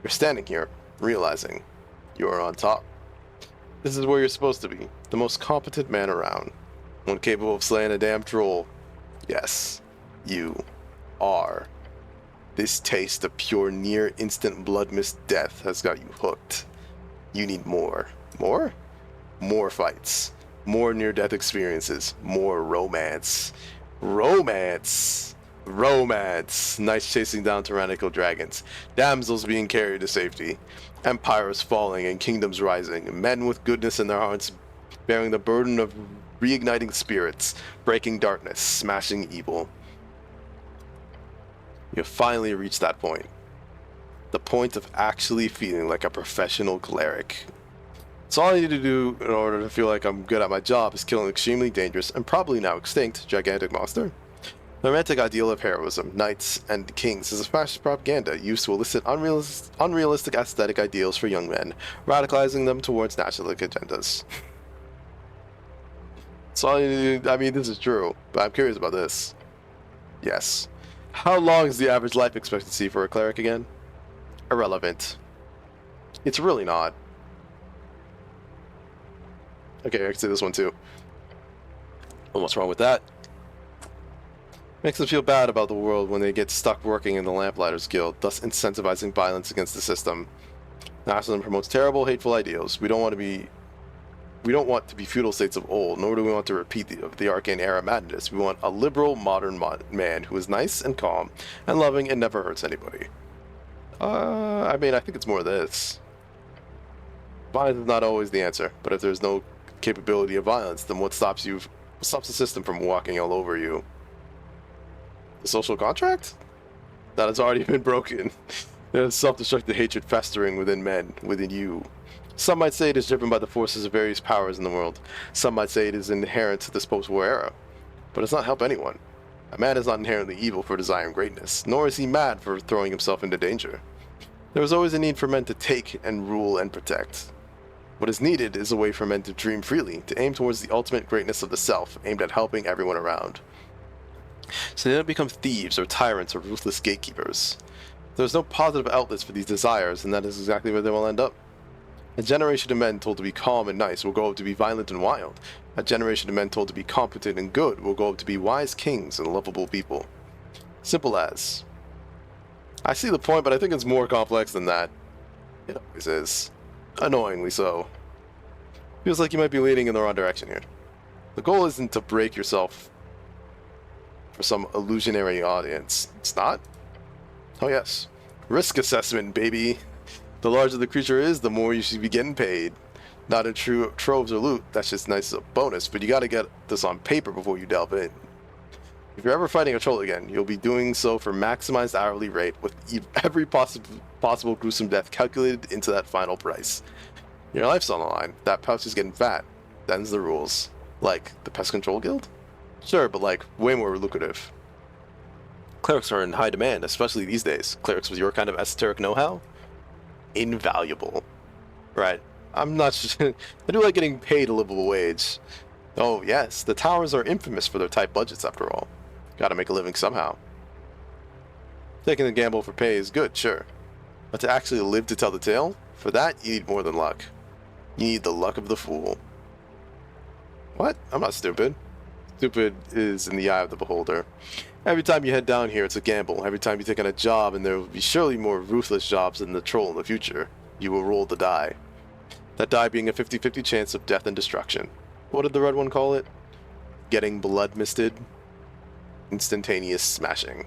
you're standing here, realizing you are on top. This is where you're supposed to be, the most competent man around. One capable of slaying a damn troll. Yes, you are. This taste of pure near-instant blood-mist death has got you hooked. You need more. More? More fights. More near-death experiences. More romance. Romance! Knights chasing down tyrannical dragons. Damsels being carried to safety. Empires falling and kingdoms rising. Men with goodness in their hearts bearing the burden of reigniting spirits, breaking darkness, smashing evil. You have finally reached that point. The point of actually feeling like a professional cleric. So all I need to do in order to feel like I'm good at my job is kill an extremely dangerous and probably now extinct gigantic monster. The romantic ideal of heroism, knights, and kings is a fascist propaganda used to elicit unrealistic aesthetic ideals for young men, radicalizing them towards nationalistic agendas. So I mean, this is true, but I'm curious about this. Yes. How long is the average life expectancy for a cleric again? Irrelevant. It's really not. Okay, I can say this one too. What's wrong with that? Makes them feel bad about the world when they get stuck working in the Lamplighters Guild, thus incentivizing violence against the system. Nationalism promotes terrible, hateful ideals. We don't want to be feudal states of old, nor do we want to repeat the arcane era madness. We want a liberal, modern man who is nice and calm and loving and never hurts anybody. I mean, I think it's more this. Violence is not always the answer, but if there's no capability of violence, then what stops the system from walking all over you? The social contract? That has already been broken. There's self-destructive hatred festering within men, within you. Some might say it is driven by the forces of various powers in the world. Some might say it is inherent to this post-war era. But it's not help anyone. A man is not inherently evil for desiring greatness, nor is he mad for throwing himself into danger. There is always a need for men to take and rule and protect. What is needed is a way for men to dream freely, to aim towards the ultimate greatness of the self, aimed at helping everyone around. So they don't become thieves or tyrants or ruthless gatekeepers. There's no positive outlets for these desires, and that is exactly where they will end up. A generation of men told to be calm and nice will grow up to be violent and wild. A generation of men told to be competent and good will grow up to be wise kings and lovable people. Simple as. I see the point, but I think it's more complex than that. It always is. Annoyingly so. Feels like you might be leading in the wrong direction here. The goal isn't to break yourself for some illusionary audience. It's not? Oh yes. Risk assessment, baby. The larger the creature is, the more you should be getting paid. Not in true troves or loot, that's just nice as a bonus, but you gotta get this on paper before you delve in. If you're ever fighting a troll again, you'll be doing so for maximized hourly rate with every possible gruesome death calculated into that final price. Your life's on the line. That pouch is getting fat. Them's the rules. Like, the Pest Control Guild? Sure, but like, way more lucrative. Clerics are in high demand, especially these days. Clerics with your kind of esoteric know-how? Invaluable. Right. I'm not just... I do like getting paid a livable wage. Oh, yes, the towers are infamous for their tight budgets, after all. Gotta make a living somehow. Taking the gamble for pay is good, sure. But to actually live to tell the tale? For that, you need more than luck. You need the luck of the fool. What? I'm not stupid. Stupid is in the eye of the beholder. Every time you head down here, it's a gamble. Every time you take on a job, and there will be surely more ruthless jobs than the troll in the future, you will roll the die. That die being a 50-50 chance of death and destruction. What did the red one call it? Getting blood misted? Instantaneous smashing.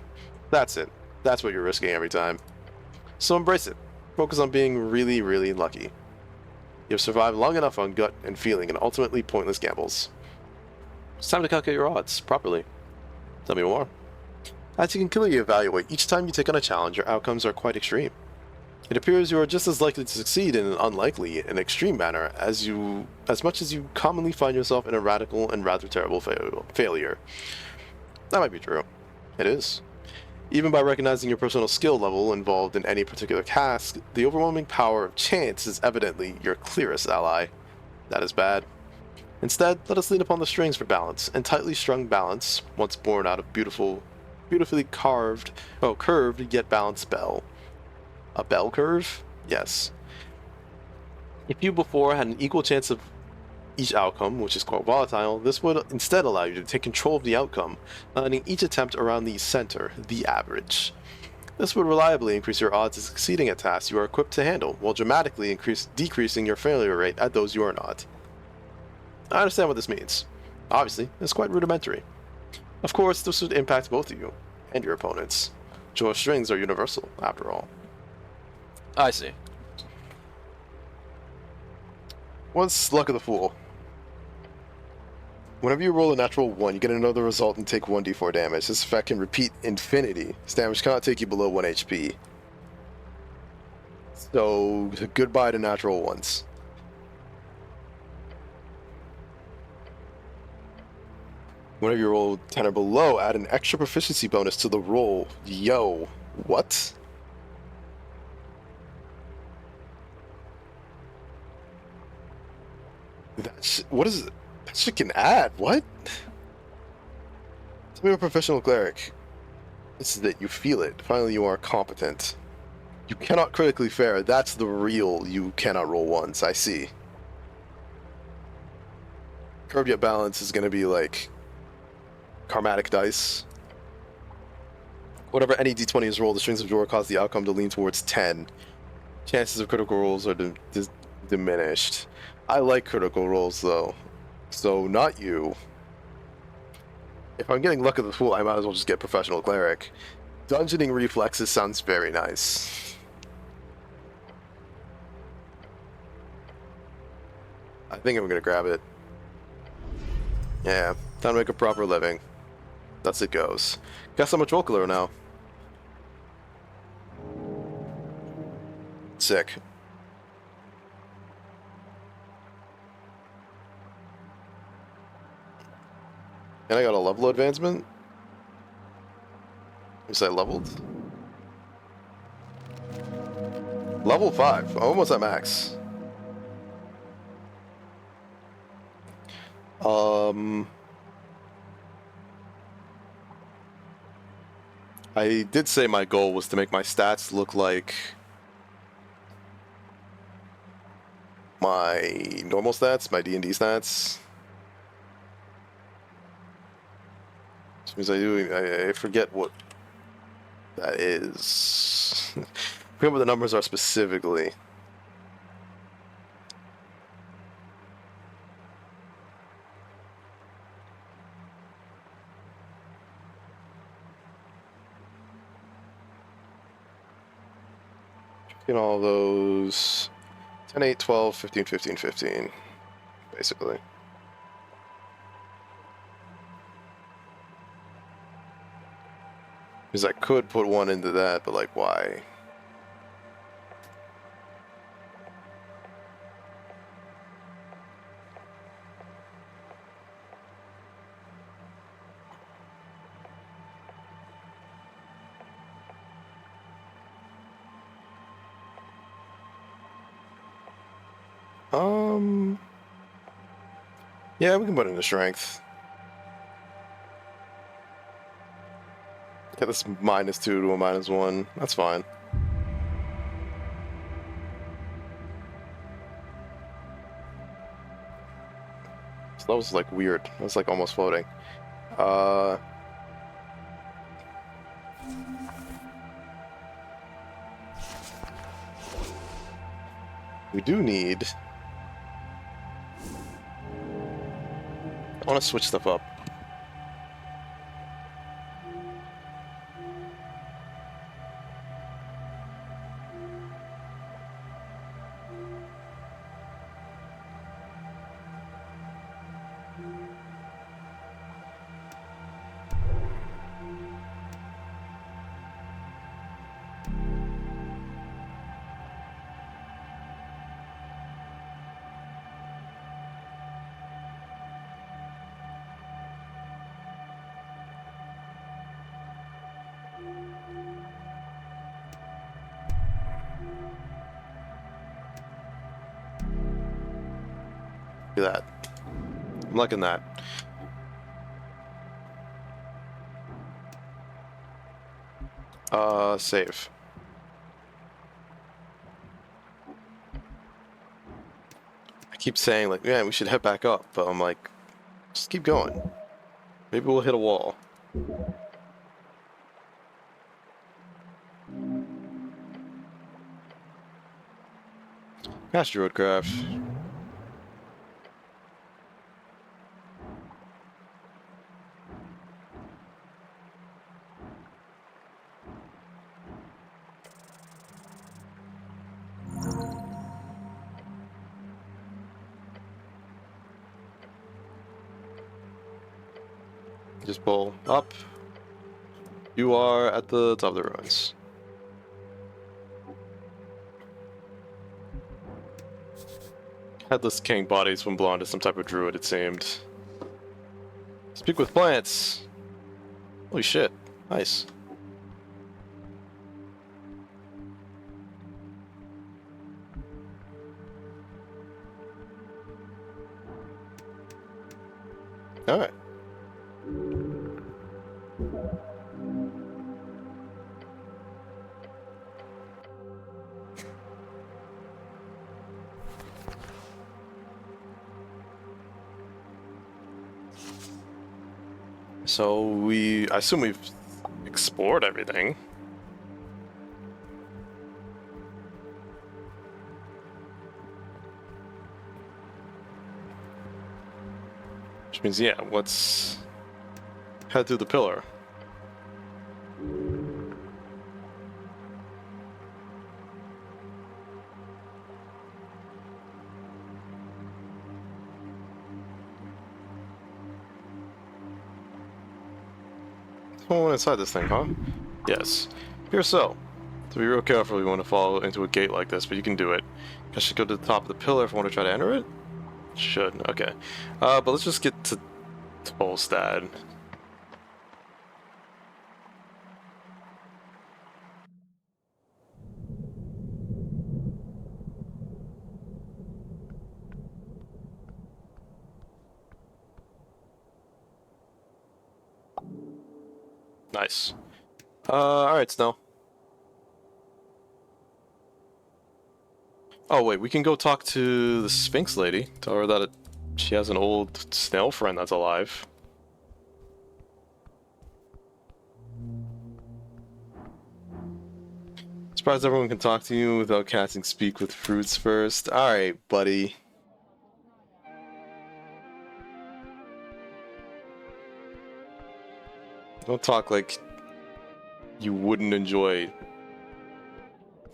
That's it. That's what you're risking every time. So embrace it. Focus on being really, really lucky. You've survived long enough on gut and feeling and ultimately pointless gambles. It's time to calculate your odds properly. Tell me more. As you can clearly evaluate, each time you take on a challenge, your outcomes are quite extreme. It appears you are just as likely to succeed in an unlikely and extreme manner as much as you commonly find yourself in a radical and rather terrible failure. That might be true. It is. Even by recognizing your personal skill level involved in any particular task, the overwhelming power of chance is evidently your clearest ally. That is bad. Instead, let us lean upon the strings for balance, and tightly strung balance, once born out of beautifully curved yet balanced bell. A bell curve? Yes. If you before had an equal chance of each outcome, which is called volatile, this would instead allow you to take control of the outcome, letting each attempt around the center, the average. This would reliably increase your odds of succeeding at tasks you are equipped to handle, while dramatically decreasing your failure rate at those you are not. I understand what this means. Obviously, it's quite rudimentary. Of course, this would impact both of you, and your opponents. Draw strings are universal, after all. I see. What's luck of the fool? Whenever you roll a natural 1, you get another result and take 1d4 damage. This effect can repeat infinity. This damage cannot take you below 1 HP. So, goodbye to natural 1s. Whenever you roll 10 or below, add an extra proficiency bonus to the roll. Yo, what? What is it? That shit can add, what? Tell me a professional cleric. This is it, you feel it. Finally you are competent. You cannot critically fair, that's the real you cannot roll once, I see. Curved yet balance is gonna be like karmatic dice. Whatever any d20 is rolled, the strings of drawer cause the outcome to lean towards 10. Chances of critical rolls are diminished. I like critical rolls though, so not you. If I'm getting luck of the fool, I might as well just get professional cleric. Dungeoning reflexes sounds very nice. I think I'm gonna grab it. Yeah, time to make a proper living. That's it goes. Guess I'm a troll killer now. Sick. And I got a level advancement? Was I leveled? Level 5. Almost at max. I did say my goal was to make my stats look like my normal stats, my D&D stats. Which means I forget what that is. I forget what the numbers are specifically. Checking all those 10, 8, 12, 15, 15, 15, basically. Because I could put one into that, but like, why? Yeah, we can put it into strength. Get this -2 to a -1. That's fine. So that was like weird. That was like almost floating. We do need... I want to switch stuff up. Do that. I'm liking that. Save. I keep saying like, yeah, we should head back up, but I'm like, just keep going. Maybe we'll hit a wall. Gosh, Druidcraft. Just pull up. You are at the top of the ruins. Headless king bodies when blonde is some type of druid, it seemed. Speak with plants. Holy shit. Nice. Alright. So I assume we've explored everything. Which means, yeah, let's head through the pillar. Someone inside this thing, huh? Yes. Here so. To be real careful if you want to fall into a gate like this, but you can do it. I should go to the top of the pillar if I want to try to enter it? Should, okay. But let's just get to Tolstad. Nice. Alright, Snow. Oh wait, we can go talk to the Sphinx lady. Tell her that she has an old snail friend that's alive. Surprised everyone can talk to you without casting speak with fruits first. Alright, buddy. Don't talk like you wouldn't enjoy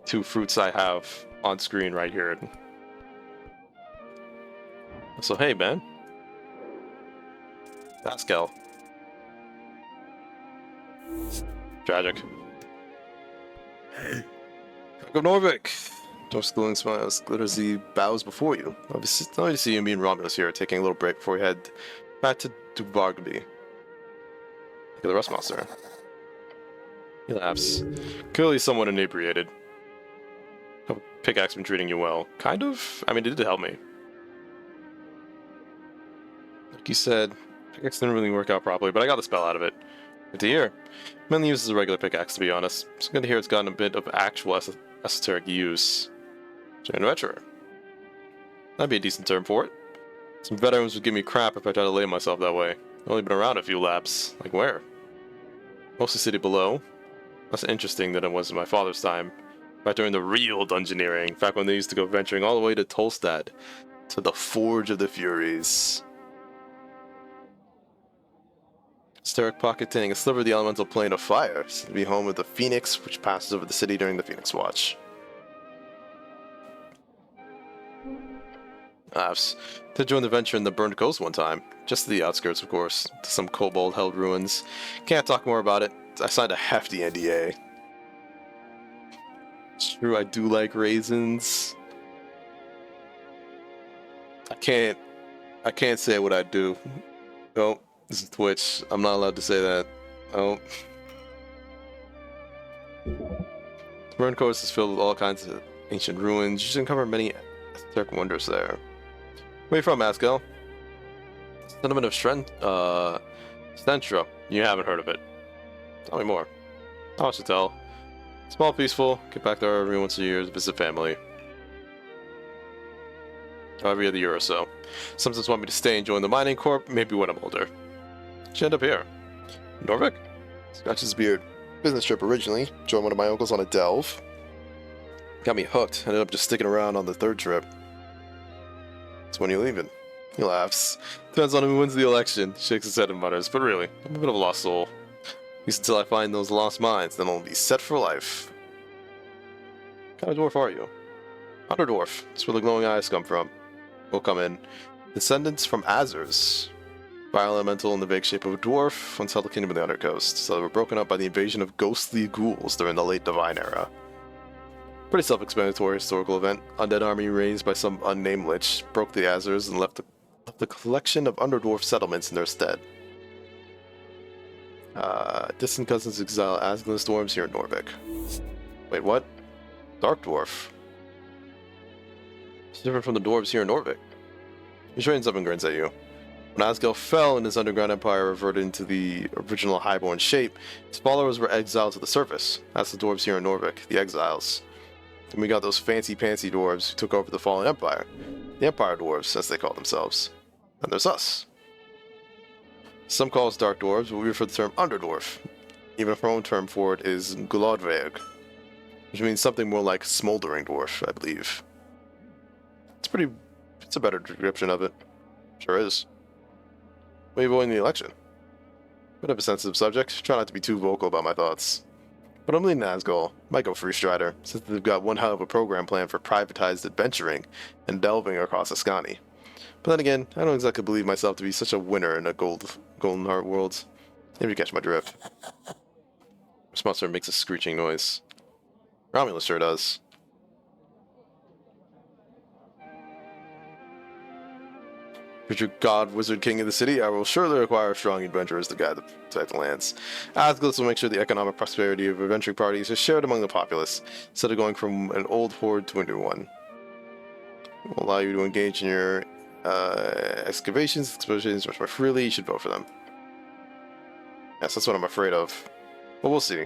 two fruits I have on screen right here. So hey, man. Pascal. Tragic. Hey. Of Norvik. Dorf's glowing smiles glitters the bows before you. Obviously, it's lovely to see you, me and Romulus here, taking a little break before we head back to Dubargby. Look at the rust monster. He laughs. Clearly somewhat inebriated. Hope Pickaxe been treating you well. Kind of? I mean, it did help me. Like you said, Pickaxe didn't really work out properly, but I got the spell out of it. Good to hear. Mainly used as a regular pickaxe, to be honest. It's good to hear it's gotten a bit of actual esoteric use. Adventurer. That'd be a decent term for it. Some veterans would give me crap if I tried to lay myself that way. I've only been around a few laps. Like where? Mostly city below. Less interesting than it was in my father's time. Back during the real dungeoneering, back when they used to go venturing all the way to Tolstad, to the Forge of the Furies. Esoteric pocket containing a sliver of the elemental plane of fire, said to be home of the Phoenix, which passes over the city during the Phoenix Watch. I've to join the venture in the Burned Coast one time, just to the outskirts, of course, to some kobold-held ruins. Can't talk more about it. I signed a hefty NDA. It's true, I do like raisins. I can't say what I do. Oh, this is Twitch. I'm not allowed to say that. Oh. The Burned Coast is filled with all kinds of ancient ruins. You should uncover many esoteric wonders there. Where are you from, Askel? Sentiment of Stentra. You haven't heard of it. Tell me more. Not much to tell. Small, peaceful. Get back there every once a year to visit family. Every other year or so. Sometimes want me to stay and join the mining corp, maybe when I'm older. Should end up here. Norvik? Scratches his beard. Business trip originally. Joined one of my uncles on a delve. Got me hooked. Ended up just sticking around on the third trip. So when are you leaving? He laughs. Depends on who wins the election. Shakes his head and mutters, but really, I'm a bit of a lost soul. At least until I find those lost mines, then I'll be set for life. What kind of dwarf are you? Underdwarf. That's where the glowing eyes come from. We'll come in. Descendants from Azers. Bioelemental in the vague shape of a dwarf, unsettled kingdom of the Undercoast, so they were broken up by the invasion of ghostly ghouls during the late Divine Era. Pretty self-explanatory historical event. Undead army raised by some unnamed lich broke the Azers and left a collection of underdwarf settlements in their stead. Distant cousins exile Asgulus dwarves here in Norvik. Wait, what? Dark dwarf? It's different from the dwarves here in Norvik. He straightens up and grins at you. When Asgul fell and his underground empire reverted into the original highborn shape, his followers were exiled to the surface. That's the dwarves here in Norvik, the exiles. Then we got those fancy-pantsy dwarves who took over the fallen empire. The Empire Dwarves, as they call themselves. And there's us. Some call us Dark Dwarves, but we refer to the term Underdwarf. Even if our own term for it is Glodveig, which means something more like Smoldering Dwarf, I believe. It's a better description of it. Sure is. Why are you avoiding the election? Bit of a sensitive subject. Try not to be too vocal about my thoughts. But I'm leaning Asgul. Might go Freestrider, since they've got one hell of a program planned for privatized adventuring and delving across Ascani. But then again, I don't exactly believe myself to be such a winner in a Golden Heart world. If you catch my drift. This monster makes a screeching noise. Romulus sure does. Future god, wizard, king of the city, I will surely require strong adventurers to guide the lands. Asgulus will make sure the economic prosperity of adventuring parties is shared among the populace, instead of going from an old horde to a new one. It will allow you to engage in your excavations, explorations much more freely. You should vote for them. Yes, that's what I'm afraid of. But we'll see.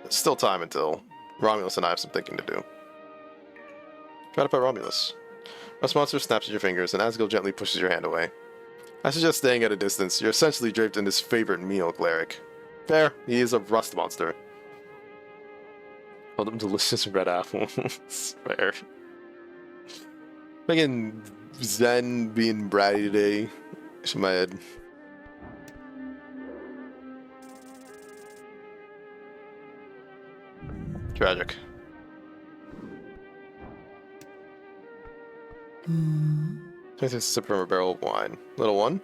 There's still time until Romulus and I have some thinking to do. Try to fight Romulus. Rust Monster snaps at your fingers, and Asgul gently pushes your hand away. I suggest staying at a distance. You're essentially draped in his favorite meal, Cleric. Fair, he is a Rust Monster. Call them delicious red apples. Fair. Making Zen being bratty today. In my head. Tragic. Takes a sip from a barrel of wine. Little one?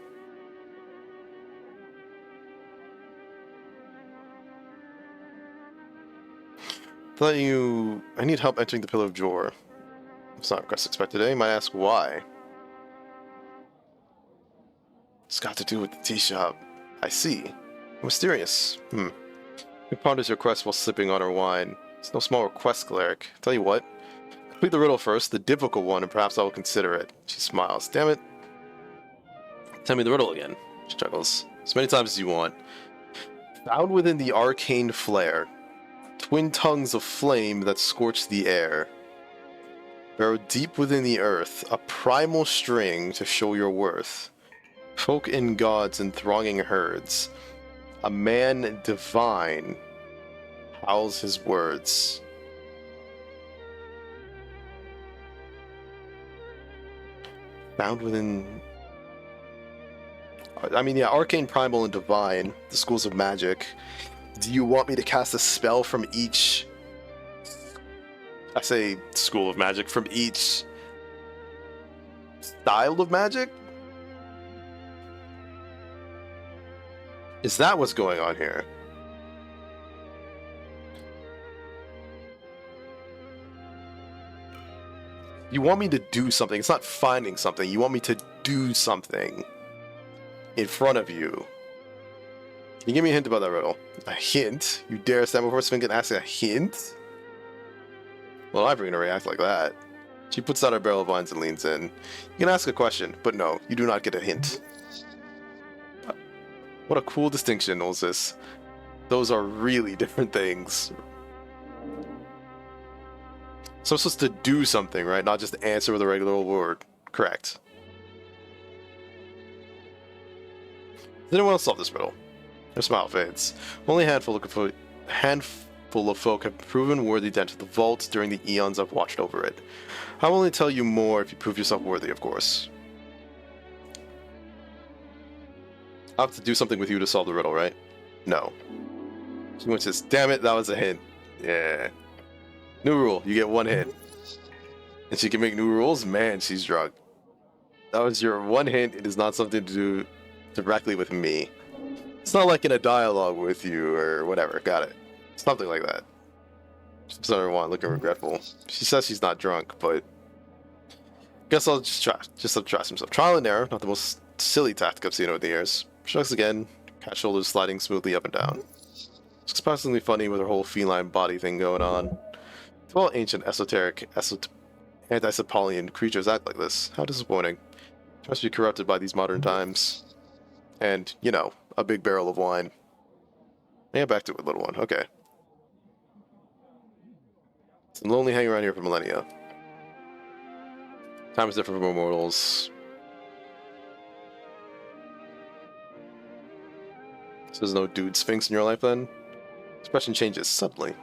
I need help entering the Pillar of Jor. It's not a request expected today. You might ask why. It's got to do with the tea shop. I see. Mysterious. He ponders your quest while sipping on her wine. It's no small request, Cleric. Tell you what. Complete the riddle first, the difficult one, and perhaps I will consider it. She smiles. Damn it. Tell me the riddle again. She chuckles. As many times as you want. Found within the arcane flare, twin tongues of flame that scorch the air. Burrowed deep within the earth, a primal string to show your worth. Folk and gods in thronging herds. A man divine howls his words. Found within... I mean, yeah, Arcane, Primal, and Divine, the schools of magic. Do you want me to cast a spell from each... I say school of magic, from each style of magic? Is that what's going on here? You want me to do something. It's not finding something. You want me to do something in front of you. Can you give me a hint about that riddle? A hint? You dare stand before Sphinx and ask a hint? Well, I'm going to react like that. She puts out her barrel of wines and leans in. You can ask a question, but no, you do not get a hint. What a cool distinction, Ulysses. Those are really different things. So I'm supposed to do something, right? Not just answer with a regular old word. Correct. Does anyone else solve this riddle? Her smile fades. Only a handful of folk have proven worthy to enter the vault during the eons I've watched over it. I will only tell you more if you prove yourself worthy, of course. I have to do something with you to solve the riddle, right? No. She says, damn it, that was a hint. Yeah. New rule, you get one hint. And she can make new rules? Man, she's drunk. That was your one hint. It is not something to do directly with me. It's not like in a dialogue with you or whatever. Got it. Something like that. She's number one, looking regretful. She says she's not drunk, but guess I'll just try. Just trust himself. Trial and error, not the most silly tactic I've seen over the years. Shrugs again, cat shoulders sliding smoothly up and down. It's surprisingly funny with her whole feline body thing going on. If all ancient, esoteric, anti-Sapolian creatures act like this, how disappointing. She must be corrupted by these modern times. And, you know, a big barrel of wine. Yeah, back to it, little one. Okay. It's been lonely hanging around here for millennia. Time is different for mortals. So there's no dude sphinx in your life then? Expression changes subtly.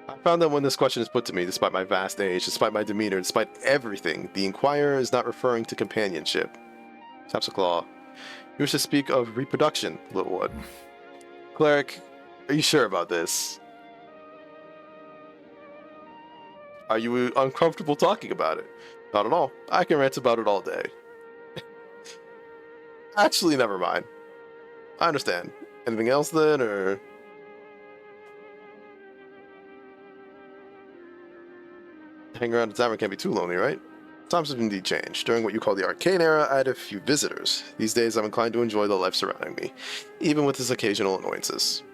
I found that when this question is put to me, despite my vast age, despite my demeanor, despite everything, the inquirer is not referring to companionship. Taps a claw. You wish to speak of reproduction, little one. Cleric, are you sure about this? Are you uncomfortable talking about it? Not at all. I can rant about it all day. Actually, never mind. I understand. Anything else then, or...? Hanging around the tavern can't be too lonely, right? Times have indeed changed. During what you call the arcane era, I had a few visitors. These days, I'm inclined to enjoy the life surrounding me, even with its occasional annoyances.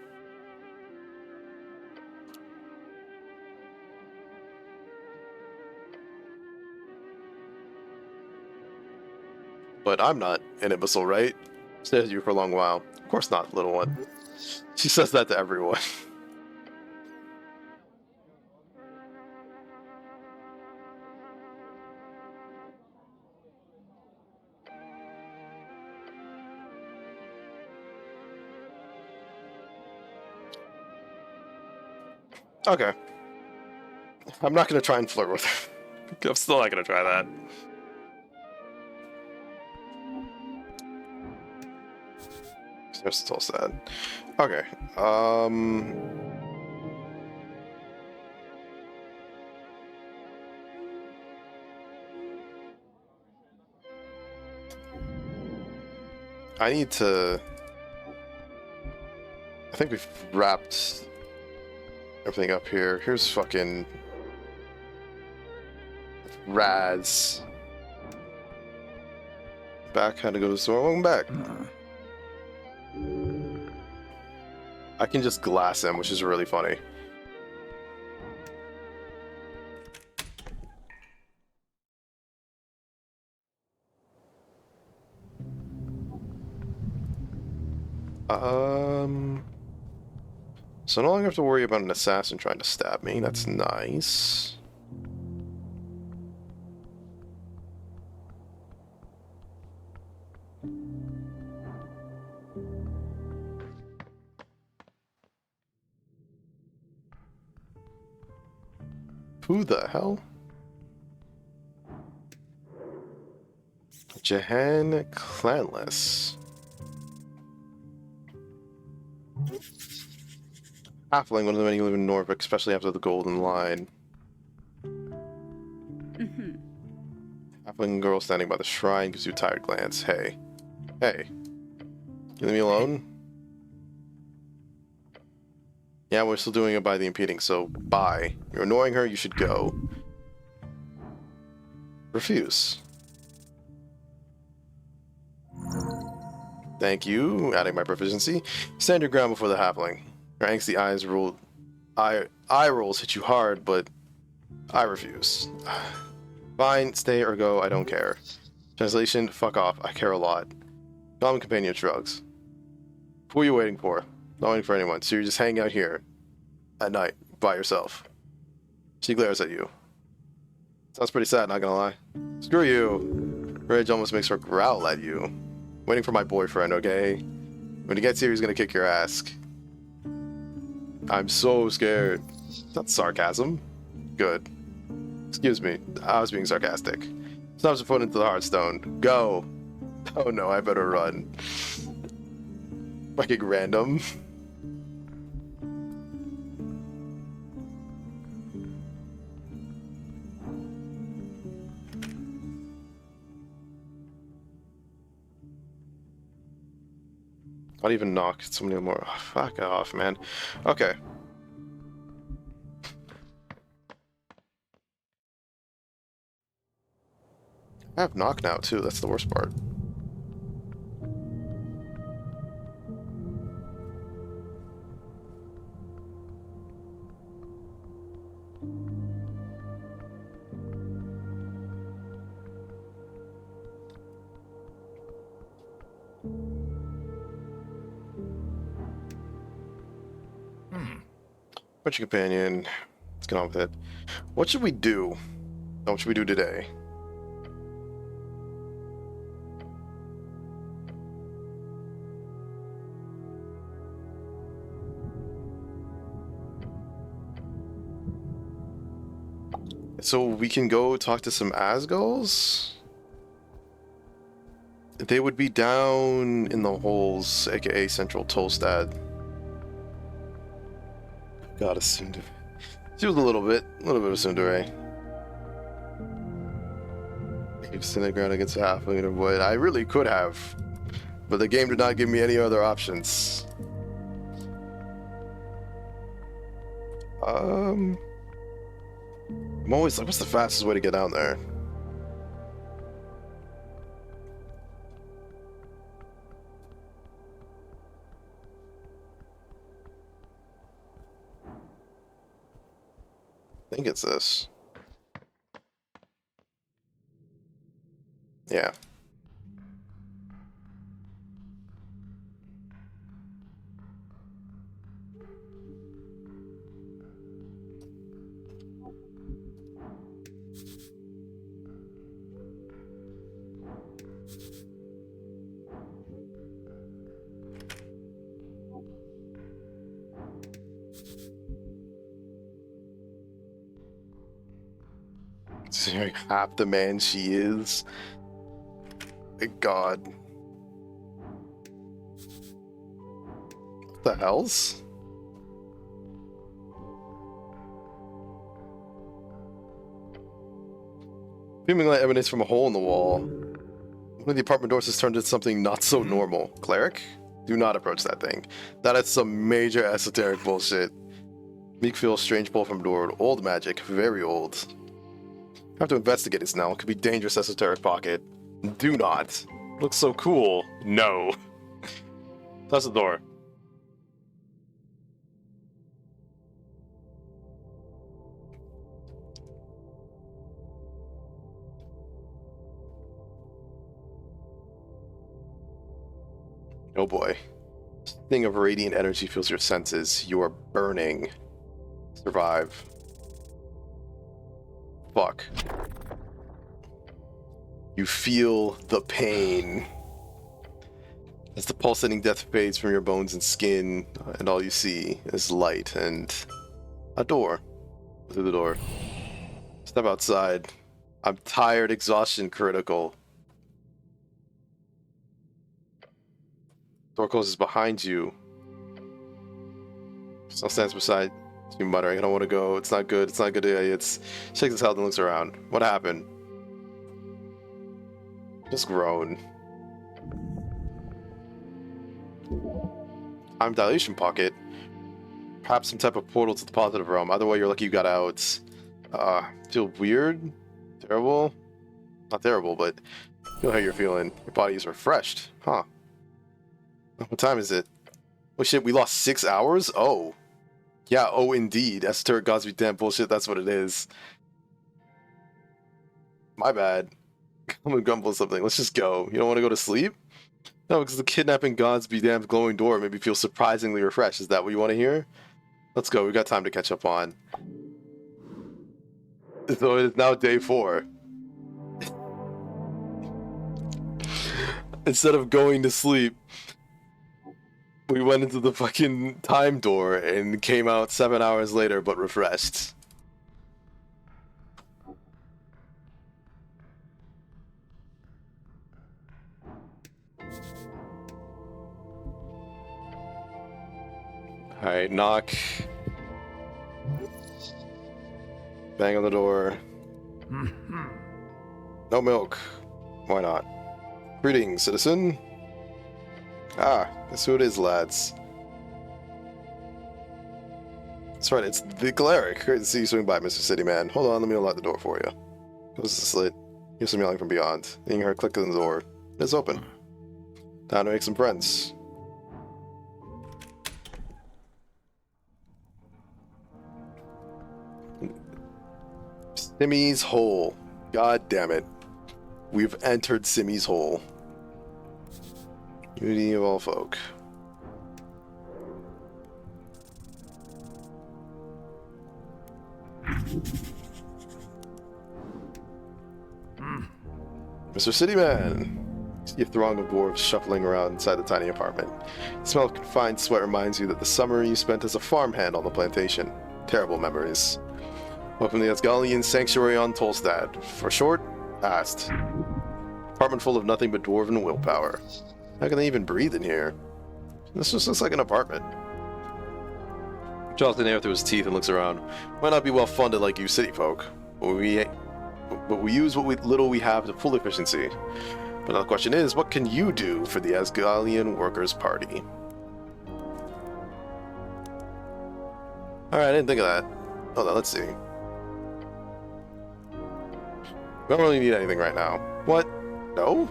But I'm not an imbecile, right? Stayed with you for a long while. Of course not, little one. She says that to everyone. Okay. I'm not gonna try and flirt with her. I'm still not gonna try that. They're still sad. Okay. I need to... I think we've wrapped everything up here. Here's fucking... Raz. Back, had to go to the store. Welcome back. I can just glass him, which is really funny. So no longer have to worry about an assassin trying to stab me. That's nice. Who the hell? Jahan Clanless. Halfling, one of the many who live in Norfolk, especially after the Golden Line. Halfling girl standing by the shrine gives you a tired glance. Hey. Hey. You leave me alone? Yeah, we're still doing it by the impeding, so bye. You're annoying her, you should go. Refuse. Thank you, adding my proficiency. Stand your ground before the halfling. Her angsty eye rolls hit you hard, but I refuse. Fine, stay or go, I don't care. Translation, fuck off, I care a lot. Common companion shrugs. Who are you waiting for? Not waiting for anyone, so you're just hanging out here at night by yourself. She glares at you. Sounds pretty sad, not gonna lie. Screw you. Rage almost makes her growl at you. Waiting for my boyfriend, okay? When he gets here, he's gonna kick your ass. I'm so scared. That's sarcasm. Good. Excuse me, I was being sarcastic. Snaps her foot into the Hearthstone. Go. Oh no, I better run. Fucking random. Not even knock. So many more. Oh, fuck off, man. Okay. I have knock now too. That's the worst part. Bunch of companion. Let's get on with it. What should we do? What should we do today? So we can go talk to some Asgulls? They would be down in the holes, aka Central Tolstad. Got a Sundere. She was a little bit of Sundere. Keeps in the ground against a halfling or void. I really could have, but the game did not give me any other options. I'm always like, what's the fastest way to get down there? I think it's this. Yeah. Like half the man she is. God. What the hell's? Beaming light emanates from a hole in the wall. One of the apartment doors has turned into something not so normal. Cleric? Do not approach that thing. That is some major esoteric bullshit. Meek feels strange pull from door. Old magic. Very old. I have to investigate this now. It could be dangerous esoteric pocket. Do not. Looks so cool. No. That's the door. Oh boy. Thing of radiant energy fills your senses. You are burning. Survive. Fuck. You feel the pain as the pulsating death fades from your bones and skin, and all you see is light and a door. Through the door. Step outside. I'm tired, exhaustion critical. Door closes behind you. Still stands beside you, muttering, I don't want to go. It's not good. It's not good. It's shakes his head and looks around. What happened? Just groan. Time dilation pocket. Perhaps some type of portal to the positive realm. Either way, you're lucky you got out. Feel weird? Terrible? Not terrible, but feel how you're feeling. Your body is refreshed. Huh. What time is it? Oh shit, we lost 6 hours? Oh. Yeah, oh indeed. Esoteric gods be damn bullshit, that's what it is. My bad. I'm gonna grumble something. Let's just go. You don't want to go to sleep? No, because the kidnapping gods be damned glowing door made me feel surprisingly refreshed. Is that what you want to hear? Let's go. We've got time to catch up on. So it is now day 4. Instead of going to sleep, we went into the fucking time door and came out 7 hours later, but refreshed. Alright, knock. Bang on the door. No milk. Why not? Greetings, citizen. Ah, guess who it is, lads. That's right, it's the cleric. Great to see you swing by, Mr. City Man. Hold on, let me unlock the door for you. Close the slit. Hear some yelling from beyond. Then you hear a click on the door. It's open. Time to make some friends. Simmy's Hole. God damn it. We've entered Simmy's Hole. Unity of all folk. Mr. Cityman! You see a throng of dwarves shuffling around inside the tiny apartment. The smell of confined sweat reminds you that the summer you spent as a farmhand on the plantation. Terrible memories. Welcome to the Asgalian Sanctuary on Tolstad. For short, Ast. Apartment full of nothing but dwarven willpower. How can they even breathe in here? This just looks like an apartment. Draws the air through his teeth and looks around. Might not be well funded like you city folk, but we use what little we have to full efficiency. But now the question is, what can you do for the Asgalian Workers' Party? Alright, I didn't think of that. Hold on, let's see. We don't really need anything right now. What? No?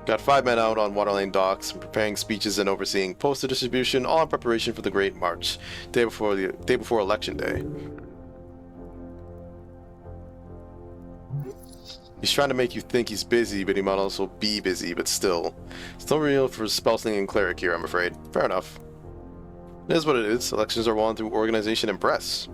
Got 5 men out on Waterlane docks, preparing speeches and overseeing poster distribution, all in preparation for the Great March, day before Election Day. He's trying to make you think he's busy, but he might also be busy, but still. Still real for spellslinging cleric here, I'm afraid. Fair enough. It is what it is. Elections are won through organization and press.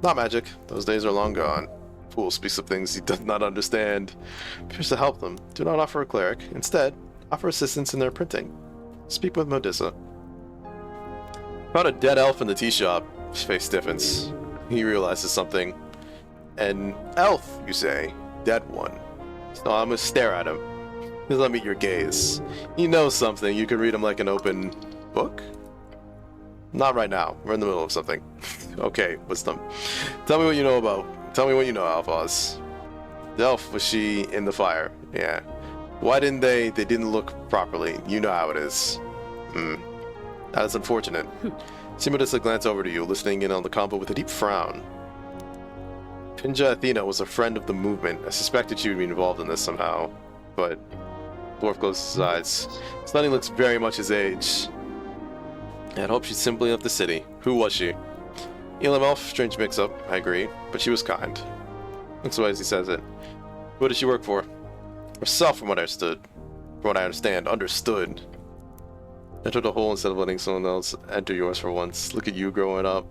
Not magic. Those days are long gone. Fool speaks of things he does not understand. Appears to help them. Do not offer a cleric. Instead, offer assistance in their printing. Speak with Modissa. Found a dead elf in the tea shop. His face stiffens. He realizes something. An elf, you say? Dead one. So I'm gonna stare at him. Just let me meet your gaze. You know something. You can read him like an open book? Not right now. We're in the middle of something. Okay, wisdom. Tell me what you know about. Tell me what you know, Alphaz. The elf, was she in the fire? Yeah. Why didn't they? They didn't look properly. You know how it is. That is unfortunate. Simodissa glanced over to you, listening in on the combo with a deep frown. Pinja Athena was a friend of the movement. I suspected she would be involved in this somehow. But Dwarf closed his eyes. Sunny looks very much his age. I'd hope she'd simply left the city. Who was she? Elam elf, strange mix-up, I agree, but she was kind. Looks away as he says it. What did she work for? Herself, from what I understood. From what I understand, understood. Enter the hole instead of letting someone else enter yours for once. Look at you growing up.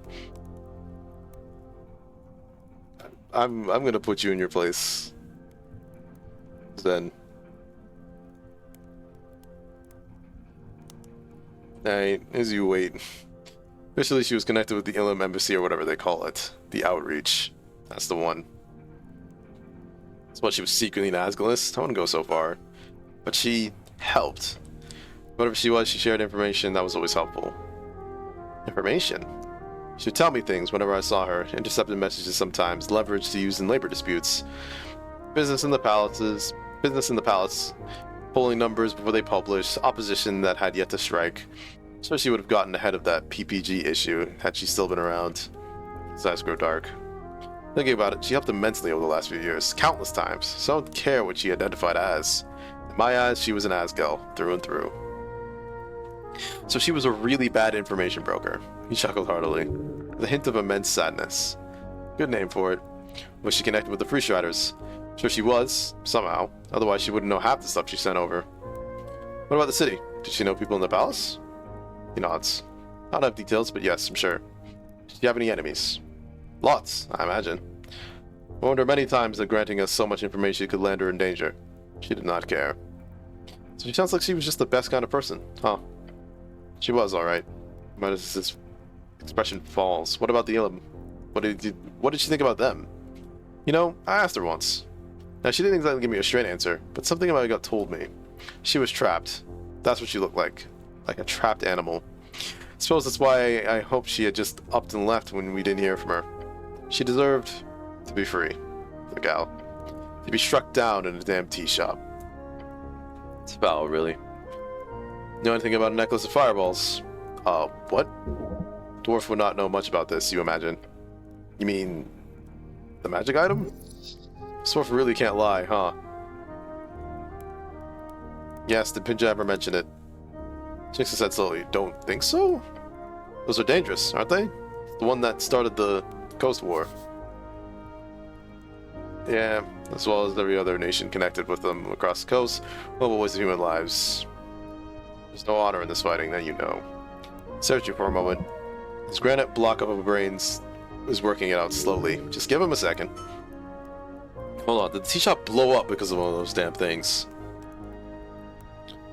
I'm gonna put you in your place. Then. Alright, as you wait. Officially, she was connected with the Ilum Embassy or whatever they call it. The Outreach. That's the one. That's what she was secretly an Asgalist. I wouldn't go so far. But she helped. Whatever she was, she shared information that was always helpful. Information? She would tell me things whenever I saw her, intercepted messages sometimes, leverage to use in labor disputes. Business in the palace, polling numbers before they published, opposition that had yet to strike. So she would have gotten ahead of that PPG issue had she still been around. His eyes grow dark. Thinking about it, she helped immensely over the last few years, countless times, so I don't care what she identified as. In my eyes, she was an Asgal, through and through. So she was a really bad information broker. He chuckled heartily, with a hint of immense sadness. Good name for it. Was she connected with the Free Striders? Sure she was, somehow. Otherwise she wouldn't know half the stuff she sent over. What about the city? Did she know people in the palace? He nods. I don't have details, but yes, I'm sure. Did you have any enemies? Lots, I imagine. I wonder many times that granting us so much information could land her in danger. She did not care. So she sounds like she was just the best kind of person, huh? She was, alright. But as this expression falls, what about the Ilum? What did she think about them? You know, I asked her once. Now, she didn't exactly give me a straight answer, but something about her gut told me. She was trapped. That's what she looked like. Like a trapped animal. I suppose that's why I hoped she had just upped and left when we didn't hear from her. She deserved to be free. The gal. To be struck down in a damn tea shop. It's foul, really. Know anything about a necklace of fireballs? What? Dwarf would not know much about this, you imagine. You mean... the magic item? This dwarf really can't lie, huh? Yes, did Pinja ever mention it? Jinxa said slowly, don't think so? Those are dangerous, aren't they? The one that started the Coast War. Yeah, as well as every other nation connected with them across the coast, will waste human lives. There's no honor in this fighting, that you know. Search you for a moment. His granite block of a brains is working it out slowly. Just give him a second. Hold on, did the tea shop blow up because of one of those damn things?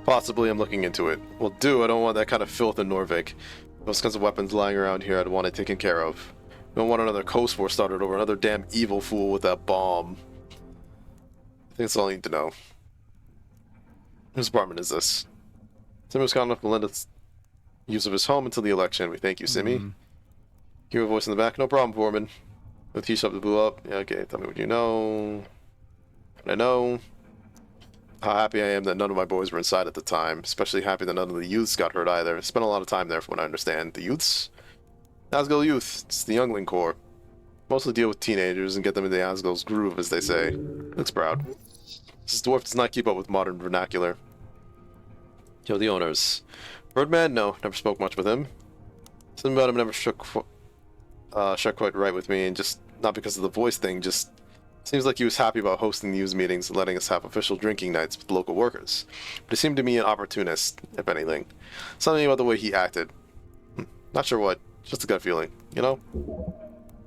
Possibly, I'm looking into it. Well, I don't want that kind of filth in Norvik. Those kinds of weapons lying around here I'd want it taken care of. Don't want another coast war started over another damn evil fool with that bomb. I think that's all I need to know. Whose apartment is this? Simi was kind enough to lend us use of his home until the election. We thank you, Simi. Hear a voice in the back? No problem, Foreman. The tea shop that blew up. Yeah, okay, tell me what you know. What I know. How happy I am that none of my boys were inside at the time. Especially happy that none of the youths got hurt either. Spent a lot of time there from what I understand. The youths? Asgol Youth. It's the Youngling Corps. Mostly deal with teenagers and get them into Asgol's groove, as they say. Looks proud. This dwarf does not keep up with modern vernacular. Yo, the owners. Birdman? No, never spoke much with him. Something about him never struck quite right with me, and just not because of the voice thing, just seems like he was happy about hosting the youth meetings and letting us have official drinking nights with local workers. But he seemed to me an opportunist, if anything. Something about the way he acted. Not sure what. Just a gut feeling, you know?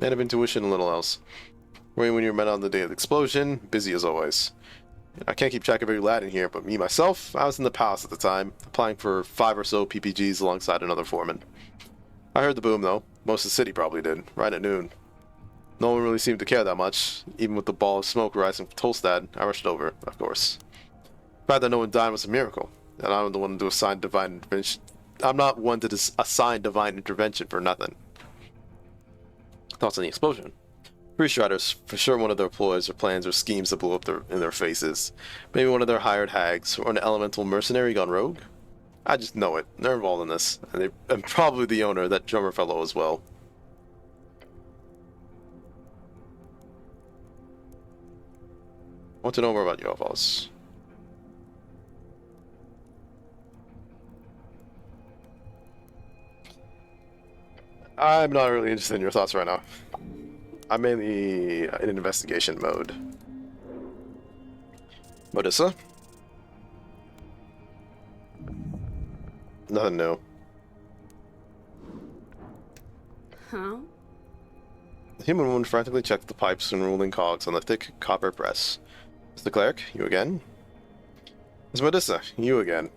Man of intuition and little else. Waiting when you met on the day of the explosion, busy as always. I can't keep track of every lad in here, but me, myself, I was in the palace at the time, applying for 5 or so PPGs alongside another foreman. I heard the boom, though. Most of the city probably did, right at noon. No one really seemed to care that much. Even with the ball of smoke rising from Tolstad, I rushed over, of course. The fact that no one died was a miracle, and I'm the one to assign divine intervention. I'm not one to assign divine intervention for nothing. Thoughts on the explosion? Pretty sure there's for sure one of their ploys or plans or schemes that blew up in their faces. Maybe one of their hired hags, or an elemental mercenary gone rogue? I just know it. They're involved in this, and probably the owner, that drummer fellow as well. I want to know more about UFOs. I'm not really interested in your thoughts right now. I'm mainly in investigation mode. Modissa? Nothing new. Huh? The human woman frantically checked the pipes and rolling cogs on the thick copper press. Mr. Cleric, you again? Miss Modissa, you again.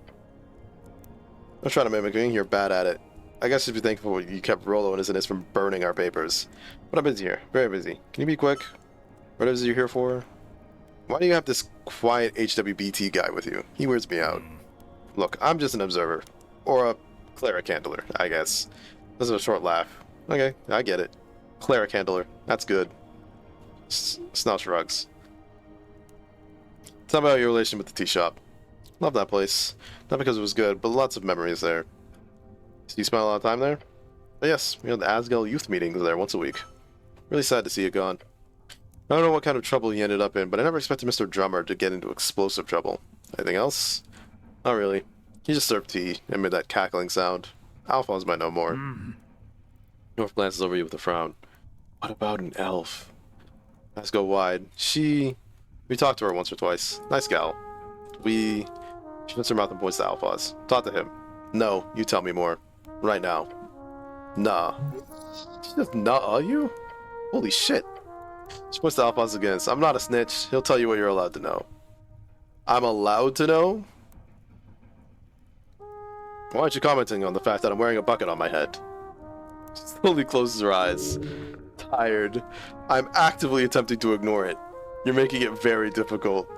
Don't try to mimic me, you're bad at it. I guess you'd be thankful you kept Rolo and his innocence from burning our papers. But I'm busy here, very busy. Can you be quick? What is it you're here for? Why do you have this quiet HWBT guy with you? He weirds me out. Look, I'm just an observer. Or a cleric handler, I guess. This is a short laugh. Okay, I get it. Cleric handler, that's good. Snout shrugs. Tell me about your relation with the tea shop. Love that place. Not because it was good, but lots of memories there. So you spent a lot of time there? But yes, we had the Asgol youth meetings there once a week. Really sad to see it gone. I don't know what kind of trouble he ended up in, but I never expected Mr. Drummer to get into explosive trouble. Anything else? Not really. He just served tea and made that cackling sound. Alphonse might know more. North glances over you with a frown. What about an elf? Eyes go wide. We talked to her once or twice. Nice gal. She puts her mouth and points to Alphonse. Talk to him. No, you tell me more. Right now. Nah. She just nah you? Holy shit. She points to Alphonse again. I'm not a snitch. He'll tell you what you're allowed to know. I'm allowed to know? Why aren't you commenting on the fact that I'm wearing a bucket on my head? She slowly closes her eyes. Tired. I'm actively attempting to ignore it. You're making it very difficult.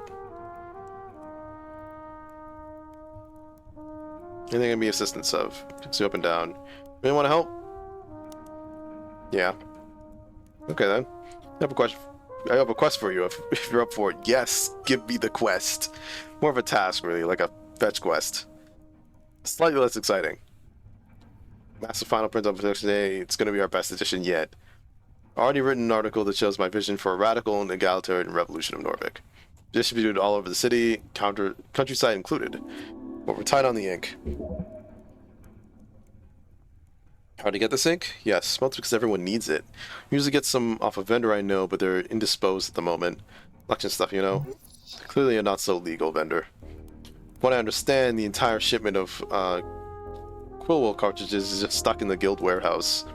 Anything I can be assistance of? Picks you up and down. You want to help? Yeah. Okay then. I have a quest for you if you're up for it. Yes, give me the quest. More of a task, really, like a fetch quest. Slightly less exciting. Massive final print on production day. It's going to be our best edition yet. Already written an article that shows my vision for a radical and egalitarian revolution of Norvik. Distributed all over the city, countryside included. But we're tight on the ink. How to get this ink? Yes, mostly because everyone needs it. Usually get some off a vendor I know, but they're indisposed at the moment. Election stuff, you know. Clearly a not so legal vendor. What I understand, the entire shipment of Quillwell cartridges is just stuck in the guild warehouse.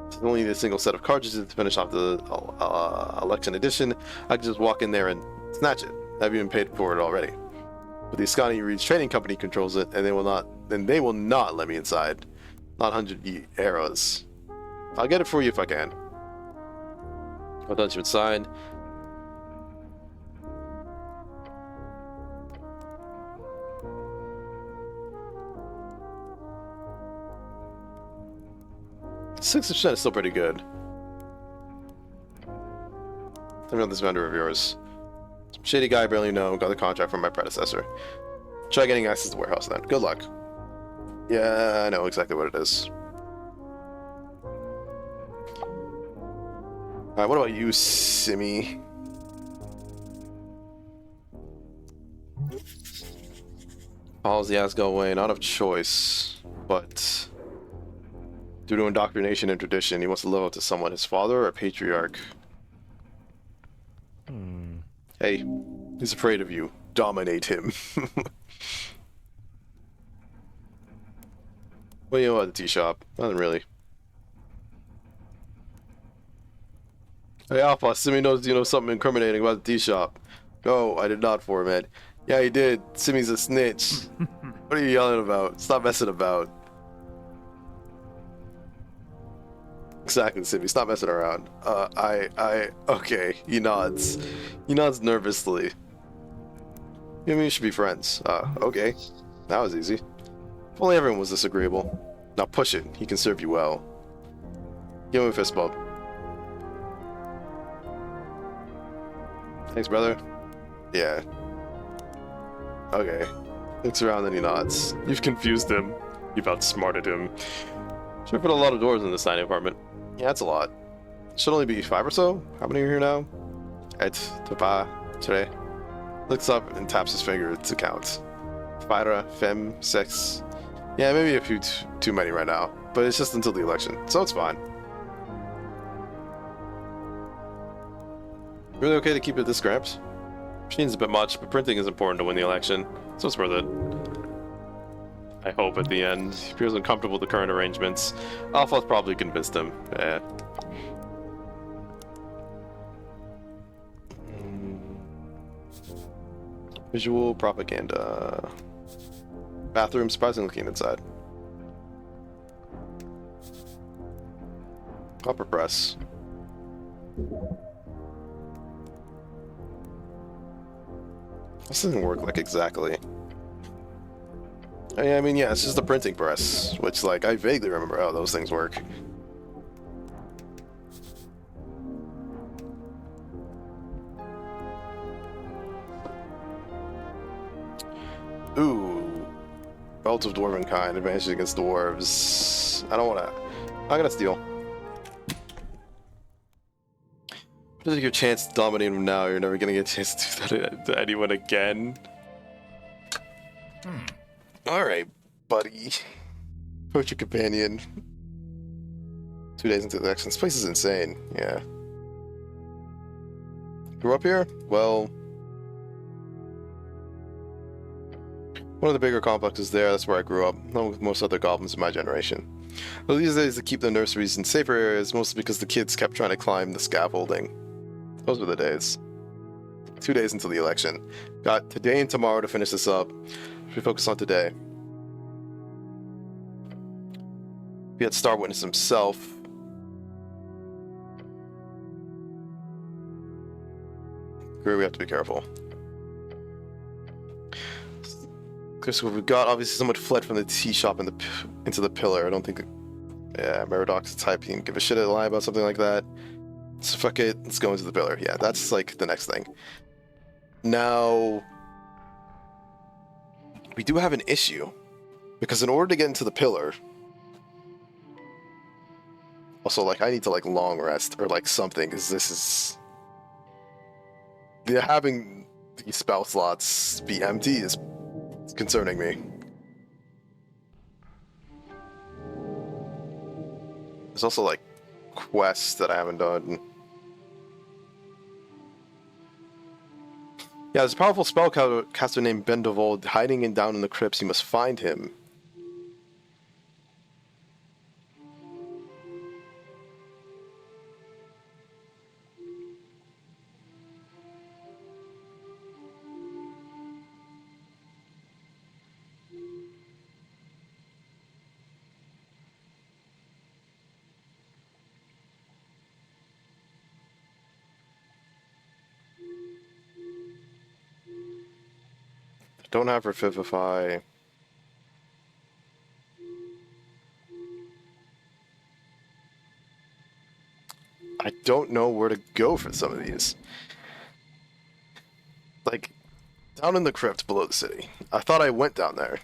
There's only a single set of cartridges to finish off the election edition. I can just walk in there and snatch it. I've even paid for it already. But the Ascani Reed's trading company controls it, and they will not let me inside. Not 100 arrows. I'll get it for you if I can. I'll let you inside. $6% is still pretty good. Tell me about this vendor of yours. Some shady guy I barely know, got the contract from my predecessor. Try getting access to the warehouse then. Good luck. Yeah, I know exactly what it is. Alright, what about you, Simi? Follows the Asgard way, not of choice, but due to indoctrination and tradition, he wants to live up to someone, his father or a patriarch. Hey, he's afraid of you. Dominate him. What do you know about the tea shop? Nothing really. Hey Alpha, Simi knows you know something incriminating about the tea shop. No, I did not, Foreman. Yeah, he did. Simi's a snitch. What are you yelling about? Stop messing about. Exactly, Simi. Stop messing around. Okay. He nods. He nods nervously. You mean we should be friends? Okay. That was easy. If only everyone was this agreeable. Now push it. He can serve you well. Give him a fist bump. Thanks, brother. Yeah. Okay. Looks around and he nods. You've confused him. You've outsmarted him. Should put a lot of doors in this tiny apartment. Yeah, that's a lot. Should only be 5 or so. How many are here now? Today. Looks up and taps his finger to count. 5, 6. Yeah, maybe a few too many right now, but it's just until the election, so it's fine. Really okay to keep it this scrapped? Machine's a bit much, but printing is important to win the election, so it's worth it. I hope at the end. He feels uncomfortable with the current arrangements. Alpha's probably convinced him. Visual propaganda. Bathroom, surprisingly clean inside. Upper press. This doesn't work like exactly. I mean, yeah, it's just a printing press, which, like, I vaguely remember how those things work. Ooh. Belt of Dwarven kind, advantage against dwarves. I don't wanna... I'm gonna steal. If you get a chance to dominate him now, you're never gonna get a chance to do that to anyone again. Alright, buddy. Approach your companion. 2 days into the election. This place is insane. Yeah. Grew up here? Well... one of the bigger complexes there, that's where I grew up, along with most other goblins in my generation. Well, these days they keep the nurseries in safer areas, mostly because the kids kept trying to climb the scaffolding. Those were the days. 2 days until the election. Got today and tomorrow to finish this up. We focus on today. We had Star Witness himself. Here we have to be careful. So we've got, obviously someone fled from the tea shop into the pillar. I don't think... Yeah, Merodoc's type. He can give a shit a lie about something like that. So fuck it, let's go into the pillar. Yeah, that's like the next thing. Now... we do have an issue. Because in order to get into the pillar, also, like, I need to, like, long rest or, like, something, because this is... having these spell slots be empty is concerning me. There's also, like, quests that I haven't done. Yeah, there's a powerful spellcaster named Bendevold hiding down in the crypts. You must find him. Don't have Revivify. I don't know where to go for some of these. Like, down in the crypt below the city. I thought I went down there.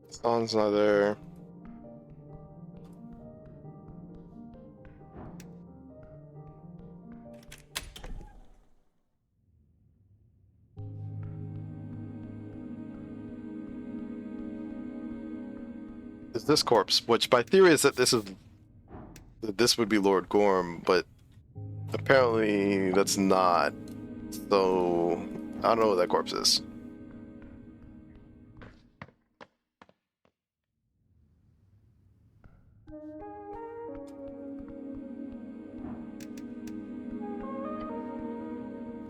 Song's not there. Is this corpse, which by theory is that this would be Lord Gorm, but apparently that's not. So I don't know what that corpse is.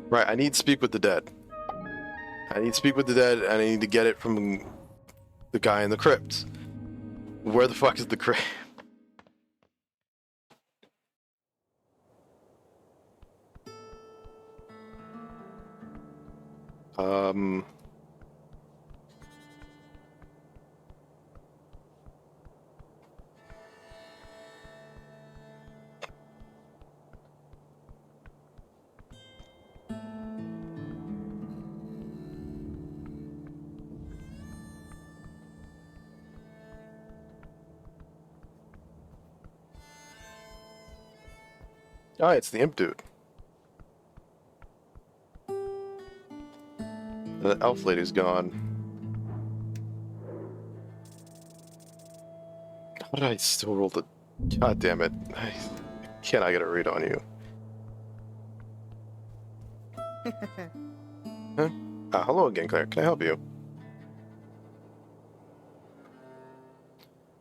Right, I need to speak with the dead. I need to speak with the dead, and I need to get it from the guy in the crypt. Where the fuck is the crypt? Oh, it's the imp dude. The elf lady's gone. How did I still roll the... God damn it. I cannot get a read on you. Huh? Hello again, Claire. Can I help you?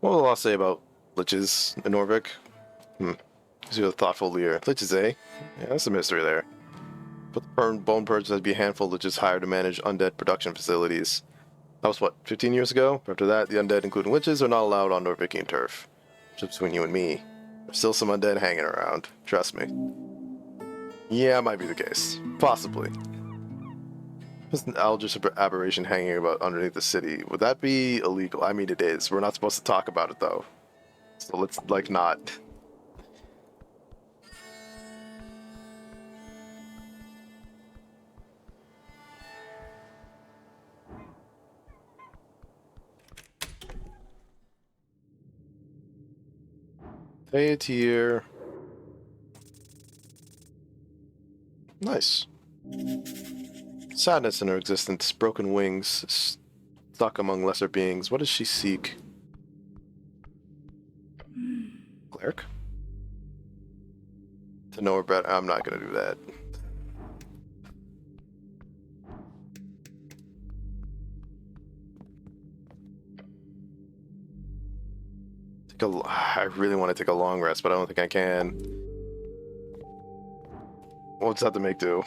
What will I say about liches in Norvik? Because you're a thoughtful leader. Liches, eh? Yeah, that's a mystery there. But the bone purge has to be a handful of liches hired to manage undead production facilities. That was, what, 15 years ago? After that, the undead, including witches, are not allowed on Norvikian turf. Just between you and me. There's still some undead hanging around. Trust me. Yeah, might be the case. Possibly. There's an Eldritch aberration hanging about underneath the city. Would that be illegal? I mean, it is. We're not supposed to talk about it, though. So let's, like, not. Pay a tier. Nice. Sadness in her existence, broken wings, stuck among lesser beings. What does she seek? Cleric? To know her better. I'm not gonna do that. I really want to take a long rest, but I don't think I can. We'll just have to make do.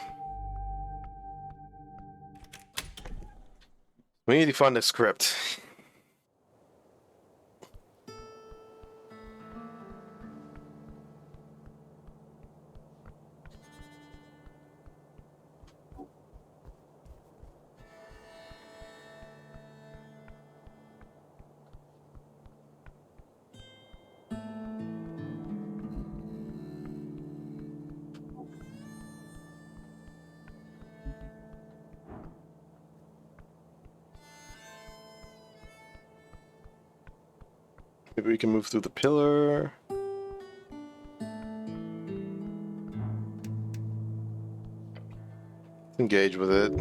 We need to find the script. Maybe we can move through the pillar. Engage with it.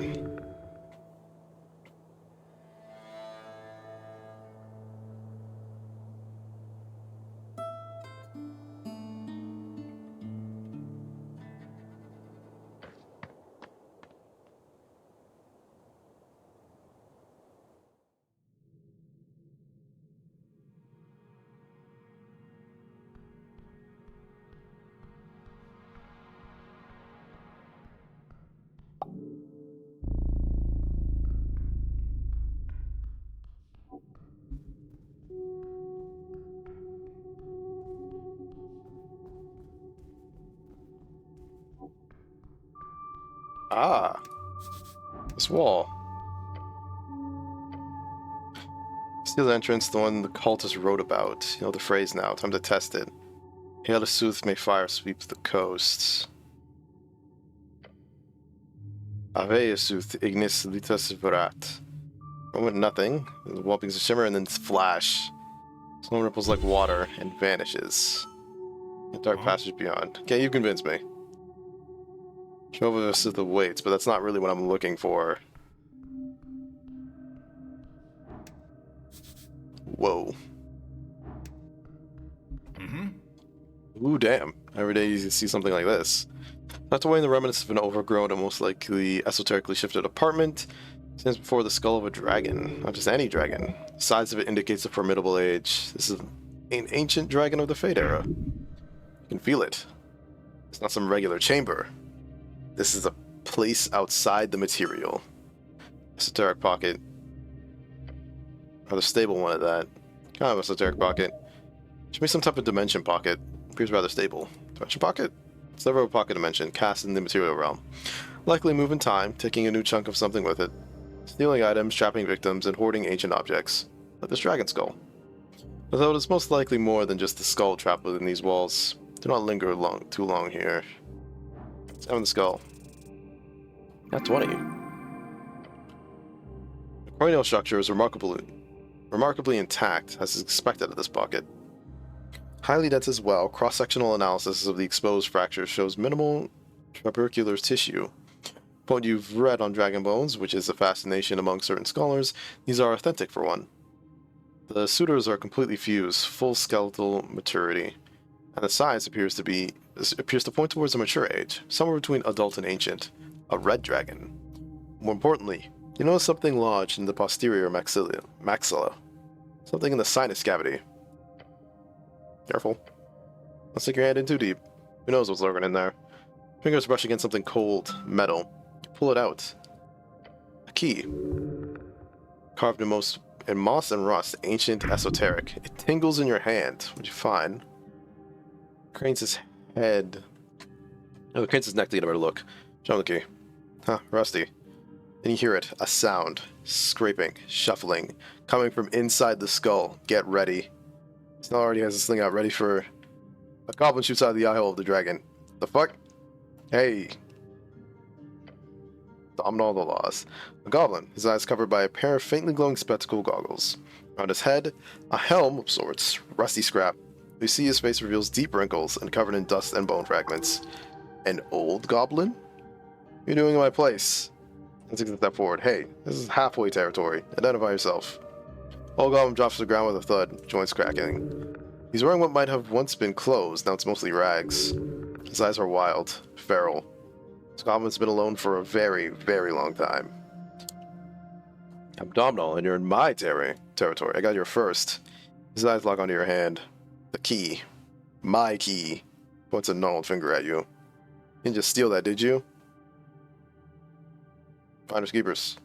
Ah, this wall. Steel entrance, the one the cultist wrote about. You know the phrase now. Time to test it. Hail the sooth may fire sweep the coasts. Ave sooth ignis litas verat. Moment nothing. The wall begins to shimmer and then flash. Someone ripples like water and vanishes. A dark passage beyond. Okay, you convinced me. Show us the weights, but that's not really what I'm looking for. Whoa. Ooh, damn. Every day you see something like this. Tucked away in the remnants of an overgrown and most likely esoterically shifted apartment, stands before the skull of a dragon. Not just any dragon. The size of it indicates a formidable age. This is an ancient dragon of the Fate era. You can feel it. It's not some regular chamber. This is a place outside the material. Esoteric pocket. Rather stable one at that. Kind of esoteric pocket. Should be some type of dimension pocket. Appears rather stable. Dimension pocket? It's never a pocket dimension, cast in the material realm. Likely move in time, taking a new chunk of something with it. Stealing items, trapping victims, and hoarding ancient objects. Like this dragon skull. Although it is most likely more than just the skull trapped within these walls. Do not linger too long here. Examine the skull. Not 20. The cranial structure is remarkably intact, as is expected of this pocket. Highly dense as well, cross-sectional analysis of the exposed fractures shows minimal tubercular tissue. From what you've read on dragon bones, which is a fascination among certain scholars, these are authentic for one. The sutures are completely fused, full skeletal maturity, and the size appears to point towards a mature age, somewhere between adult and ancient. A red dragon. More importantly, you notice something lodged in the posterior maxilla. Something in the sinus cavity. Careful. Don't stick your hand in too deep. Who knows what's lurking in there? Fingers brush against something cold, metal. Pull it out. A key. Carved in moss and rust, ancient esoteric. It tingles in your hand. What you find? Cranes his head. Oh, cranes his neck to get a better look. Show him the key. Huh, rusty. Then you hear it, a sound. Scraping, shuffling, coming from inside the skull. Get ready. Snell already has a sling out ready for... A goblin shoots out of the eye hole of the dragon. The fuck? Hey. Domino the laws. A goblin, his eyes covered by a pair of faintly glowing spectacle goggles. Around his head, a helm of sorts, rusty scrap. You see his face reveals deep wrinkles and covered in dust and bone fragments. An old goblin? What are you doing in my place? Let's take a step forward. Hey, this is halfway territory. Identify yourself. Old goblin drops to the ground with a thud, joints cracking. He's wearing what might have once been clothes, now it's mostly rags. His eyes are wild, feral. This goblin's been alone for a very, very long time. I'm Domhnall, and you're in my territory. I got here first. His eyes lock onto your hand. The key. My key. Points a gnarled finger at you. You didn't just steal that, did you? Finders keepers.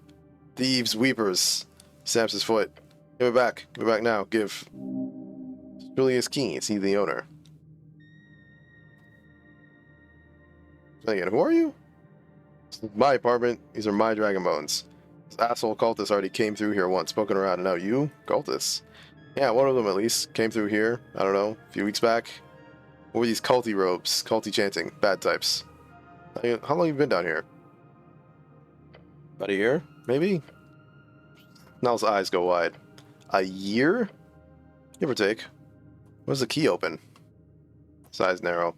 Thieves weepers. Stamps his foot. Give it back. Give it back now. Give. It's really his key. It's he the owner. Again, who are you? This is my apartment. These are my dragon bones. This asshole cultist already came through here once, poking around, and now you? Cultists? Yeah, one of them at least came through here, I don't know, a few weeks back. What were these culty robes? Culty chanting. Bad types. How long have you been down here? About a year? Maybe? Nell's eyes go wide. A year? Give or take. What does the key open? Size narrow.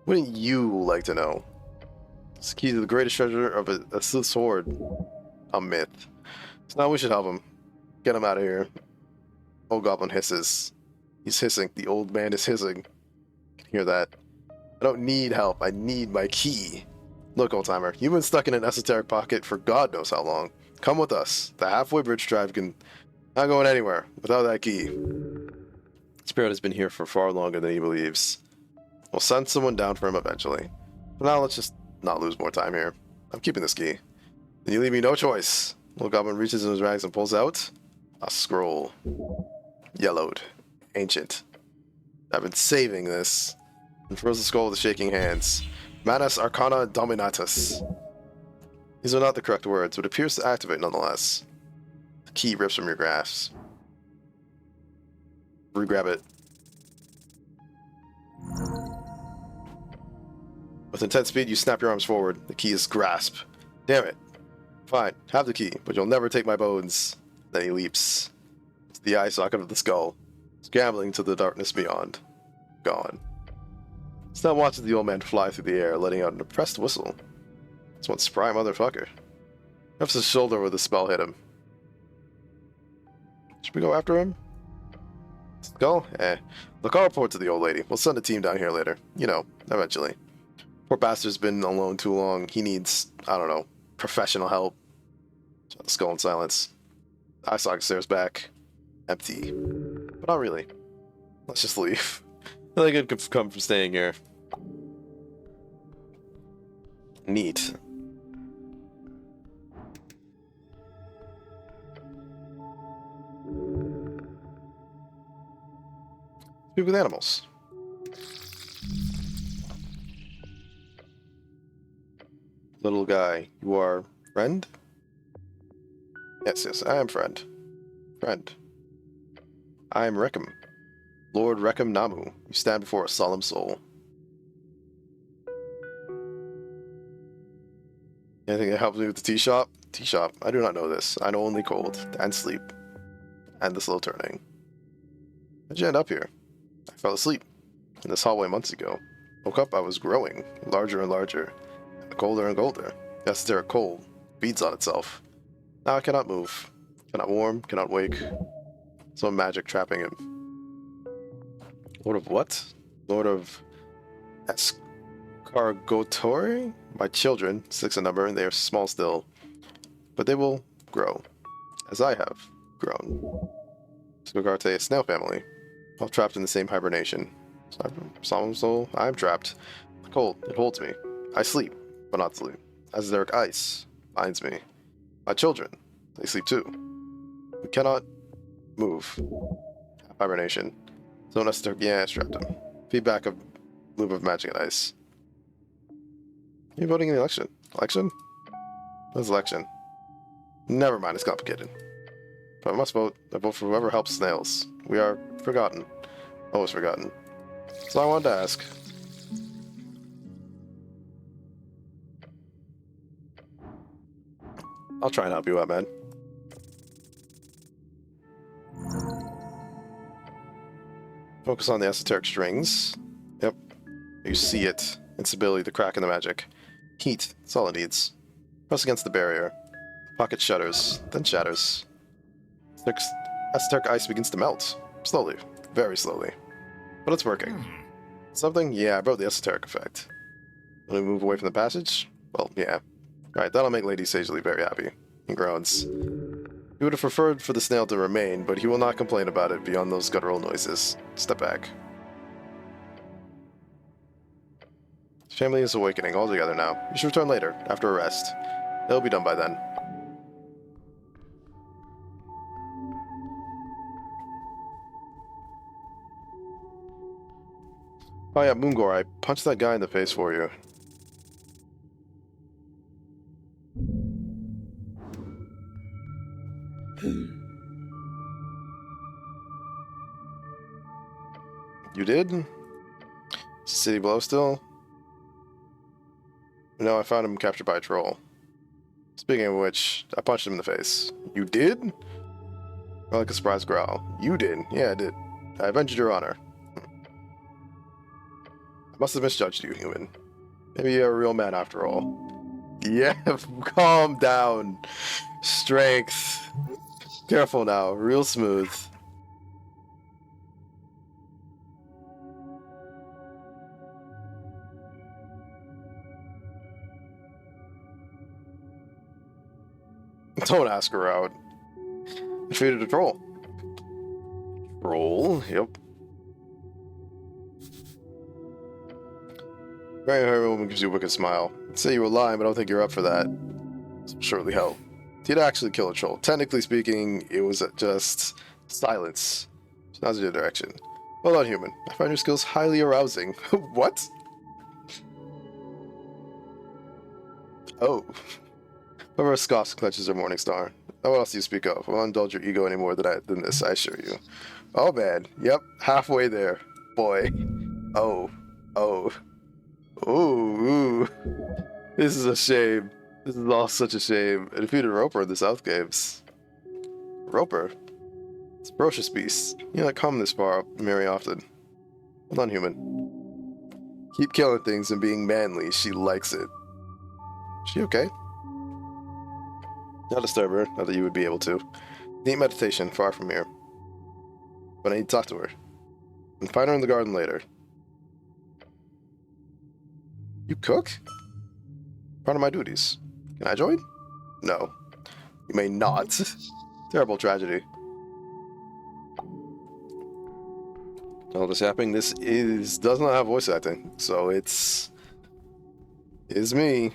Wouldn't you like to know? It's the key to the greatest treasure of a sword. A myth. So now we should help him. Get him out of here. Old Goblin hisses. He's hissing. The old man is hissing. Can hear that. I don't need help. I need my key. Look, old timer, you've been stuck in an esoteric pocket for God knows how long. Come with us. The halfway bridge drive can not going anywhere without that key. Spirit has been here for far longer than he believes. We'll send someone down for him eventually. For now, let's just not lose more time here. I'm keeping this key. And you leave me no choice. Little Goblin reaches in his rags and pulls out a scroll. Yellowed. Ancient. I've been saving this. And throws the scroll with shaking hands. Manus Arcana Dominatus. These are not the correct words, but appears to activate nonetheless. The key rips from your grasp. Re-grab it. With intense speed, you snap your arms forward. The key is grasped. Damn it. Fine, have the key, but you'll never take my bones. Then he leaps. It's the eye socket of the skull, scrambling to the darkness beyond. Gone. Snell watches the old man fly through the air, letting out an oppressed whistle. It's one spry motherfucker. Lifts his shoulder where the spell hit him. Should we go after him? Skull? Look, I'll report to the old lady. We'll send a team down here later. You know, eventually. Poor bastard's been alone too long. He needs, I don't know, professional help. Shut the skull in silence. Eye socket stares back. Empty. But not really. Let's just leave. Nothing good could come from staying here. Neat. Speak with animals. Little guy, you are friend? Yes, I am friend. Friend. I am Reckham. Lord Reckham Namu. You stand before a solemn soul. Anything that helps me with the tea shop? Tea shop. I do not know this. I know only cold and sleep. And the slow turning. How'd you end up here? I fell asleep in this hallway months ago. Woke up, I was growing, larger and larger, and colder and colder. The esoteric cold feeds on itself. Now I cannot move, cannot warm, cannot wake. Some magic trapping him. Lord of what? Lord of Escargotori? My children, 6 in number, and they are small still, but they will grow, as I have grown. Skogarte, a snail family, all trapped in the same hibernation. Solemn soul, I am trapped. The cold, it holds me. I sleep, but not sleep. Esoteric ice binds me. My children, they sleep too. We cannot move. Hibernation. So esoteric, yeah, trapped him. Feedback of loop of magic and ice. Are you voting in the election? Election? What's election? Never mind, it's complicated. If I must vote, I vote for whoever helps snails. We are forgotten. Always forgotten. So I wanted to ask. I'll try and help you out, man. Focus on the esoteric strings. Yep. You see it. Instability, the crack in the magic. Heat, that's all it needs. Press against the barrier. Pocket shudders, then shatters. Esoteric ice begins to melt. Slowly. Very slowly. But it's working. Something? Yeah, I broke the esoteric effect. When we move away from the passage? Well, yeah. Alright, that'll make Lady Sagely very happy. He groans. He would have preferred for the snail to remain, but he will not complain about it beyond those guttural noises. Step back. His family is awakening all together now. You should return later, after a rest. It'll be done by then. Oh yeah, Moongor, I punched that guy in the face for you. You did? Is the city below still? No, I found him captured by a troll. Speaking of which, I punched him in the face. You did? More like a surprised growl. You did? Yeah, I did. I ventured your honor. I must have misjudged you, human. Maybe you're a real man after all. Yeah, calm down. Strength. Careful now, real smooth. Don't ask her out. Defeated a troll. Troll? Yep. Very hairy woman gives you a wicked smile. I'd say you were lying, but I don't think you're up for that. This will surely help. Did actually kill a troll. Technically speaking, it was just silence. So now's your direction. Well done, human. I find your skills highly arousing. What? Oh. Whoever scoffs and clutches their morning star. Now what else do you speak of? I won't indulge your ego any more than this, I assure you. Oh man. Yep. Halfway there. Boy. Oh. Oh. Ooh. This is a shame. This is all such a shame. I defeated Roper in the South Caves. Roper? It's a ferocious beast. You don't come this far very often. Hold on, human. Keep killing things and being manly. She likes it. Is she okay? Not disturb her. Not that you would be able to. Deep meditation, far from here. But I need to talk to her. And find her in the garden later. You cook? Part of my duties. Can I join? No. You may not. Terrible tragedy. All this happening, does not have voice acting, so is me.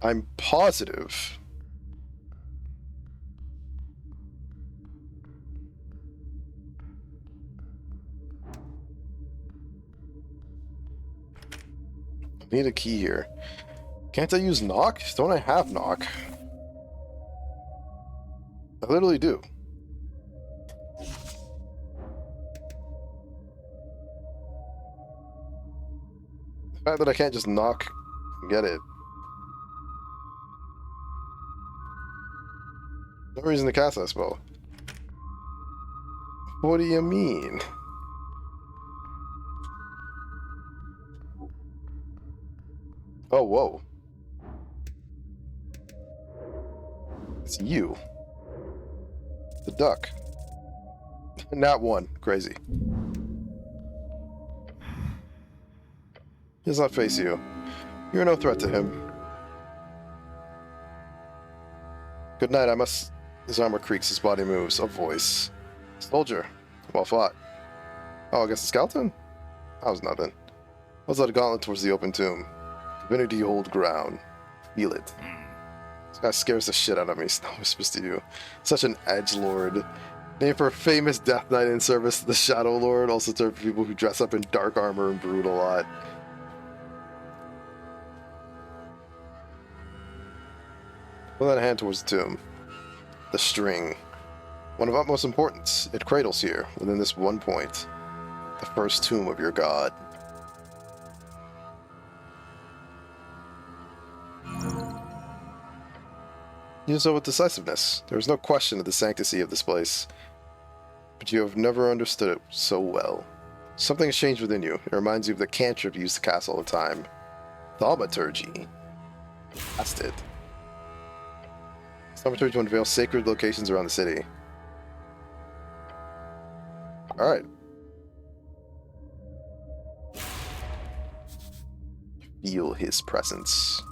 I'm positive. I need a key here. Can't I use knock? Don't I have knock? I literally do. The fact that I can't just knock and get it. No reason to cast that spell. What do you mean? Oh, whoa. It's you. The duck. Not one. Crazy. He does not face you. You're no threat to him. Good night, I must... His armor creaks, his body moves. A voice. Soldier. Well fought. Oh, I guess a skeleton? That was nothing. Let's let a gauntlet towards the open tomb. Divinity hold ground. Feel it. This guy scares the shit out of me. Snow whispers to you. Such an edgelord. Named for a famous Death Knight in service to the Shadow Lord. Also served for people who dress up in dark armor and brood a lot. Pull that hand towards the tomb. The string. One of utmost importance. It cradles here, within this one point. The first tomb of your god. You do so with decisiveness. There is no question of the sanctity of this place. But you have never understood it so well. Something has changed within you. It reminds you of the cantrip you used to cast all the time. Thaumaturgy. Cast it. Thaumaturgy to unveil sacred locations around the city. Alright. Feel his presence.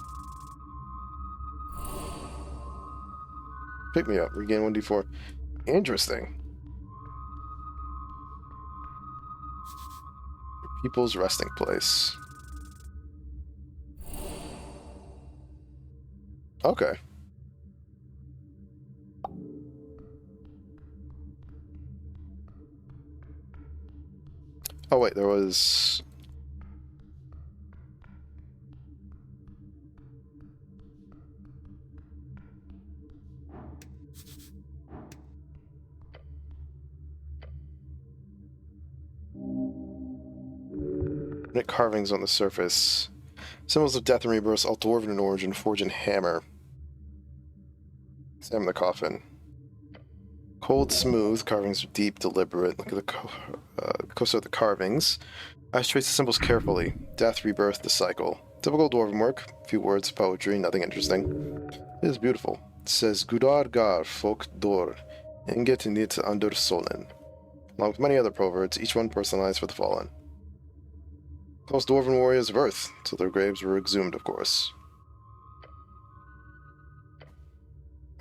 Pick me up. Regain 1d4. Interesting. Your people's resting place. Okay. Oh wait, there was... carvings on the surface. Symbols of death and rebirth, all dwarven in origin, forge and hammer. Examine the coffin. Cold, smooth, carvings are deep, deliberate. Look at the closer at the carvings. I trace the symbols carefully. Death, rebirth, the cycle. Typical dwarven work. Few words, poetry, nothing interesting. It is beautiful. It says Gudar gar folk dor, inget nit under solen. Along with many other proverbs, each one personalized for the fallen. Most dwarven warriors of Earth, till their graves were exhumed, of course.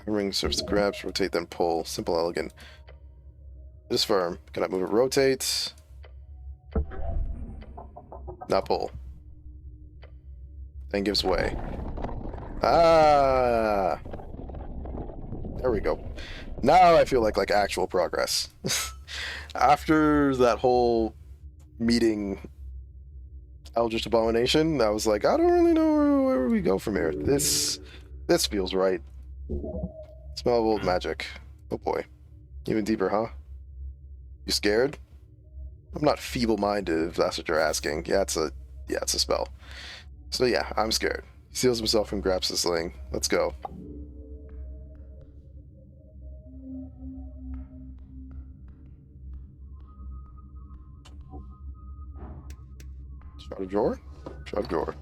Ring serves to grab, rotate, then pull. Simple, elegant. It is firm. Cannot move it, rotate. Now pull. Then gives way. Ah! There we go. Now I feel like actual progress. After that whole meeting Eldritch Abomination, I was like, I don't really know where we go from here. This feels right. Smell of old magic. Oh boy. Even deeper, huh? You scared? I'm not feeble-minded, if that's what you're asking. Yeah, it's a spell. So yeah, I'm scared. He seals himself and grabs the sling. Let's go. Shroud of drawer? Shroud of drawer.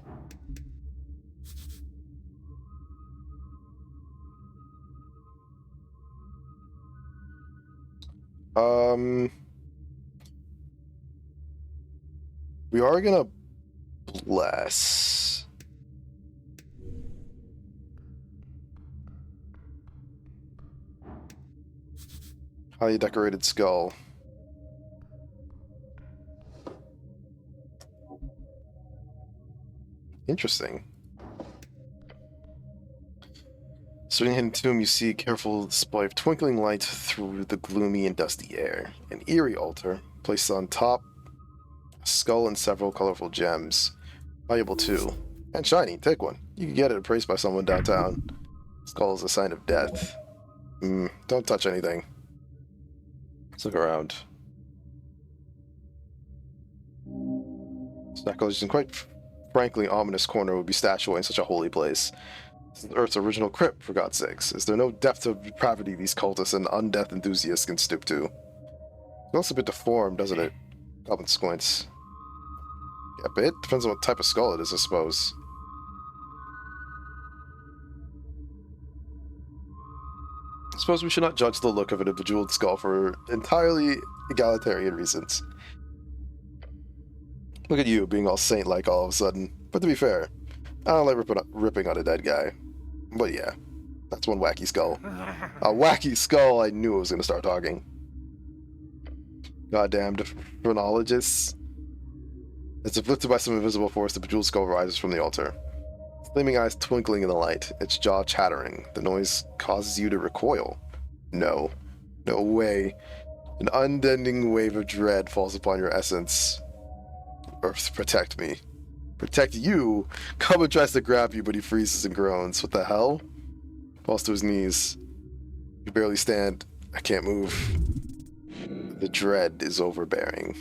We are gonna bless. Highly decorated skull. Interesting. Starting in the tomb, you see a careful display of twinkling light through the gloomy and dusty air. An eerie altar, placed on top, a skull and several colorful gems. Valuable too. And shiny, take one. You can get it appraised by someone downtown. Skull is a sign of death. Don't touch anything. Let's look around. Sacrilegious and quite frankly ominous corner would be stashed away in such a holy place. This is Earth's original crypt, for God's sakes. Is there no depth of depravity these cultists and undeath enthusiasts can stoop to? It looks a bit deformed, doesn't it? Goblin squints. Yeah, a bit. Depends on what type of skull it is, I suppose. I suppose we should not judge the look of a bejeweled skull for entirely egalitarian reasons. Look at you, being all saint-like all of a sudden. But to be fair, I don't like ripping on a dead guy. But yeah, that's one wacky skull. A wacky skull, I knew it was going to start talking. Goddamn phrenologists. As if lifted by some invisible force, the bejeweled skull rises from the altar. Flaming eyes twinkling in the light, its jaw chattering. The noise causes you to recoil. No. No way. An unending wave of dread falls upon your essence. Earth, protect me. Protect you? Cubba tries to grab you, but he freezes and groans. What the hell? Falls to his knees. You barely stand. I can't move. The dread is overbearing.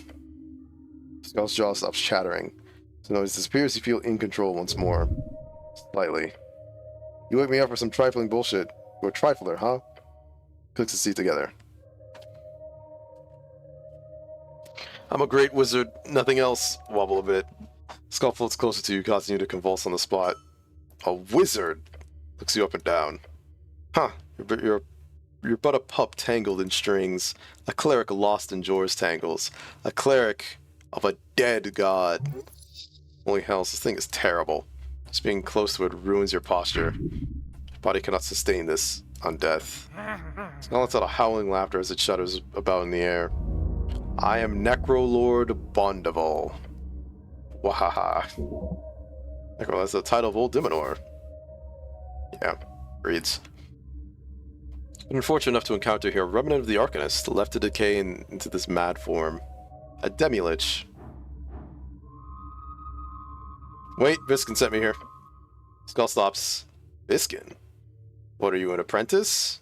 Skull's jaw stops chattering. The noise disappears, you feel in control once more. Slightly. You wake me up for some trifling bullshit. You're a trifler, huh? Clicks his teeth together. I'm a great wizard, nothing else. Wobble a bit. Skull floats closer to you, causing you to convulse on the spot. A wizard? Looks you up and down. Huh, you're but a pup tangled in strings. A cleric lost in Jor's tangles. A cleric of a dead god. Holy hell, this thing is terrible. Just being close to it ruins your posture. Your body cannot sustain this on death. Skull lets out a howling laughter as it shudders about in the air. I am Necrolord Bondaval. Wahaha. Necro, that's the title of Old Diminor. Yeah, reads. Been fortunate enough to encounter here a remnant of the Arcanist, left to decay into this mad form. A demi-lich. Wait, Viskin sent me here. Skull stops. Viskin? What are you, an apprentice?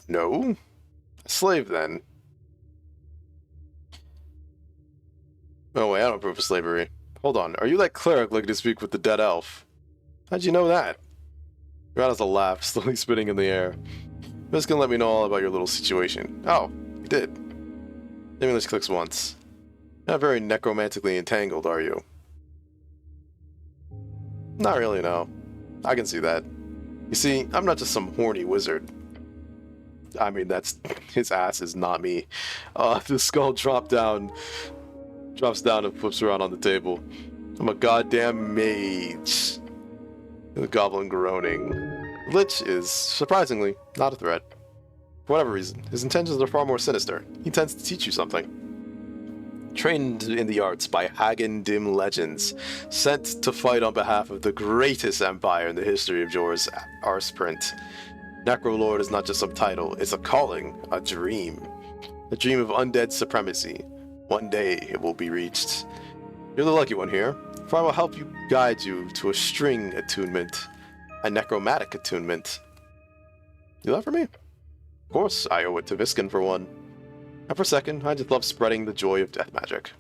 No? A slave, then. Oh wait, I don't approve of slavery. Hold on, are you that cleric looking to speak with the dead elf? How'd you know that? Grana's a laugh, slowly spinning in the air. This can let me know all about your little situation. Oh, you did. Stimulus clicks once. Not very necromantically entangled, are you? Not really, no. I can see that. You see, I'm not just some horny wizard. I mean, that's... his ass is not me. The skull drops down and flips around on the table. I'm a goddamn mage. The goblin groaning. Lich is, surprisingly, not a threat. For whatever reason, his intentions are far more sinister. He intends to teach you something. Trained in the arts by Hagen Dim legends, sent to fight on behalf of the greatest empire in the history of Jor's Arseprint. Necrolord is not just some title, it's a calling, a dream. A dream of undead supremacy. One day it will be reached. You're the lucky one here, for I will help you guide you to a string attunement. A necromantic attunement. You that for me? Of course, I owe it to Viskin for one. And for a second, I just love spreading the joy of death magic.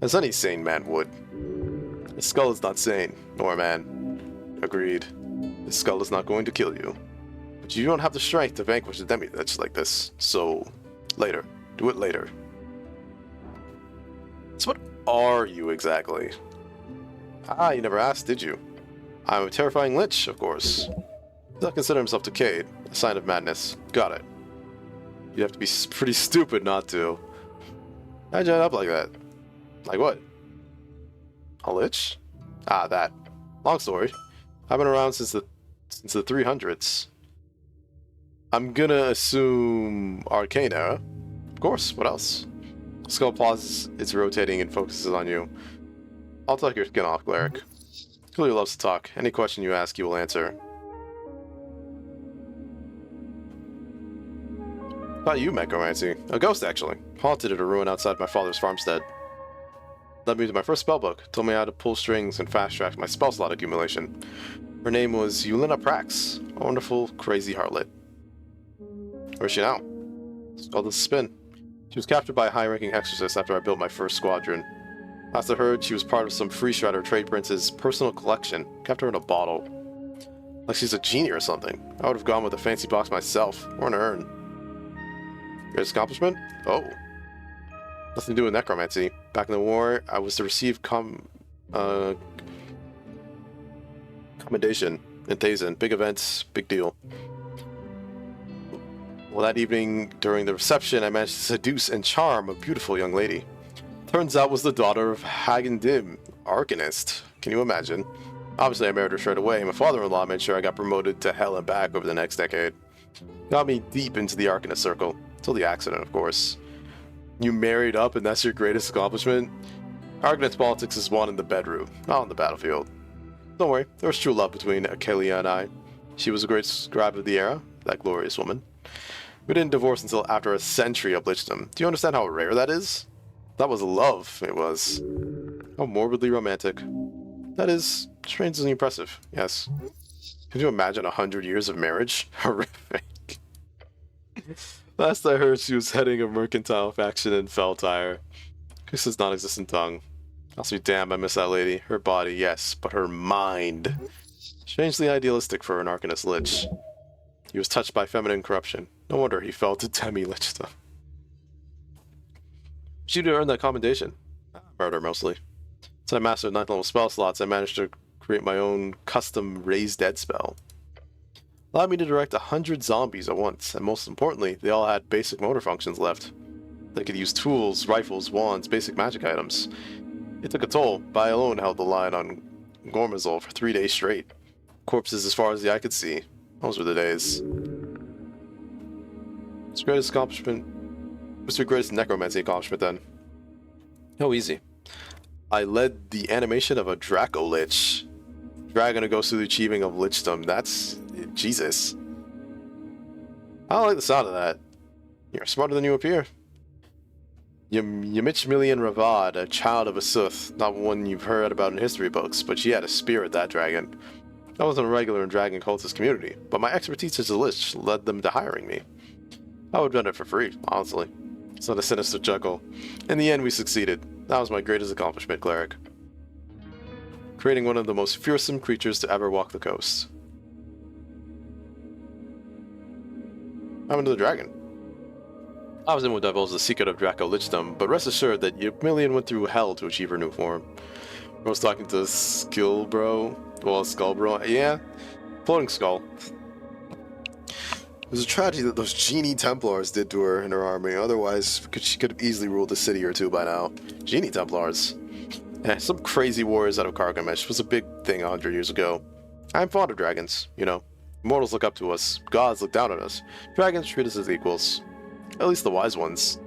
As any sane man would. The skull is not sane, nor a man. Agreed. The skull is not going to kill you. But you don't have the strength to vanquish a demi-lich like this, so... later. Do it later. So what are you exactly? Ah, you never asked, did you? I'm a terrifying lich, of course. Does not consider himself decayed, a sign of madness. Got it. You'd have to be pretty stupid not to. How'd you end up like that? Like what? A lich? Ah, that. Long story. I've been around since the 300s. I'm gonna assume Arcane Era. Of course, what else? Skull pauses, it's rotating and focuses on you. I'll take your skin off, cleric. Clearly loves to talk. Any question you ask, he will answer. Not you, necromancy. A ghost, actually. Haunted at a ruin outside my father's farmstead. Led me to my first spellbook. Told me how to pull strings and fast-track my spell slot accumulation. Her name was Yulina Prax. A wonderful, crazy harlot. Where's she now? It's called the Spin. She was captured by a high-ranking exorcist after I built my first squadron. Last I heard, she was part of some free shredder trade prince's personal collection. Kept her in a bottle. Like she's a genie or something. I would have gone with a fancy box myself, or an urn. Greatest accomplishment? Oh. Nothing to do with necromancy. Back in the war, I was to receive commendation in Thazen. Big events, big deal. Well, that evening, during the reception, I managed to seduce and charm a beautiful young lady. Turns out was the daughter of Hagen Dim, Arcanist. Can you imagine? Obviously, I married her straight away. My father-in-law made sure I got promoted to hell and back over the next decade. Got me deep into the Arcanist circle. Till the accident, of course. You married up and that's your greatest accomplishment? Arcanist politics is won in the bedroom, not on the battlefield. Don't worry, there was true love between Akelia and I. She was a great scribe of the era, that glorious woman. We didn't divorce until after a century of lichdom. Do you understand how rare that is? That was love, it was. How morbidly romantic. That is strangely impressive, yes. Could you imagine 100 years of marriage? Horrific. Last I heard, she was heading a mercantile faction in Feltire. Chris's non-existent tongue. I'll be damned, I miss that lady. Her body, yes, but her mind. Strangely idealistic for an Arcanist lich. He was touched by feminine corruption. No wonder he fell to demi-lichdom. She to earn that commendation. Murder, mostly. Since I mastered 9th level spell slots, I managed to create my own custom Raise Dead spell. Allowed me to direct 100 zombies at once, and most importantly, they all had basic motor functions left. They could use tools, rifles, wands, basic magic items. It took a toll, but I alone held the line on Gormazol for 3 days straight. Corpses as far as the eye could see. Those were the days. What's your greatest accomplishment? What's your greatest necromancy accomplishment then? Oh, easy. I led the animation of a Draco Lich. Dragon who goes through the achieving of lichdom. That's... Jesus. I don't like the sound of that. You're smarter than you appear. Ymichmilian Ravad, a child of a Suth, not one you've heard about in history books, but she had a spirit, that dragon. I wasn't a regular in dragon cultist community, but my expertise as a lich led them to hiring me. I would have done it for free, honestly. It's not a sinister chuckle. In the end, we succeeded. That was my greatest accomplishment, cleric. creating one of the most fearsome creatures to ever walk the coast. What happened to the dragon? I was in with divulge the secret of Draco Lichdom, but rest assured that Ymilian went through hell to achieve her new form. I was talking to Skill Bro. Well, Skull Bro. Yeah. Floating Skull. It was a tragedy that those genie Templars did to her and her army. Otherwise, she could have easily ruled a city or two by now. Genie Templars. Some crazy warriors out of Cargamesh was a big thing 100 years ago. I'm fond of dragons, you know. Mortals look up to us. Gods look down on us. Dragons treat us as equals. At least the wise ones.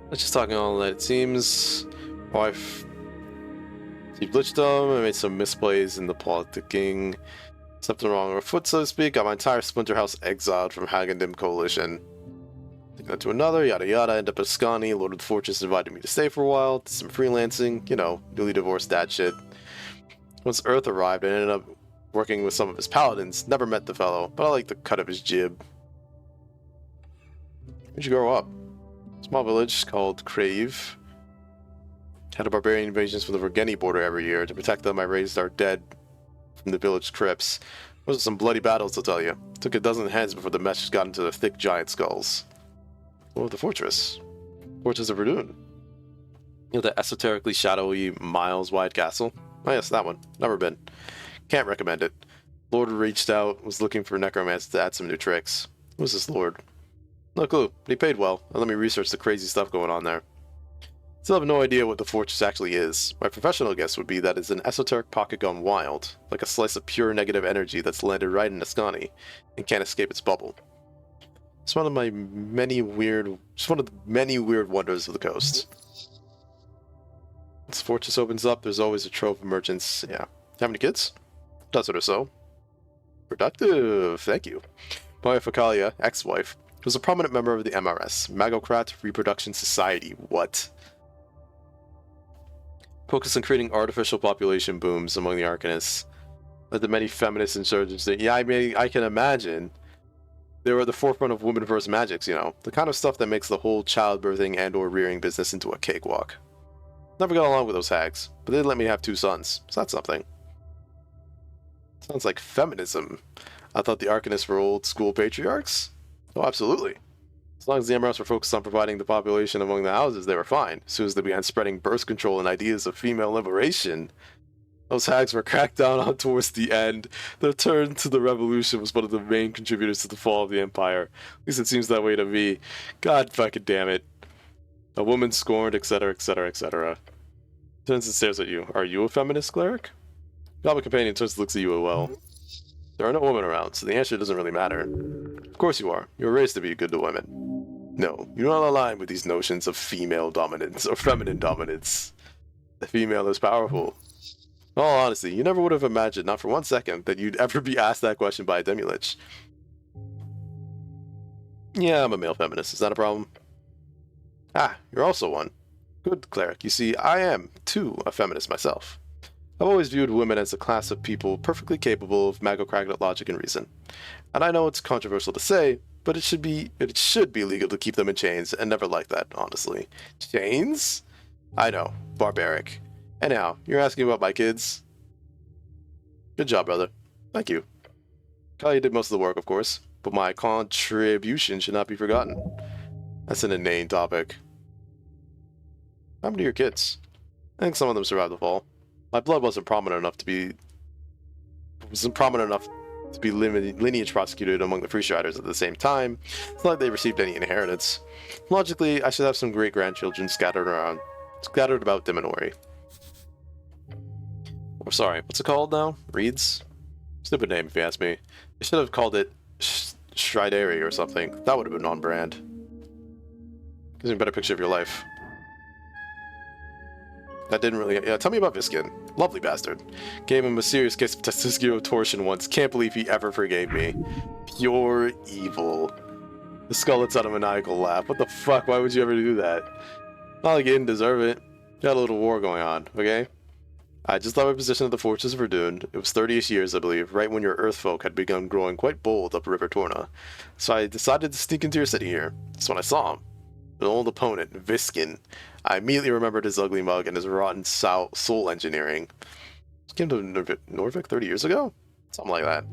Let's just talking all that. It seems wife Steve Lichdom. I made some misplays in the politicking. Something wrong with foot, so to speak. Got my entire Splinter House exiled from Hagendim Coalition. Taking that to another, yada yada. End up at Ascani. Lord of the Fortress invited me to stay for a while. Did some freelancing, you know, newly divorced dad shit. Once Earth arrived, I ended up working with some of his paladins. Never met the fellow, but I like the cut of his jib. Where'd you grow up? Small village called Crave. Had a barbarian invasions from the Vergeni border every year. To protect them, I raised our dead from the village crypts. Those are some bloody battles, I'll tell you. Took a dozen heads before the meshes got into their thick giant skulls. What of the fortress? Fortress of Verdun. You know that esoterically shadowy, miles-wide castle? Oh yes, that one. Never been. Can't recommend it. Lord reached out, was looking for necromancy to add some new tricks. Who's this Lord? No clue, but he paid well, and let me research the crazy stuff going on there. Still have no idea what the fortress actually is. My professional guess would be that it's an esoteric pocket gone wild, like a slice of pure negative energy that's landed right in Ascani, and can't escape its bubble. It's one of the many weird wonders of the coast. Once the fortress opens up, there's always a trove of merchants. Yeah. Have any kids? Does it or so. Productive, thank you. My wife Akalia, ex-wife, was a prominent member of the MRS, Magocrat Reproduction Society. What? Focused on creating artificial population booms among the Arcanists. Like the many feminist insurgents that, yeah, I mean, I can imagine. They were at the forefront of women versus magics, you know. The kind of stuff that makes the whole childbirthing and or rearing business into a cakewalk. Never got along with those hags, but they let me have 2 sons, so that's something. Sounds like feminism. I thought the Arcanists were old school patriarchs? Oh, absolutely. As long as the MRS were focused on providing the population among the houses, they were fine. As soon as they began spreading birth control and ideas of female liberation, those hags were cracked down on towards the end. Their turn to the revolution was one of the main contributors to the fall of the Empire. At least it seems that way to me. God fucking damn it. A woman scorned, etc., etc., etc. Turns and stares at you. Are you a feminist cleric? Goblin companion turns and looks at you as well. There are no women around, so the answer doesn't really matter. Of course you are. You were raised to be good to women. No, you're not aligned with these notions of female dominance or feminine dominance. The female is powerful. In all honesty, you never would have imagined, not for 1 second, that you'd ever be asked that question by a demi-lich. Yeah, I'm a male feminist. Is that a problem? Ah, you're also one. Good, cleric. You see, I am, too, a feminist myself. I've always viewed women as a class of people perfectly capable of magocragnate logic and reason. And I know it's controversial to say, but it should be legal to keep them in chains, and never like that, honestly. Chains? I know, barbaric. Anyhow, you're asking about my kids? Good job, brother. Thank you. Kalia did most of the work, of course, but my contribution should not be forgotten. That's an inane topic. What happened to your kids? I think some of them survived the fall. My blood wasn't prominent enough to be lineage prosecuted among the Freestriders at the same time. It's not like they received any inheritance. Logically, I should have some great-grandchildren scattered about Diminori. Oh, sorry, what's it called now? Reeds? Stupid name if you ask me. They should have called it Strideri or something. That would have been on brand. Gives me a better picture of your life. That didn't really... Yeah, tell me about Viskin. Lovely bastard. Gave him a serious case of testicular torsion once. Can't believe he ever forgave me. Pure evil. The skull lets out a maniacal laugh. What the fuck? Why would you ever do that? Not like you didn't deserve it. You had a little war going on, okay? I just left my position at the Fortress of Verdun. It was 30-ish years, I believe, right when your Earth folk had begun growing quite bold up River Torna. So I decided to sneak into your city here. That's when I saw him. An old opponent, Viskin. I immediately remembered his ugly mug and his rotten soul engineering. He came to Norvik 30 years ago? Something like that.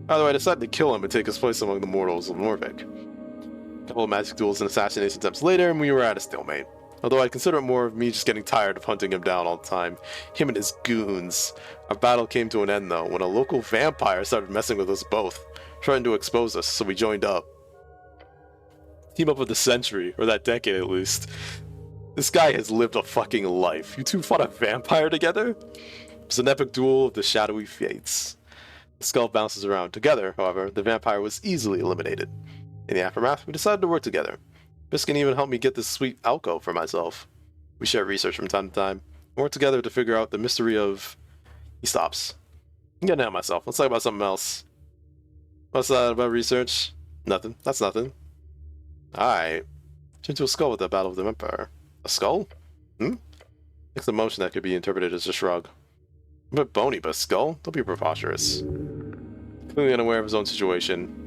By the way, I decided to kill him and take his place among the mortals of Norvik. A couple of magic duels and assassination attempts later, and we were at a stalemate. Although I consider it more of me just getting tired of hunting him down all the time. Him and his goons. Our battle came to an end, though, when a local vampire started messing with us both, trying to expose us, so we joined up. Team up with the century, or that decade at least. This guy has lived a fucking life. You two fought a vampire together? It was an epic duel of the shadowy fates. The skull bounces around. Together, however, the vampire was easily eliminated. In the aftermath, we decided to work together. Biskin even helped me get this sweet alcove for myself. We share research from time to time, and work together to figure out the mystery of... He stops. I'm getting ahead of myself. Let's talk about something else. What's that about research? Nothing. That's nothing. Alright. Turn to a skull with the Battle of the Empire. A skull? Makes a motion that could be interpreted as a shrug. A bit bony, but a skull? Don't be preposterous. Clearly unaware of his own situation.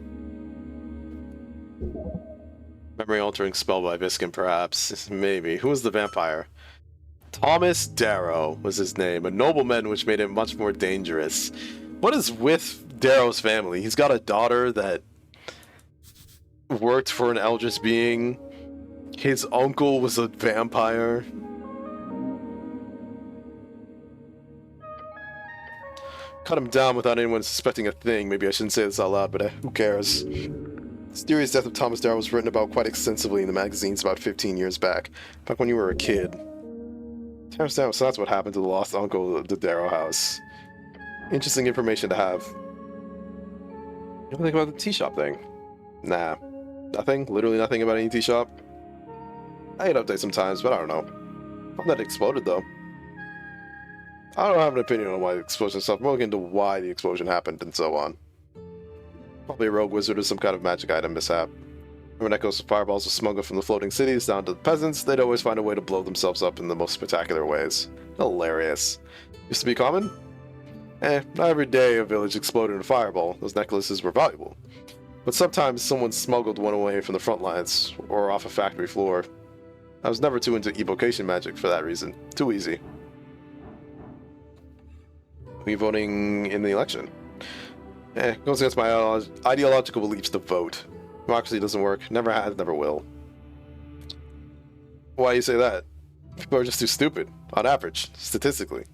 Memory-altering spell by Viskin, perhaps. Maybe. Who was the vampire? Thomas Darrow was his name. A nobleman, which made him much more dangerous. What is with Darrow's family? He's got a daughter that worked for an eldritch being. His uncle was a vampire. Cut him down without anyone suspecting a thing. Maybe I shouldn't say this out loud, but who cares? The mysterious death of Thomas Darrow was written about quite extensively in the magazines about 15 years back when you were a kid. Thomas Darrow, so that's what happened to the lost uncle of the Darrow house. Interesting information to have. You ever think about the tea shop thing? Nah. Nothing? Literally nothing about any tea shop? I get updates sometimes, but I don't know. Not that it exploded, though. I don't have an opinion on why the explosion stuff. I'm looking into why the explosion happened and so on. Probably a rogue wizard or some kind of magic item mishap. When echoes of fireballs were smuggled from the floating cities down to the peasants, they'd always find a way to blow themselves up in the most spectacular ways. Hilarious. Used to be common? Not every day a village exploded in a fireball. Those necklaces were valuable. But sometimes someone smuggled one away from the front lines, or off a factory floor. I was never too into evocation magic for that reason. Too easy. Me voting in the election? Goes against my ideological beliefs to vote. Democracy doesn't work. Never has, never will. Why you say that? People are just too stupid, on average, statistically.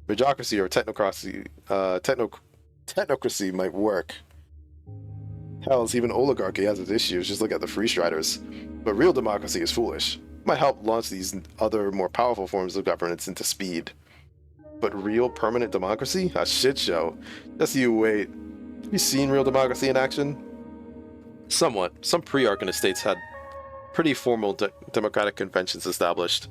Bureaucracy or technocracy, technocracy might work. Hell, even oligarchy has its issues. Just look at the Free Striders. But real democracy is foolish. It might help launch these other, more powerful forms of governance into speed. But real permanent democracy? A shit show. Just you wait. Have you seen real democracy in action? Somewhat. Some pre-Arcanist states had pretty formal democratic conventions established.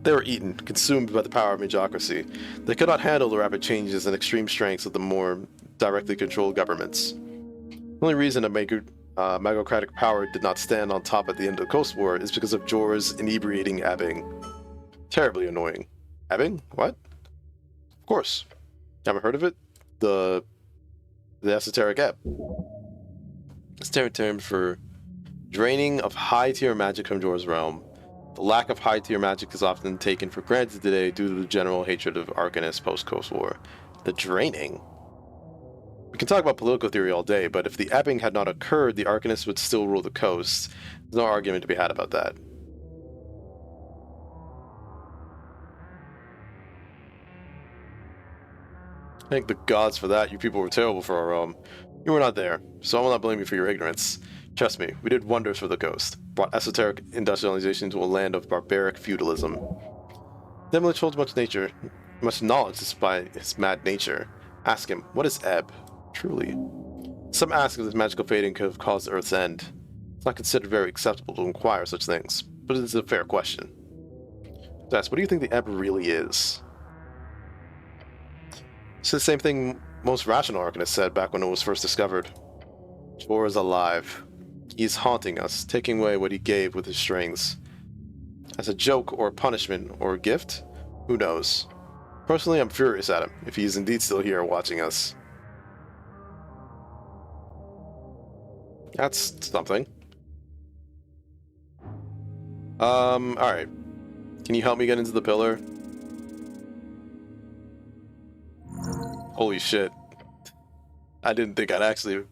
They were eaten, consumed by the power of mediocrity. They could not handle the rapid changes and extreme strengths of the more directly controlled governments. The only reason a magocratic power did not stand on top at the end of the Coast War is because of Jor's inebriating ebbing. Terribly annoying. Ebbing? What? Of course. Haven't heard of it? The Esoteric ebb. It's a term for draining of high-tier magic from Jor's realm. The lack of high-tier magic is often taken for granted today due to the general hatred of Arcanists post-Coast War. The draining? We can talk about political theory all day, but if the ebbing had not occurred, the Arcanists would still rule the coast. There's no argument to be had about that. Thank the gods for that. You people were terrible for our realm. You were not there, so I will not blame you for your ignorance. Trust me, we did wonders for the coast. Brought esoteric industrialization to a land of barbaric feudalism. Demolish holds much knowledge despite his mad nature. Ask him, what is ebb? Truly. Some ask if this magical fading could have caused the Earth's end. It's not considered very acceptable to inquire such things, but it is a fair question. That's, what do you think the ebb really is? It's the same thing most rational Arcanists said back when it was first discovered. Jor is alive. He is haunting us, taking away what he gave with his strings. As a joke or punishment or a gift? Who knows? Personally, I'm furious at him, if he is indeed still here watching us. That's something. Alright. Can you help me get into the pillar? Holy shit. I didn't think I'd actually...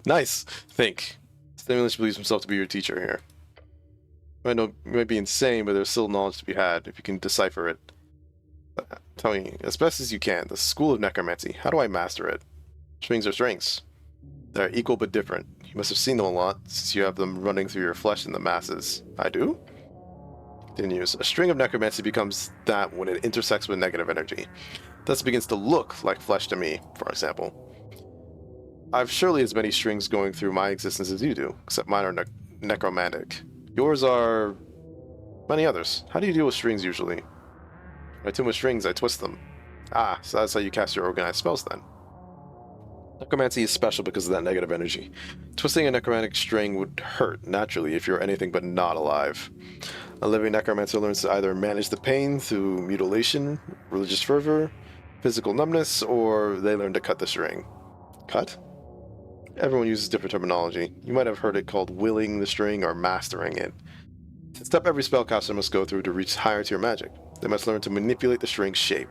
Nice! Think. Stimulus believes himself to be your teacher here. I know you might be insane, but there's still knowledge to be had if you can decipher it. Tell me, as best as you can, the school of necromancy, how do I master it? Strings are strings. They're equal but different. You must have seen them a lot, since you have them running through your flesh in the masses. I do? Continues. A string of necromancy becomes that when it intersects with negative energy. Thus begins to look like flesh to me, for example. I've surely as many strings going through my existence as you do, except mine are necromantic. Yours are... many others. How do you deal with strings usually? When I too much strings, I twist them. Ah, so that's how you cast your organized spells then. Necromancy is special because of that negative energy. Twisting a necromantic string would hurt, naturally, if you're anything but not alive. A living necromancer learns to either manage the pain through mutilation, religious fervor, physical numbness, or they learn to cut the string. Cut? Everyone uses different terminology. You might have heard it called willing the string or mastering it. It's a step every spellcaster must go through to reach higher tier magic. They must learn to manipulate the string's shape.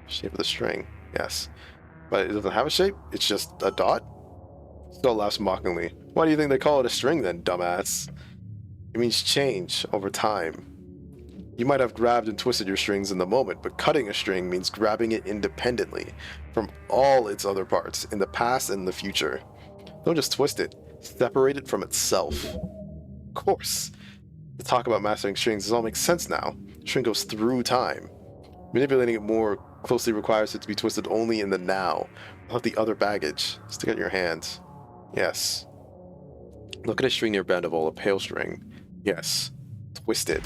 Shape of the string, yes. But it doesn't have a shape? It's just a dot? Still laughs mockingly. Why do you think they call it a string then, dumbass? It means change over time. You might have grabbed and twisted your strings in the moment, but cutting a string means grabbing it independently from all its other parts, in the past and the future. Don't just twist it, separate it from itself. Of course. The talk about mastering strings all makes sense now. The string goes through time. Manipulating it more closely requires it to be twisted only in the now, without the other baggage. Stick out your hand. Yes. Look at a string near bend of all, a pale string. Yes. Twist it.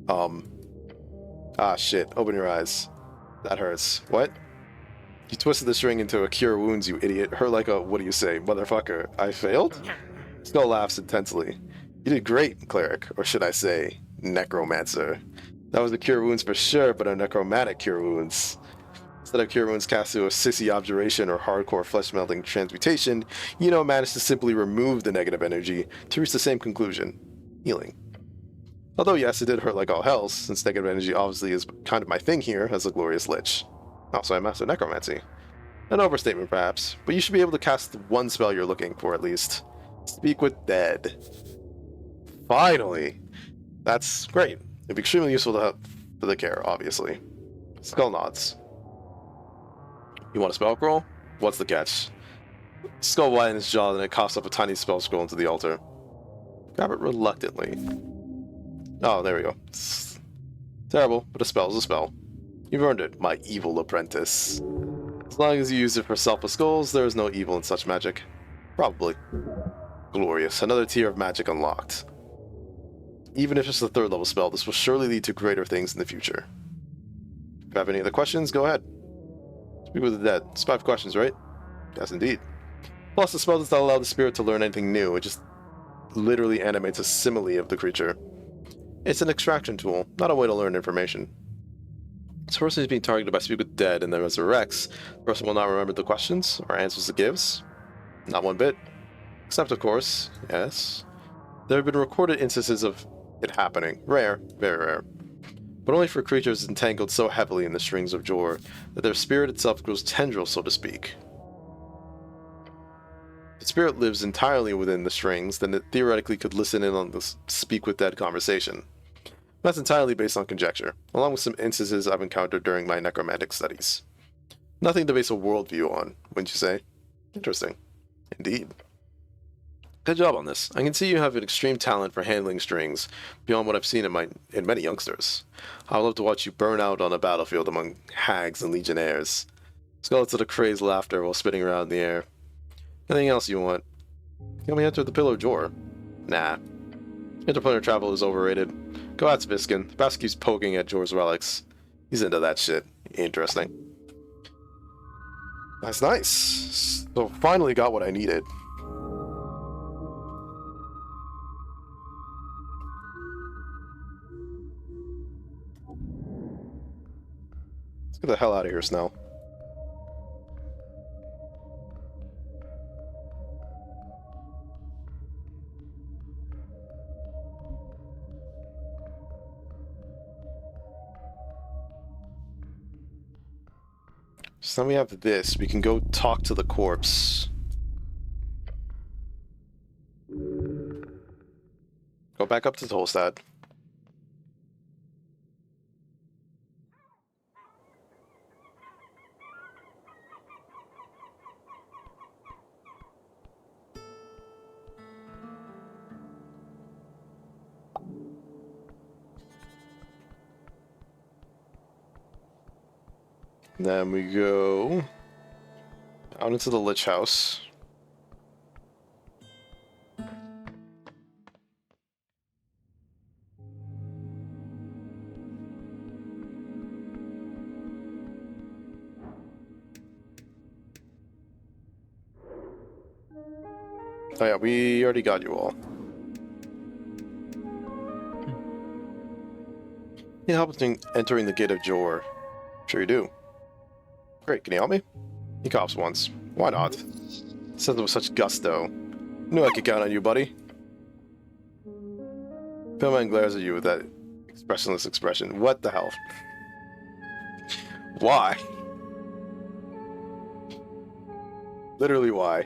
Ah, shit. Open your eyes. That hurts. What? You twisted the string into a cure wounds, you idiot. Hurt like a, what do you say, motherfucker. I failed? Skull laughs intensely. You did great, cleric. Or should I say, necromancer. That was the cure wounds for sure, but a necromantic cure wounds. Instead of cure wounds cast through a sissy abjuration or hardcore flesh-melting transmutation, you managed to simply remove the negative energy to reach the same conclusion. Healing. Although yes, it did hurt like all hell, since negative energy obviously is kind of my thing here as a glorious lich. Also, I mastered necromancy. An overstatement perhaps, but you should be able to cast the one spell you're looking for at least. Speak with dead. Finally! That's great. It'd be extremely useful to have for the care, obviously. Skull nods. You want a spell scroll? What's the catch? Skull widens his jaw, and it coughs up a tiny spell scroll into the altar. Grab it reluctantly. Oh, there we go. It's terrible, but a spell's a spell. You've earned it, my evil apprentice. As long as you use it for selfless goals, there is no evil in such magic. Probably. Glorious. Another tier of magic unlocked. Even if it's a third level spell, this will surely lead to greater things in the future. If you have any other questions, go ahead. Speak with the dead. It's 5 questions, right? Yes, indeed. Plus, the spell does not allow the spirit to learn anything new. It just literally animates a simile of the creature. It's an extraction tool, not a way to learn information. This person is being targeted by Speak with the Dead and then resurrects. The person will not remember the questions or answers it gives. Not one bit. Except, of course, yes, there have been recorded instances of it happening. Rare, very rare. But only for creatures entangled so heavily in the strings of Jor that their spirit itself grows tendril, so to speak. If the spirit lives entirely within the strings, then it theoretically could listen in on the Speak with Dead conversation. That's entirely based on conjecture, along with some instances I've encountered during my necromantic studies. Nothing to base a worldview on, wouldn't you say? Interesting. Indeed. Good job on this. I can see you have an extreme talent for handling strings, beyond what I've seen in many youngsters. I would love to watch you burn out on a battlefield among hags and legionnaires. Skeletons of crazed laughter while spinning around in the air. Anything else you want? Can we enter the Pillar of Jor? Nah. Interplanar travel is overrated. Go out, Viskin. The bastard keeps poking at Jor's relics. He's into that shit. Interesting. That's nice. So finally got what I needed. Let's get the hell out of here, Snell. So then we have this. We can go talk to the corpse. Go back up to Tolstad. Then we go out into the Lich House. Oh yeah, we already got you all. Need help with entering the Gate of Jor. Sure you do. Great, can you help me? He coughs once. Why not? Says it with such gusto. Knew I could count on you, buddy. Pillman glares at you with that expressionless expression. What the hell? Why? Literally why?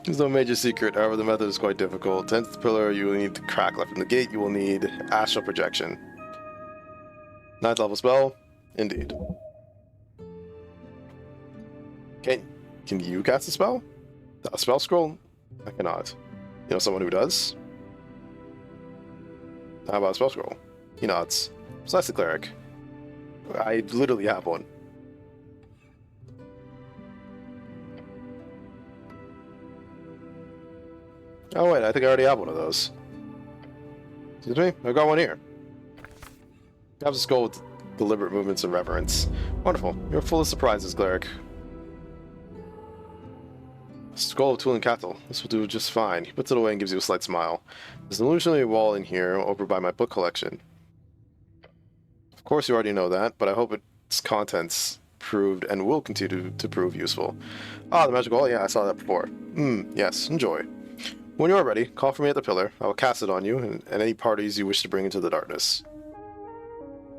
There's no major secret, however the method is quite difficult. 10th pillar, you will need to crack left in the gate, you will need astral projection. 9th level spell? Indeed. Can you cast a spell? A spell scroll? I cannot. You know someone who does? How about a spell scroll? He nods. Precisely, cleric. I literally have one. Oh wait, I think I already have one of those. Excuse me? I've got one here. Have a skull with deliberate movements and reverence. Wonderful. You're full of surprises, cleric. Skull of Tulin Cattle. This will do just fine. He puts it away and gives you a slight smile. There's an illusionary wall in here over by my book collection. Of course you already know that, but I hope its contents proved and will continue to prove useful. Ah, the magic wall? Yeah, I saw that before. Yes, enjoy. When you're ready, call for me at the pillar. I will cast it on you and any parties you wish to bring into the darkness.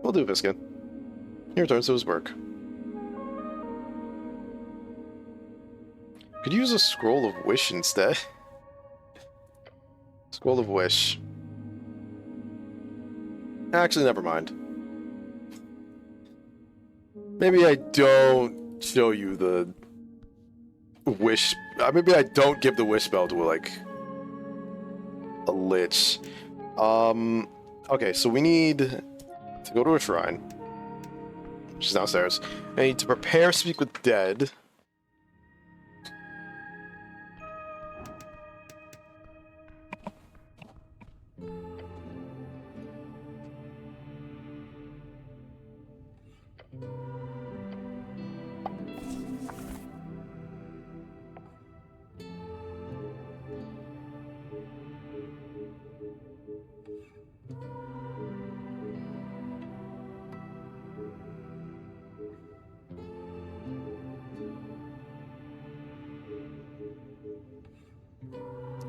Will do, Viskin. He returns to his work. Could use a scroll of wish instead. Scroll of wish. Actually, never mind. Maybe I don't show you the wish. Maybe I don't give the wish spell to like a lich. Okay, so we need to go to a shrine, which is downstairs. I need to prepare speak with dead.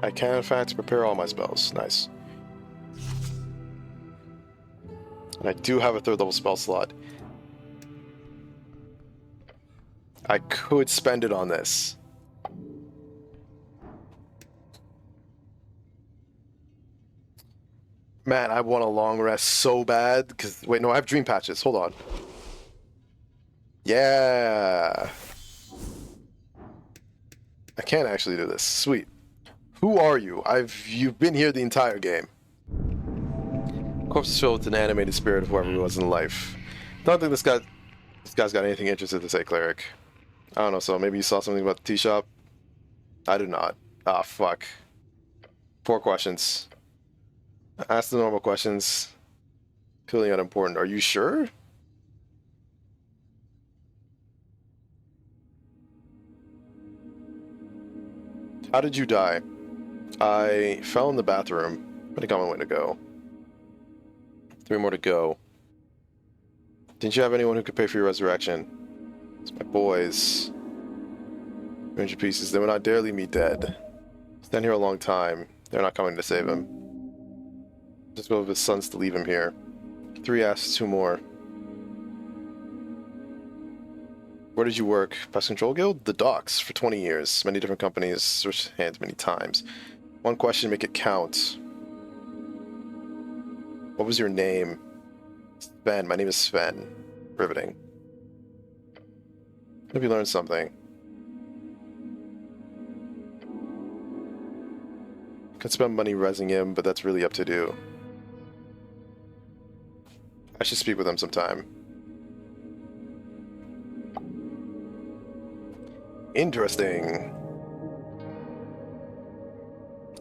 I can, in fact, prepare all my spells. Nice. And I do have a 3rd level spell slot. I could spend it on this. Man, I want a long rest so bad. Because wait, no, I have dream patches. Hold on. Yeah. I can actually do this. Sweet. Who are you? You've been here the entire game. Corpse is filled with an animated spirit of whoever he was in life. Don't think this guy's got anything interesting to say, cleric. I don't know, so maybe you saw something about the tea shop? I did not. Ah, fuck. 4 questions. Ask the normal questions. Clearly unimportant. Are you sure? How did you die? I fell in the bathroom. I think I'm on my way to go. 3 more to go. Didn't you have anyone who could pay for your resurrection? It's my boys. 300 pieces. They would not dare leave me dead. Stand here a long time. They're not coming to save him. Just go with his sons to leave him here. 3 asks, 2 more. Where did you work? Pest Control Guild? The docks for 20 years. Many different companies. Switched hands many times. One question, make it count. What was your name? Sven. My name is Sven. Riveting. Hope you learned something. Could spend money resing him, but that's really up to you. I should speak with him sometime. Interesting.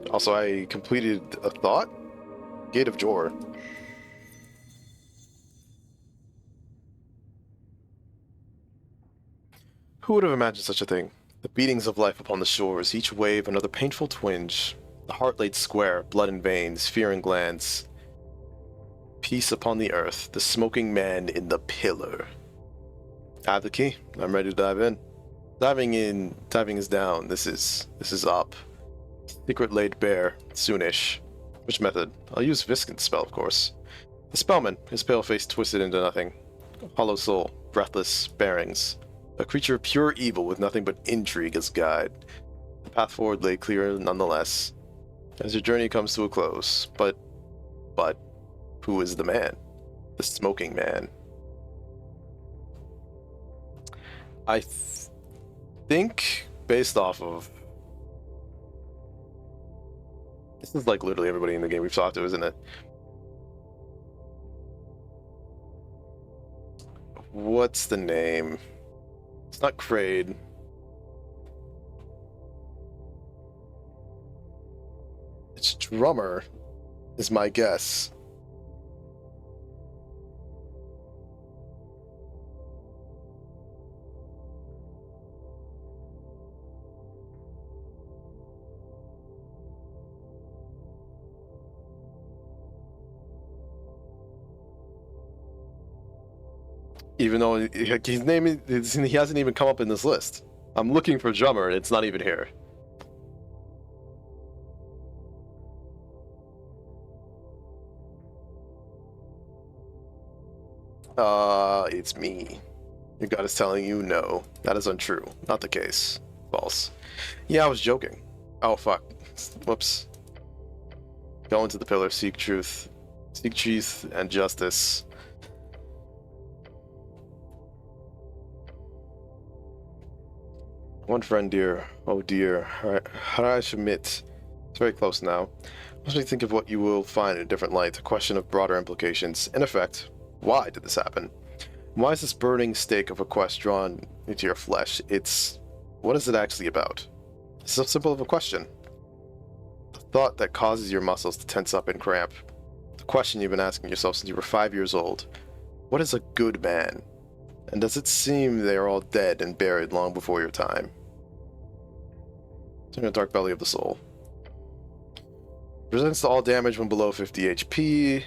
Also, I completed a thought. Gate of Jor. Who would have imagined such a thing? The beatings of life upon the shores, each wave another painful twinge. The heart laid square, blood in veins, fear in glands. Peace upon the earth, the smoking man in the pillar. I have the key. I'm ready to dive in. Diving is down. This is up. Secret laid bare, soonish. Which method? I'll use Viscant's spell, of course. The spellman, his pale face twisted into nothing. Hollow soul, breathless bearings. A creature of pure evil with nothing but intrigue as guide. The path forward lay clear nonetheless. As your journey comes to a close. But, who is the man? The smoking man. I think, based off of... This is like literally everybody in the game we've talked to, isn't it? What's the name? It's not Kraid. It's Drummer, is my guess. Even though his name is, he hasn't even come up in this list. I'm looking for Drummer, and it's not even here. It's me. Your God is telling you no. That is untrue. Not the case. False. Yeah, I was joking. Oh, fuck. Whoops. Go into the pillar, seek truth. Seek truth and justice. One friend, dear. Oh, dear. Haraj Schmidt. It's very close now. Must we think of what you will find in a different light, a question of broader implications. In effect, why did this happen? Why is this burning stake of a quest drawn into your flesh? What is it actually about? It's so simple of a question. The thought that causes your muscles to tense up and cramp. The question you've been asking yourself since you were 5 years old. What is a good man? And does it seem they are all dead and buried long before your time? It's in the dark belly of the soul. Presents to all damage when below 50 HP.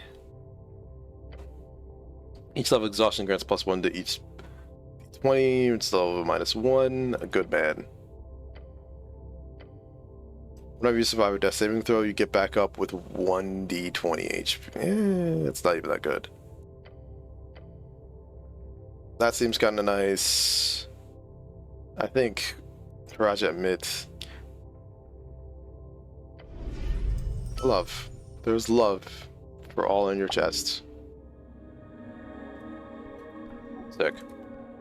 Each level of exhaustion grants +1 to each 20. It's level of -1. A good man. Whenever you survive a death saving throw, you get back up with 1d20 HP. It's not even that good. That seems kind of nice. I think Raja admits love. There's love for all in your chest. Sick.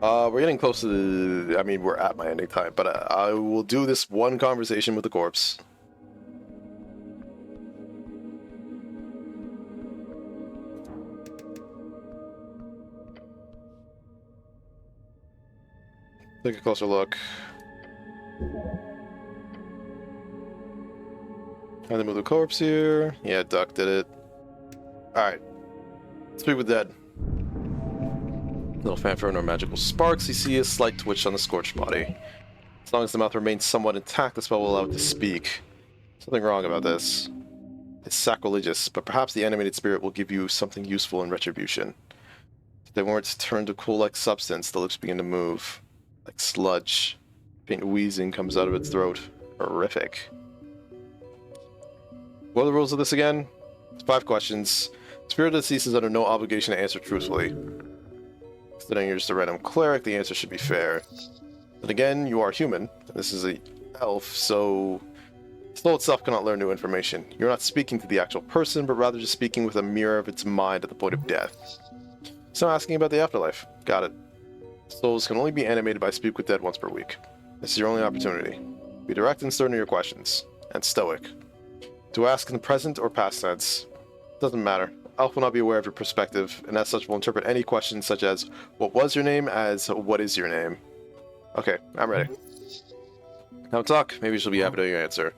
We're getting close to the... I mean, we're at my ending time, but I will do this one conversation with the corpse. Take a closer look. How they move the corpse here? Yeah, Duck did it. Alright. Speak with dead. No fanfare nor magical sparks. You see a slight twitch on the scorched body. As long as the mouth remains somewhat intact, the spell will allow it to speak. Something wrong about this. It's sacrilegious, but perhaps the animated spirit will give you something useful in retribution. If the words turn to cool-like substance, the lips begin to move. Like sludge. Faint wheezing comes out of its throat. Horrific. What are the rules of this again? It's 5 questions. Spirit of deceased is under no obligation to answer truthfully. Considering you're just a random cleric, the answer should be fair. But again, you are human. This is an elf, so the soul itself cannot learn new information. You're not speaking to the actual person, but rather just speaking with a mirror of its mind at the point of death. So asking about the afterlife. Got it. Souls can only be animated by Speak with Dead once per week. This is your only opportunity. Be direct and stern in your questions, and stoic. To ask in the present or past tense, doesn't matter. Elf will not be aware of your perspective, and as such will interpret any questions such as, what was your name, as, what is your name? Okay, I'm ready. Now talk, maybe she'll be happy to answer.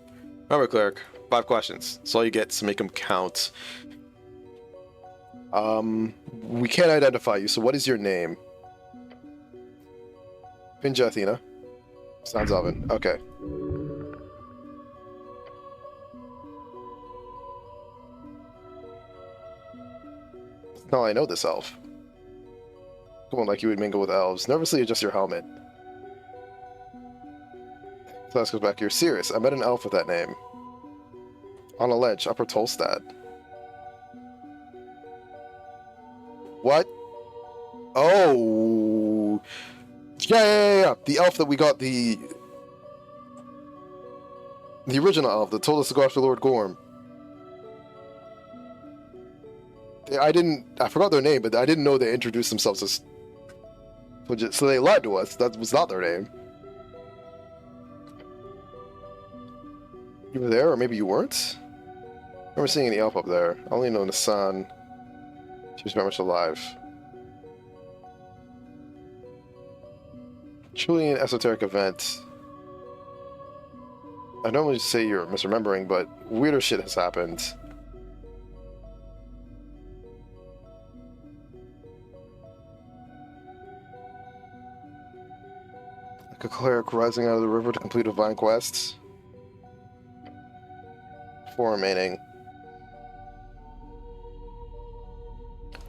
Remember, cleric, 5 questions. That's all you get, so make them count. We can't identify you, so what is your name? Pinja Athena. Sounds oven. Okay. No, I know this elf. Come on, like you would mingle with elves. Nervously adjust your helmet. So this goes back. You're serious. I met an elf with that name. On a ledge, Upper Tolstad. What? Oh. Yeah. The elf that we got the original elf that told us to go after Lord Gorm. I forgot their name, but I didn't know they introduced themselves as... So they lied to us. That was not their name. You were there, or maybe you weren't? I remember seeing an elf up there. I only know Nassan. She was very much alive. Truly an esoteric event. I normally say you're misremembering, but weirder shit has happened. Like a cleric rising out of the river to complete a divine quest. 4 remaining.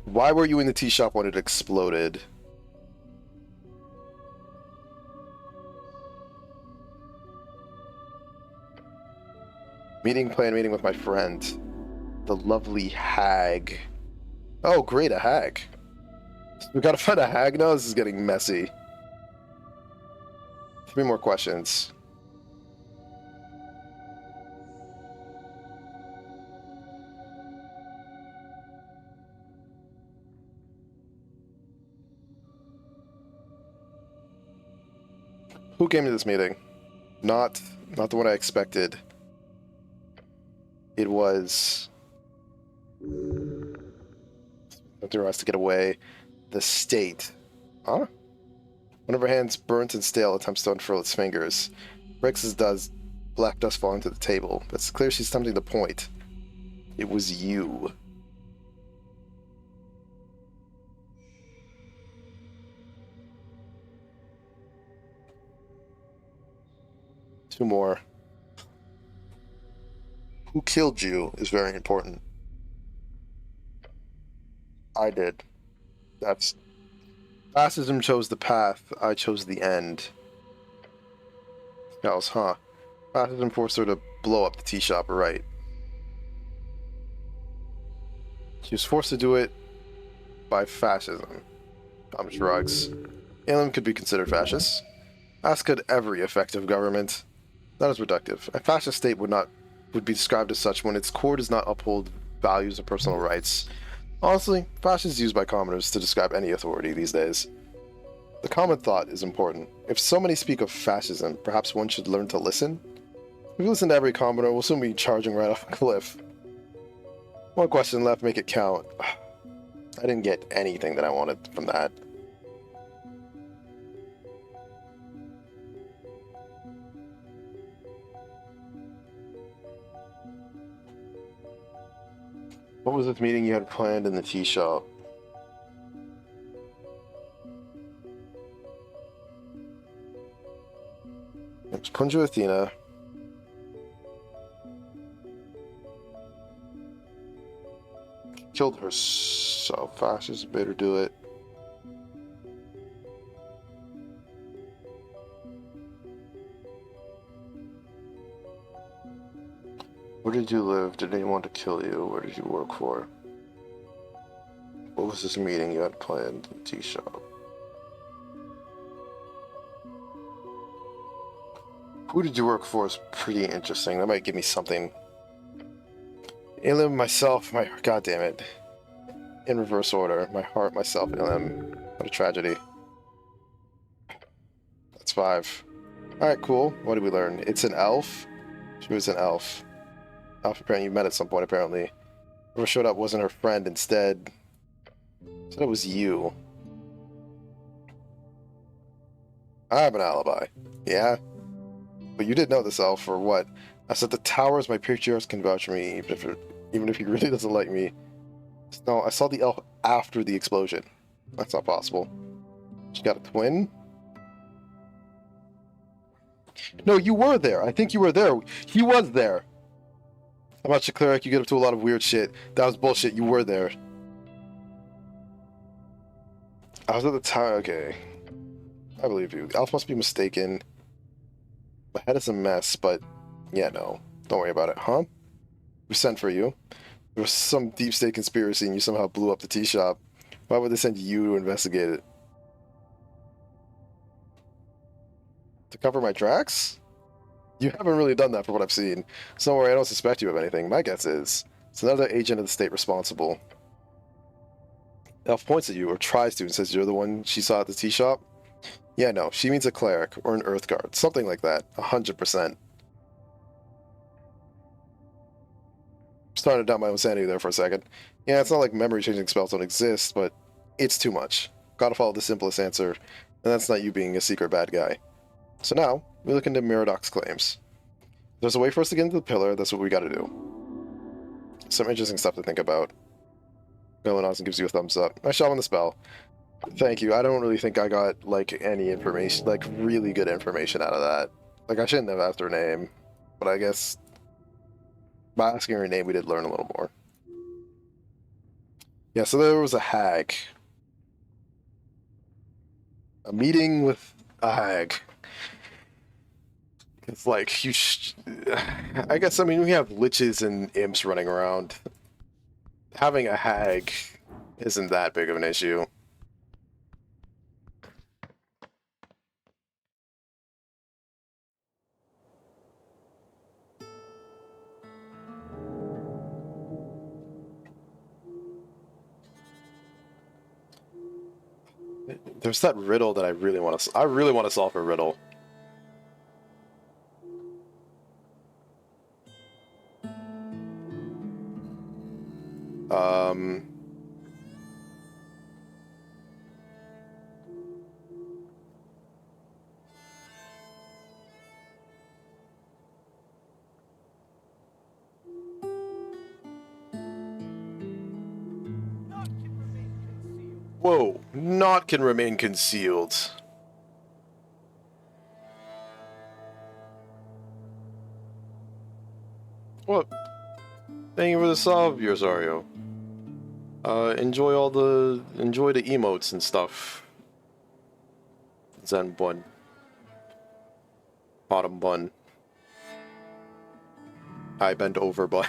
Why were you in the tea shop when it exploded? Planned meeting with my friend. The lovely hag. Oh, great, a hag. We gotta find a hag now? This is getting messy. 3 more questions. Who came to this meeting? Not the one I expected. It was... to get away. The state. Huh? One of her hands, burnt and stale, attempts to unfurl its fingers. Rex's does, black dust falling to the table. It's clear she's attempting to point. It was you. Two more. Who killed you is very important. I did. That's... Fascism chose the path, I chose the end. Else, huh? Fascism forced her to blow up the tea shop, right? She was forced to do it by fascism. Tom shrugs. Alien could be considered fascist. As could every effective government. That is reductive. A fascist state would be described as such when its core does not uphold values of personal rights. Honestly, fascist is used by commoners to describe any authority these days. The common thought is important. If so many speak of fascism, perhaps one should learn to listen? If we listen to every commoner, we'll soon be charging right off a cliff. One question left, make it count. I didn't get anything that I wanted from that. What was this meeting you had planned in the tea shop? It was Punja Athena. Killed herself. Fascists made her do it. Where did you live? Did anyone want to kill you? Where did you work for? What was this meeting you had planned in the tea shop? Who did you work for is pretty interesting. That might give me something. Alien, myself, my... God damn it. In reverse order. My heart, myself, Alien. What a tragedy. That's 5. Alright, cool. What did we learn? It's an elf? She was an elf. Elf apparently you met at some point, apparently. Whoever showed up wasn't her friend, instead... said it was you. I have an alibi. Yeah? But you did know this elf, or what? I said the towers, my patriarchs can vouch for me, even if he really doesn't like me. No, I saw the elf after the explosion. That's not possible. She got a twin? No, you were there. I think you were there. He was there. I'm not your cleric. You get up to a lot of weird shit. That was bullshit. You were there. I was at the tower. Okay. I believe you. Elf must be mistaken. My head is a mess, but... yeah, no. Don't worry about it. Huh? We sent for you. There was some deep state conspiracy and you somehow blew up the tea shop. Why would they send you to investigate it? To cover my tracks? You haven't really done that for what I've seen. So don't worry, I don't suspect you of anything. My guess is it's another agent of the state responsible. Elf points at you, or tries to, and says you're the one she saw at the tea shop. Yeah, no, she means a cleric, or an earth guard. Something like that. 100%. Starting to doubt my own sanity there for a second. Yeah, it's not like memory-changing spells don't exist, but it's too much. Gotta follow the simplest answer, and that's not you being a secret bad guy. So now, we look into Miradoc's claims. If there's a way for us to get into the pillar, that's what we gotta do. Some interesting stuff to think about. Villainous and gives you a thumbs up. Nice job on the spell. Thank you. I don't really think I got, like, any information, like, really good information out of that. Like, I shouldn't have asked her name, but I guess by asking her name, we did learn a little more. Yeah, so there was a hag. A meeting with a hag. It's like, I guess, I mean, we have liches and imps running around. Having a hag isn't that big of an issue. There's that riddle that I really want to solve a riddle. Whoa, naught can remain concealed. What? Thank you for the sub, Rosario. Enjoy the emotes and stuff. Zen bun. Bottom bun. I bend over bun.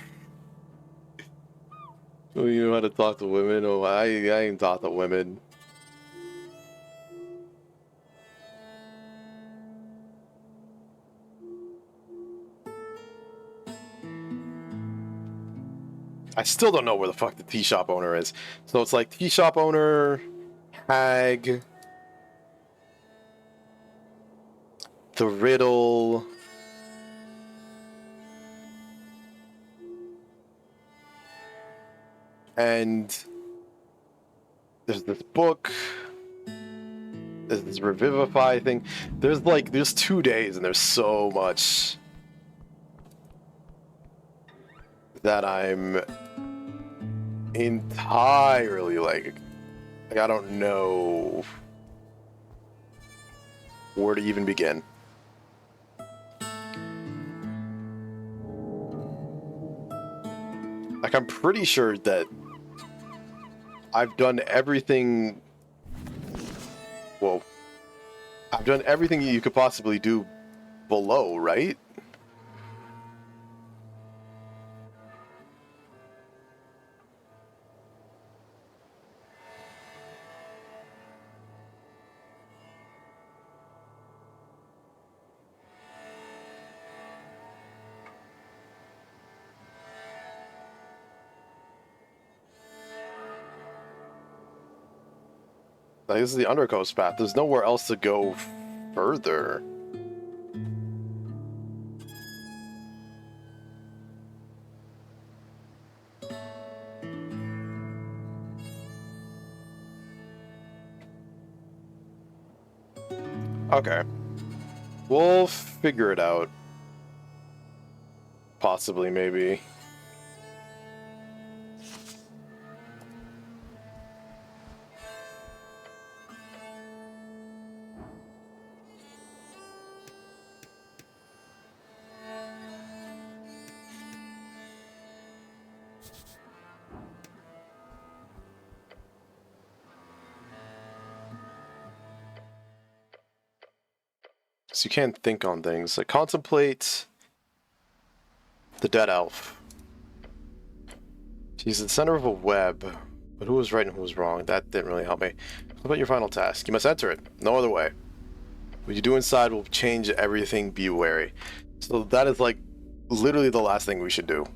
Oh, you know how to talk to women? Oh, I ain't talk to women. I still don't know where the fuck the tea shop owner is. So it's like tea shop owner, hag, the riddle. And there's this book. There's this revivify thing. There's 2 days and there's so much that I'm entirely like I don't know where to even begin. Like, I'm pretty sure that I've done everything. Whoa. I've done everything you could possibly do below, right? Like, this is the Undercoast path. There's nowhere else to go further. Okay. We'll figure it out. Possibly, maybe. So you can't think on things. Like, contemplate the dead elf. She's the center of a web, but who was right and who was wrong? That didn't really help me. What about your final task? You must enter it. No other way. What you do inside will change everything. Be wary. So that is like literally the last thing we should do.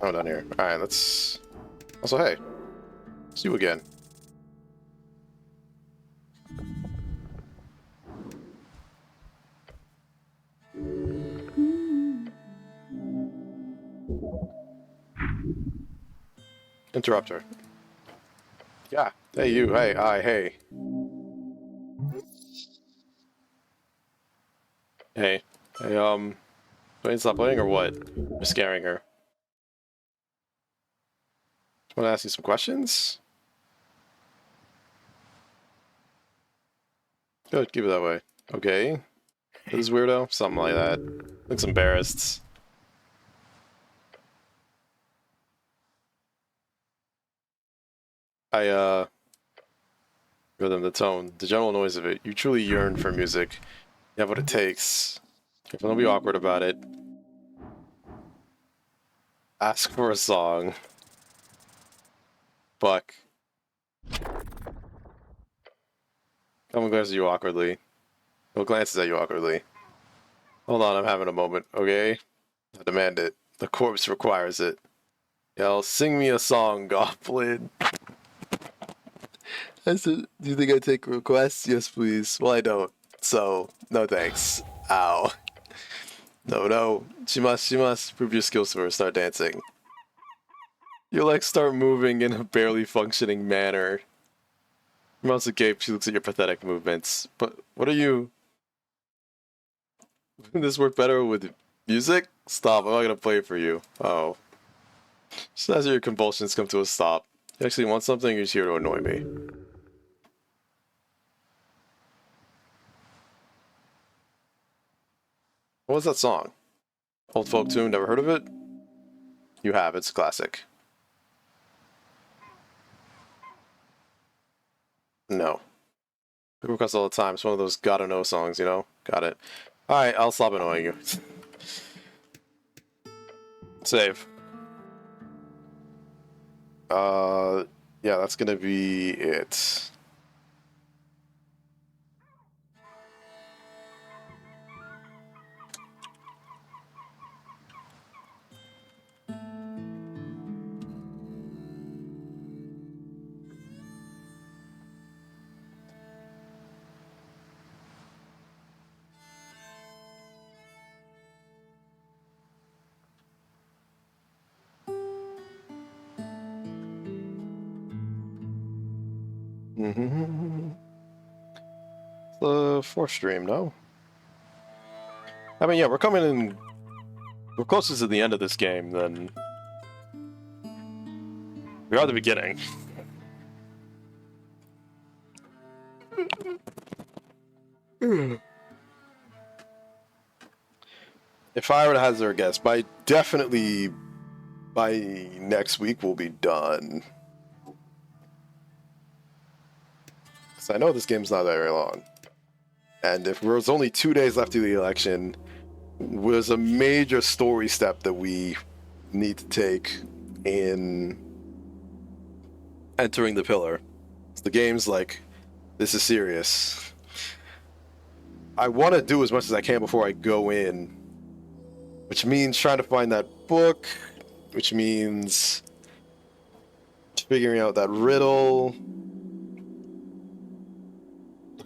Oh, down here. Alright, let's... Also, hey. See you again. Interrupt her. Yeah. Hey, you. Hey, hey. Hey. Hey, Wait, stop playing or what? You're scaring her. Want to ask you some questions? Good, keep it that way. Okay. This weirdo? Something like that. Looks embarrassed. Rhythm, the tone, the general noise of it. You truly yearn for music. You have what it takes. Don't be awkward about it. Ask for a song. Fuck. Someone glances at you awkwardly. Well, glances at you awkwardly. Hold on, I'm having a moment, okay? I demand it. The corpse requires it. Yell, sing me a song, Goblin. I said, do you think I take requests? Yes, please. Well, I don't. So, no thanks. Ow. No. She must prove your skills to her. Start dancing. Your legs start moving in a barely functioning manner. Your mouth's agape. She looks at your pathetic movements. But what are you... Wouldn't this work better with music? Stop. I'm not gonna play it for you. Oh. Just as your convulsions come to a stop. You actually want something? You're just here to annoy me. What was that song? Old folk tune, never heard of it? You have, it's a classic. No. We request all the time, it's one of those gotta know songs, you know? Got it. Alright, I'll stop annoying you. Save. Yeah, that's gonna be it. The fourth stream, no? I mean, yeah, we're coming in... We're closer to the end of this game than... We are at the beginning. If I were to hazard a guess, definitely by next week we'll be done. Because I know this game's not very long. And if there's only 2 days left to the election, there's a major story step that we need to take in entering the pillar. The game's like, this is serious. I want to do as much as I can before I go in, which means trying to find that book, which means figuring out that riddle.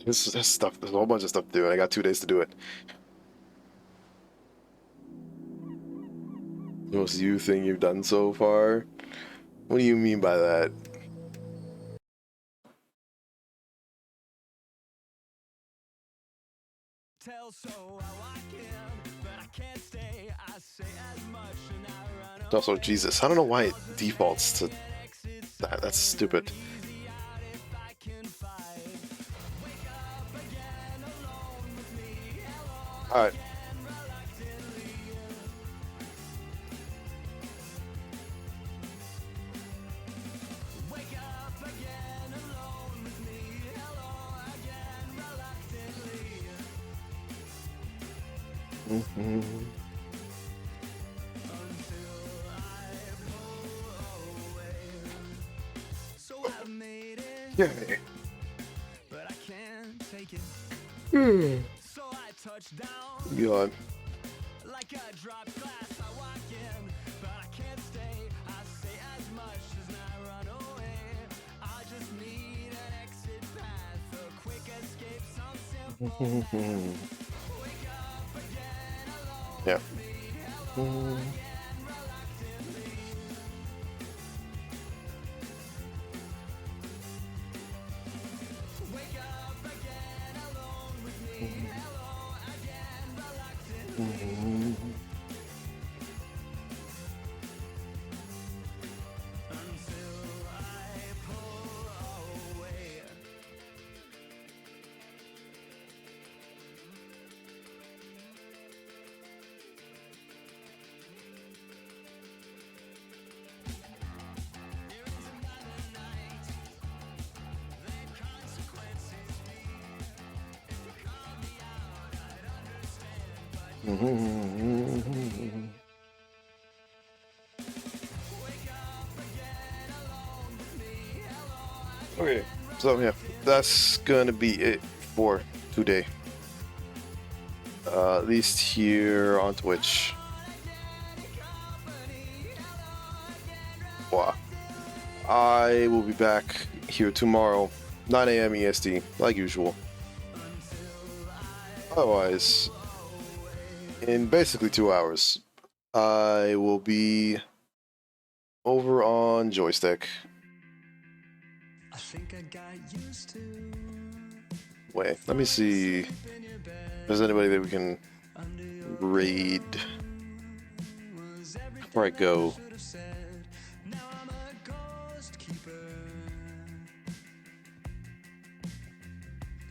This stuff. There's a whole bunch of stuff to do, and I got 2 days to do it. The most you thing you've done so far? What do you mean by that? Also, Jesus, I don't know why it defaults to that. That's stupid. Alright. Yeah. But I can't take it. So I touch down God. like a dropped glass. I walk in, but I can't stay. I say as much as I run away. I just need an exit path, a quick escape, some simple math. Wake up again alone. Yeah. Hello again, reluctantly. Wake up again alone with me. Hello again, reluctantly. Until I pull away. There is another night. Then consequences be. If you call me out, I'd understand. But wake up again alone with me. Hello Okay. So yeah, that's gonna be it for today. At least here on Twitch. Wow. I will be back here tomorrow, 9 a.m. EST, like usual. Otherwise, in basically 2 hours, I will be over on Joystick. I think I got used to Wait, let me see if there's anybody that we can raid before I go. now I'm a ghost keeper.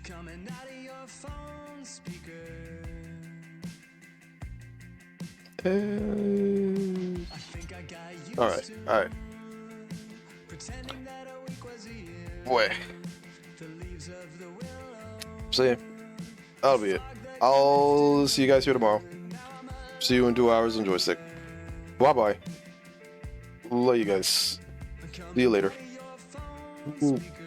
Coming out of your phone speaker. I think I got used Alright, to alright. pretending that a week was a year. Wait. The leaves of the willow. So yeah, that'll be it. I'll see you guys here tomorrow. See you in 2 hours on Joystick. Bye bye. Love you guys. See you later. Your phone speaker.